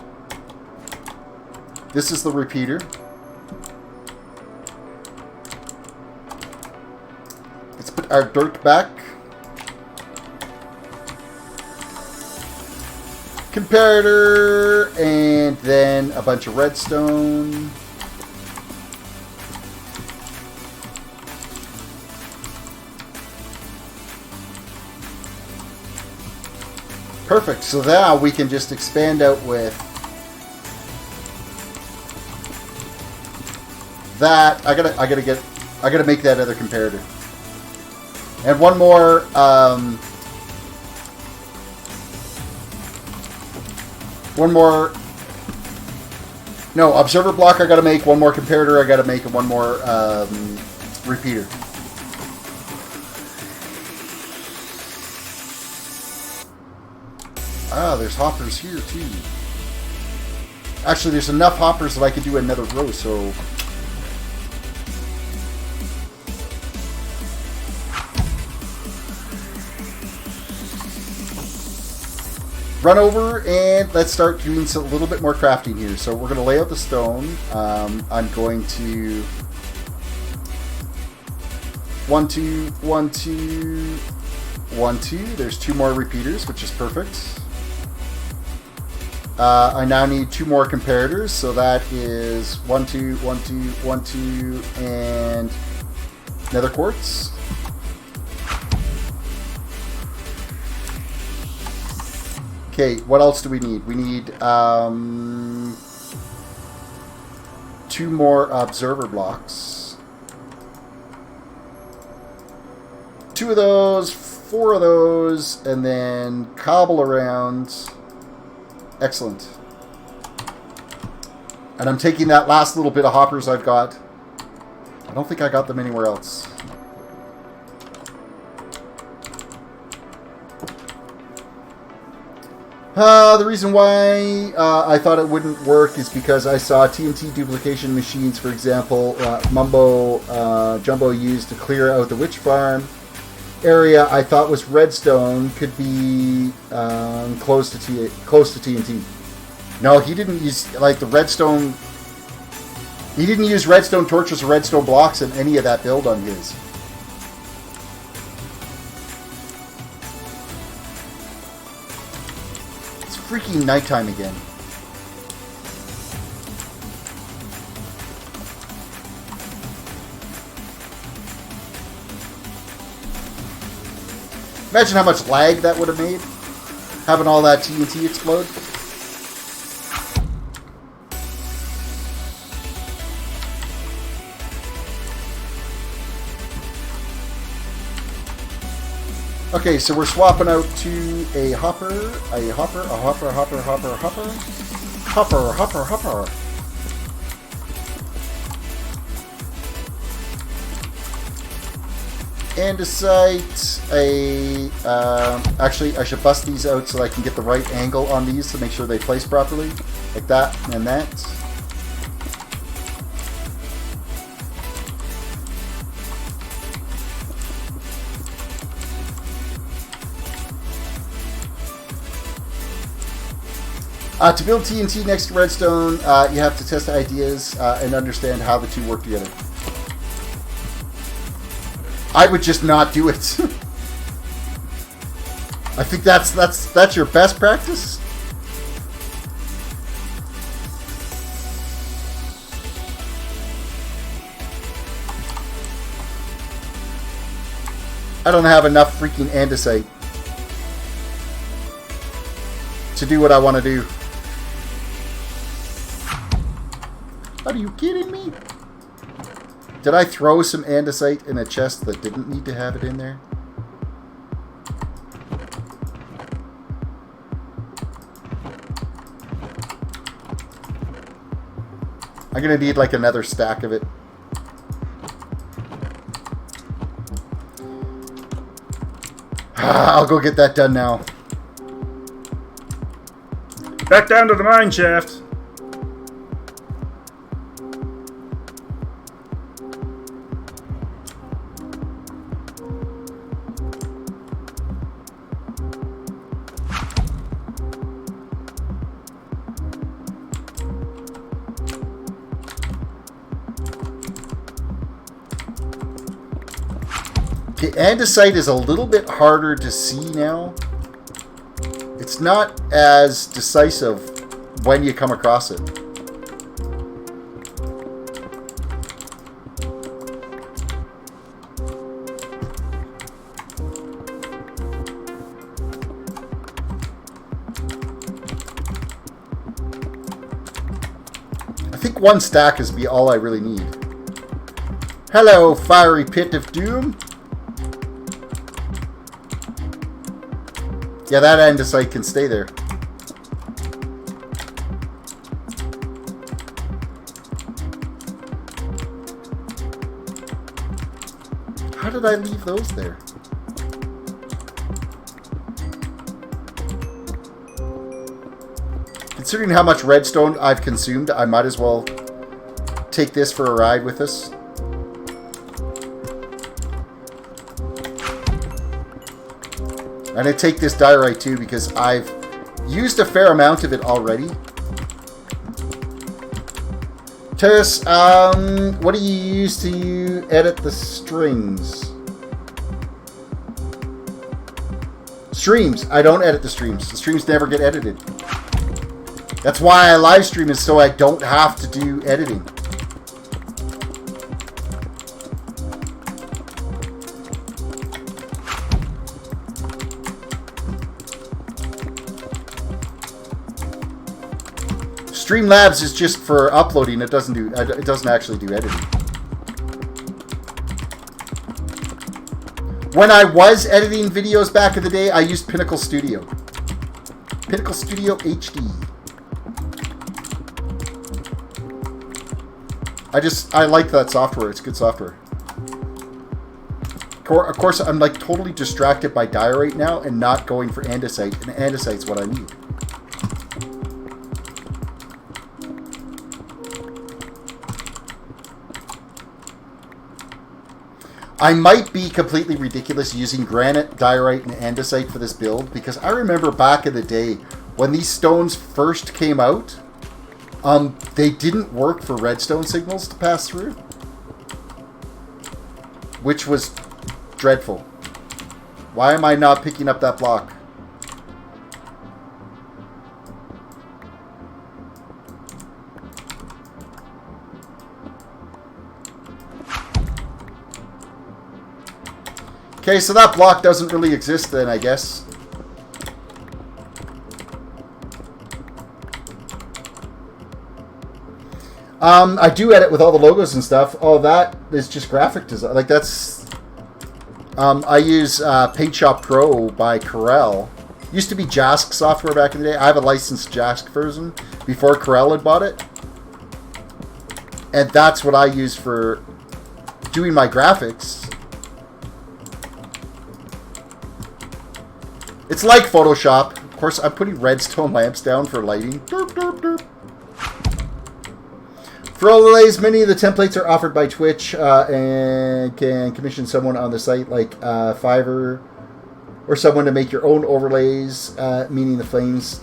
[SPEAKER 1] This is the repeater. Let's put our dirt back. Comparator, and then a bunch of redstone. Perfect. So now we can just expand out with that. I gotta make that other comparator. And one more no, observer block I gotta make, one more comparator I gotta make, and one more repeater. Ah, there's hoppers here too. Actually, there's enough hoppers that I could do another row, so... Run over and let's start doing a little bit more crafting here. So we're going to lay out the stone. I'm going to... 1, 2, 1, 2, 1, 2. There's 2 more repeaters, which is perfect. I now need 2 more comparators, so that is 1, 2, 1, 2, 1, 2, and nether quartz. Okay, what else do we need? We need 2 more observer blocks. 2 of those, 4 of those, and then cobble around. Excellent. And I'm taking that last little bit of hoppers I've got. I don't think I got them anywhere else. The reason why I thought it wouldn't work is because I saw TNT duplication machines, for example, Jumbo used to clear out the witch farm area. I thought was redstone could be close to TNT. No, he didn't use like the redstone. He didn't use redstone torches or redstone blocks in any of that build on his. It's freaking nighttime again. Imagine how much lag that would have made, having all that TNT explode. Okay, so we're swapping out to a hopper. Andesite, actually I should bust these out so I can get the right angle on these to make sure they place properly, like that and that. To build TNT next to redstone, you have to test ideas and understand how the two work together. I would just not do it. I think that's your best practice. I don't have enough freaking andesite to do what I want to do. Are you kidding me? Did I throw some andesite in a chest that didn't need to have it in there? I'm gonna need like another stack of it. I'll go get that done now.
[SPEAKER 2] Back down to the mine shaft.
[SPEAKER 1] The andesite is a little bit harder to see now. It's not as decisive when you come across it. I think 1 stack is be all I really need. Hello, fiery pit of doom. Yeah, that andesite can stay there. How did I leave those there? Considering how much redstone I've consumed, I might as well take this for a ride with us. And I take this diorite too because I've used a fair amount of it already. Terrace, what do you use to edit the strings? Streams. I don't edit the streams. The streams never get edited. That's why I live stream, is so I don't have to do editing. Streamlabs is just for uploading. It doesn't actually do editing. When I was editing videos back in the day, I used Pinnacle Studio. Pinnacle Studio HD. I like that software. It's good software. Of course, I'm like totally distracted by diorite now and not going for andesite. And andesite's what I need. I might be completely ridiculous using granite, diorite, and andesite for this build, because I remember back in the day when these stones first came out, they didn't work for redstone signals to pass through, which was dreadful. Why am I not picking up that block? Okay, so that block doesn't really exist then, I guess. I do edit with all the logos and stuff. Oh, that is just graphic design. Like, that's... I use Paint Shop Pro by Corel. Used to be Jask software back in the day. I have a licensed Jask version before Corel had bought it. And that's what I use for doing my graphics. It's like Photoshop. Of course, I'm putting redstone lamps down for lighting. Derp, derp, derp. For overlays, many of the templates are offered by Twitch and can commission someone on the site like Fiverr or someone to make your own overlays, meaning the flames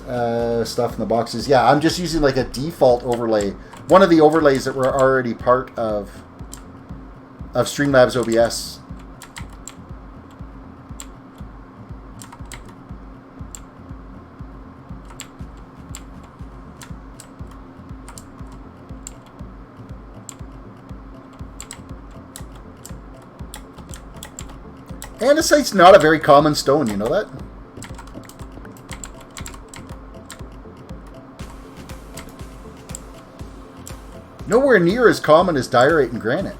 [SPEAKER 1] stuff in the boxes. Yeah, I'm just using like a default overlay. One of the overlays that were already part of Streamlabs OBS. Andesite's not a very common stone, you know that? Nowhere near as common as diorite and granite.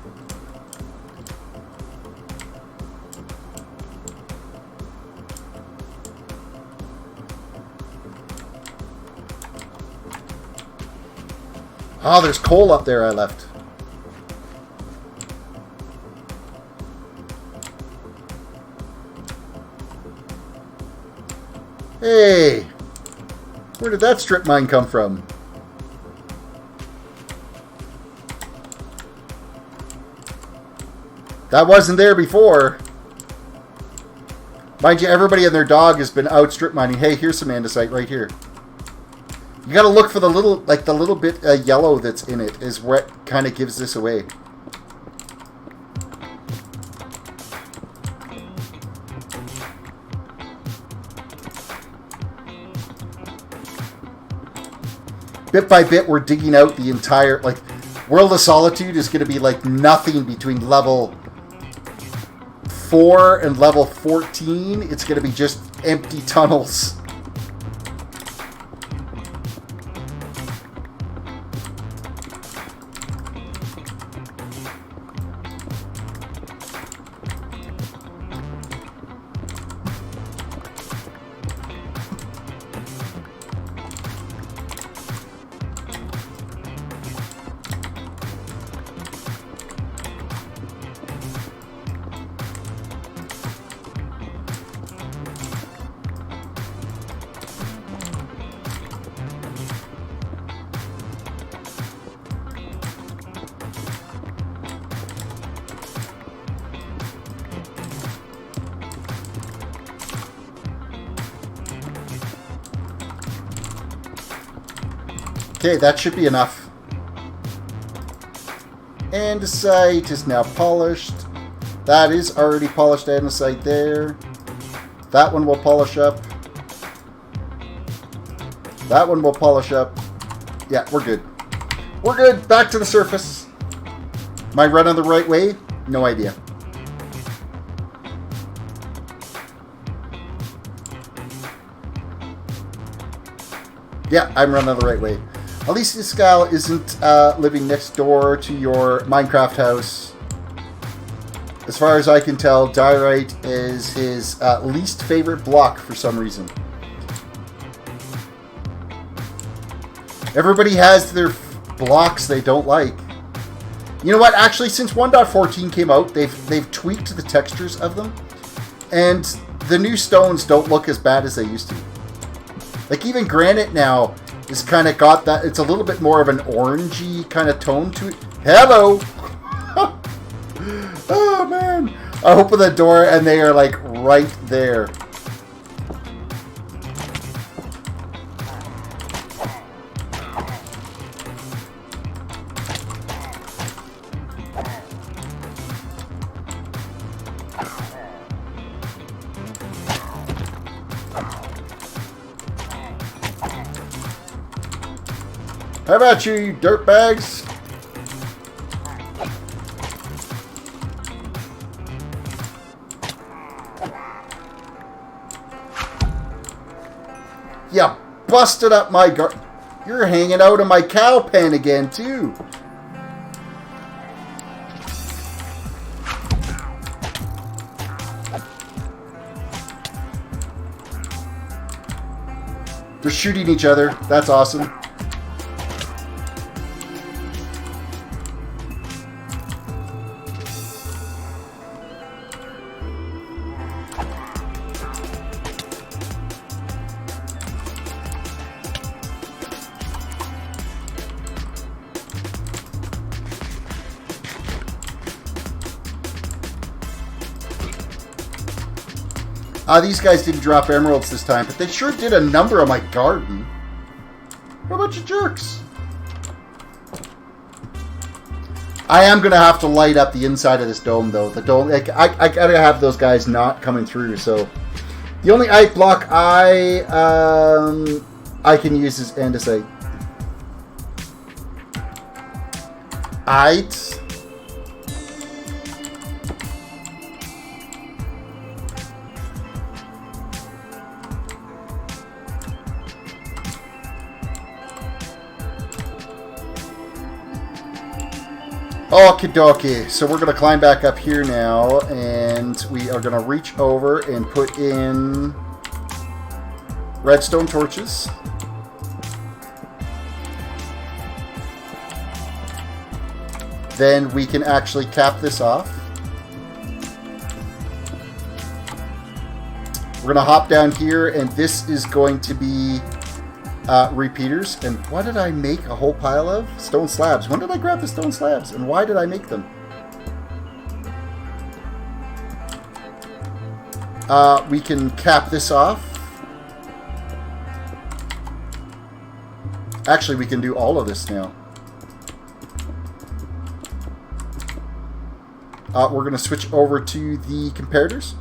[SPEAKER 1] Oh, there's coal up there I left. Hey, where did that strip mine come from? That wasn't there before. Mind you, everybody and their dog has been out strip mining. Hey, here's some andesite right here. You gotta look for the little, like the little bit yellow that's in it is what kind of gives this away. Bit by bit, we're digging out the entire, like, World of Solitude is going to be like nothing between level 4 and level 14. It's going to be just empty tunnels. Okay, that should be enough. Andesite is now polished. That is already polished andesite there. That one will polish up. That one will polish up. Yeah, we're good. We're good. Back to the surface. Am I running the right way? No idea. Yeah, I'm running the right way. At least this gal isn't living next door to your Minecraft house. As far as I can tell, diorite is his least favorite block for some reason. Everybody has their blocks they don't like. You know what? Actually, since 1.14 came out, they've tweaked the textures of them, and the new stones don't look as bad as they used to. Like even granite now is kind of got that. It's a little bit more of an orangey kind of tone to it. Hello. Oh man! I open the door and they are like right there. How about you dirtbags? You busted up my garden. You're hanging out in my cow pen again, too. They're shooting each other. That's awesome. These guys didn't drop emeralds this time, but they sure did a number on my garden. What a bunch of jerks. I am going to have to light up the inside of this dome, though. The dome, like, I got to have those guys not coming through, so... The only ice block I can use is andesite. Aight. Okie dokie, so we're going to climb back up here now, and we are going to reach over and put in redstone torches. Then we can actually cap this off. We're going to hop down here, and this is going to be repeaters. And what did I make a whole pile of? Stone slabs. When did I grab the stone slabs? And why did I make them? We can cap this off. Actually, we can do all of this now. We're going to switch over to the comparators.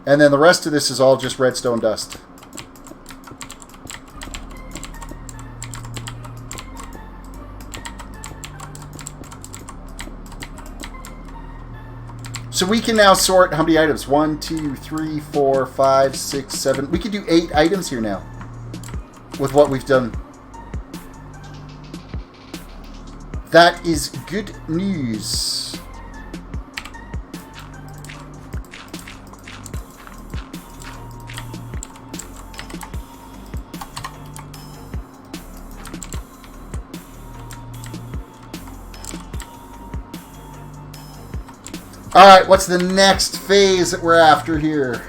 [SPEAKER 1] And then the rest of this is all just redstone dust. So we can now sort how many items? 1, 2, 3, 4, 5, 6, 7. We can do 8 items here now with what we've done. That is good news. Alright, what's the next phase that we're after here?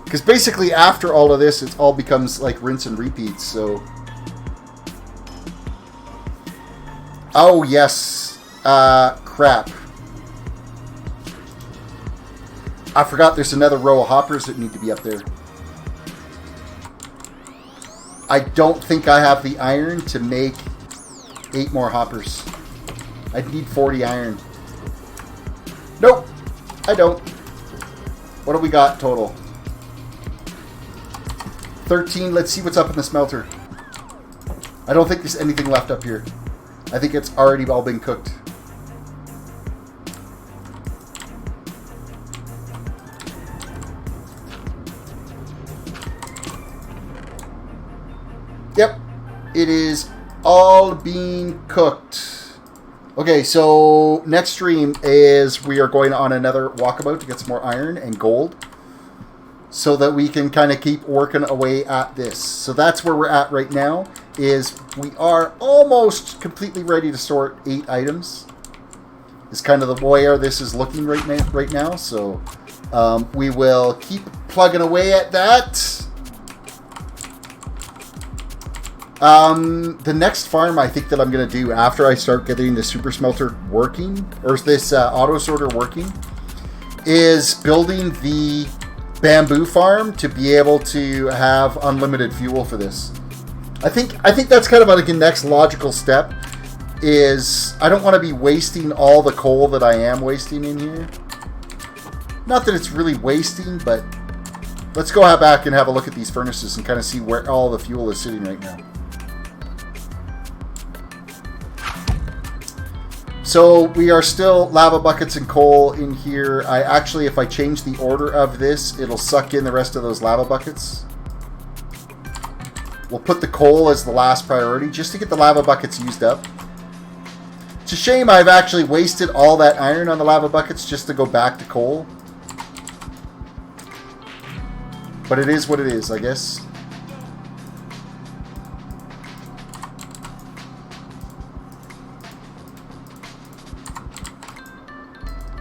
[SPEAKER 1] Because basically after all of this, it all becomes like rinse and repeats, so... Oh, yes. Crap. I forgot there's another row of hoppers that need to be up there. I don't think I have the iron to make 8 more hoppers. I need 40 iron. Nope, I don't. What do we got total? 13. Let's see what's up in the smelter. I don't think there's anything left up here. I think it's already all been cooked. Yep, it is all being cooked. Okay, so next stream is we are going on another walkabout to get some more iron and gold so that we can kind of keep working away at this. So that's where we're at right now, is we are almost completely ready to sort 8 items. Is kind of the way this is looking right now. So we will keep plugging away at that. The next farm I think that I'm going to do after I start getting the super smelter working, or this auto sorter working, is building the bamboo farm to be able to have unlimited fuel for this. I think that's kind of like the next logical step, is I don't want to be wasting all the coal that I am wasting in here. Not that it's really wasting, but let's go back and have a look at these furnaces and kind of see where all the fuel is sitting right now. So we are still lava buckets and coal in here. I actually, if I change the order of this, it'll suck in the rest of those lava buckets. We'll put the coal as the last priority just to get the lava buckets used up. It's a shame I've actually wasted all that iron on the lava buckets just to go back to coal. But it is what it is, I guess.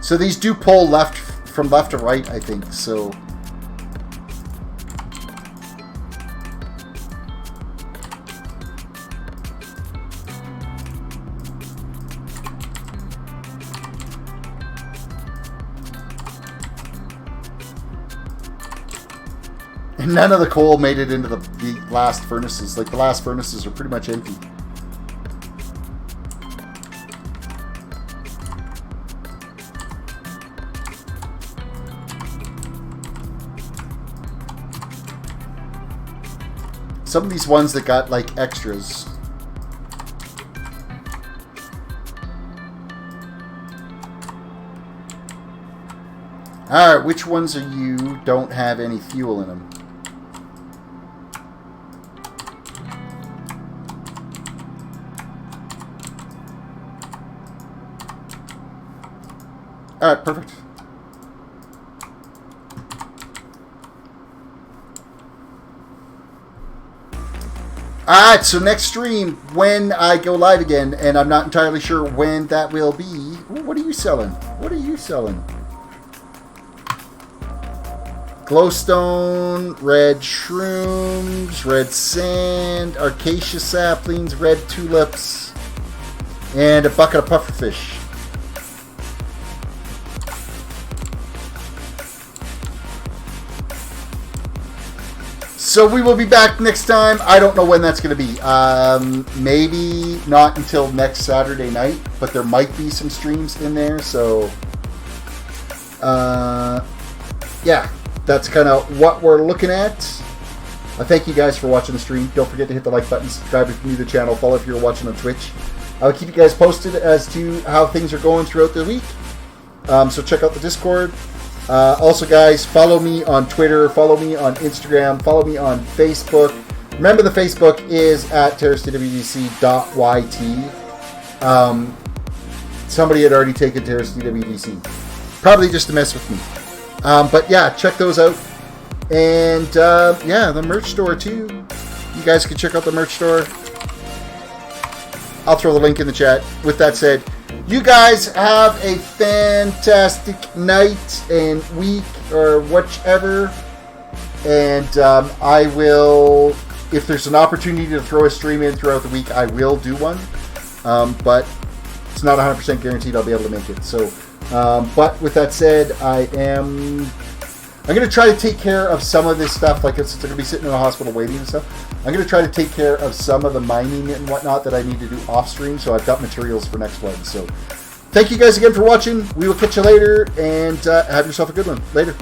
[SPEAKER 1] So these do pull from left to right, I think. So and none of the coal made it into the last furnaces. Like the last furnaces are pretty much empty. Some of these ones that got like extras. Alright, which ones are you don't have any fuel in them? Alright, perfect. Alright, so next stream, when I go live again, and I'm not entirely sure when that will be. Ooh, what are you selling? What are you selling? Glowstone, red shrooms, red sand, acacia saplings, red tulips, and a bucket of pufferfish. So we will be back next time. I don't know when that's going to be. Maybe not until next Saturday night, but there might be some streams in there. So, yeah, that's kind of what we're looking at. I thank you guys for watching the stream. Don't forget to hit the like button, subscribe if you're new to the channel, follow if you're watching on Twitch. I'll keep you guys posted as to how things are going throughout the week. So check out the Discord. Also, guys, follow me on Twitter, follow me on Instagram, follow me on Facebook. Remember, the Facebook is at terracedwdc.yt. Somebody had already taken terracedwdc. Probably just to mess with me. But yeah, check those out. And yeah, the merch store too. You guys can check out the merch store. I'll throw the link in the chat. With that said, you guys have a fantastic night and week or whichever. And I will, if there's an opportunity to throw a stream in throughout the week, I will do one. But it's not 100% guaranteed I'll be able to make it. So, but with that said, I I'm going to try to take care of some of this stuff, like it's going to be sitting in a hospital waiting and stuff. I'm going to try to take care of some of the mining and whatnot that I need to do off stream, so I've got materials for next one. So thank you guys again for watching. We will catch you later, and have yourself a good one. Later.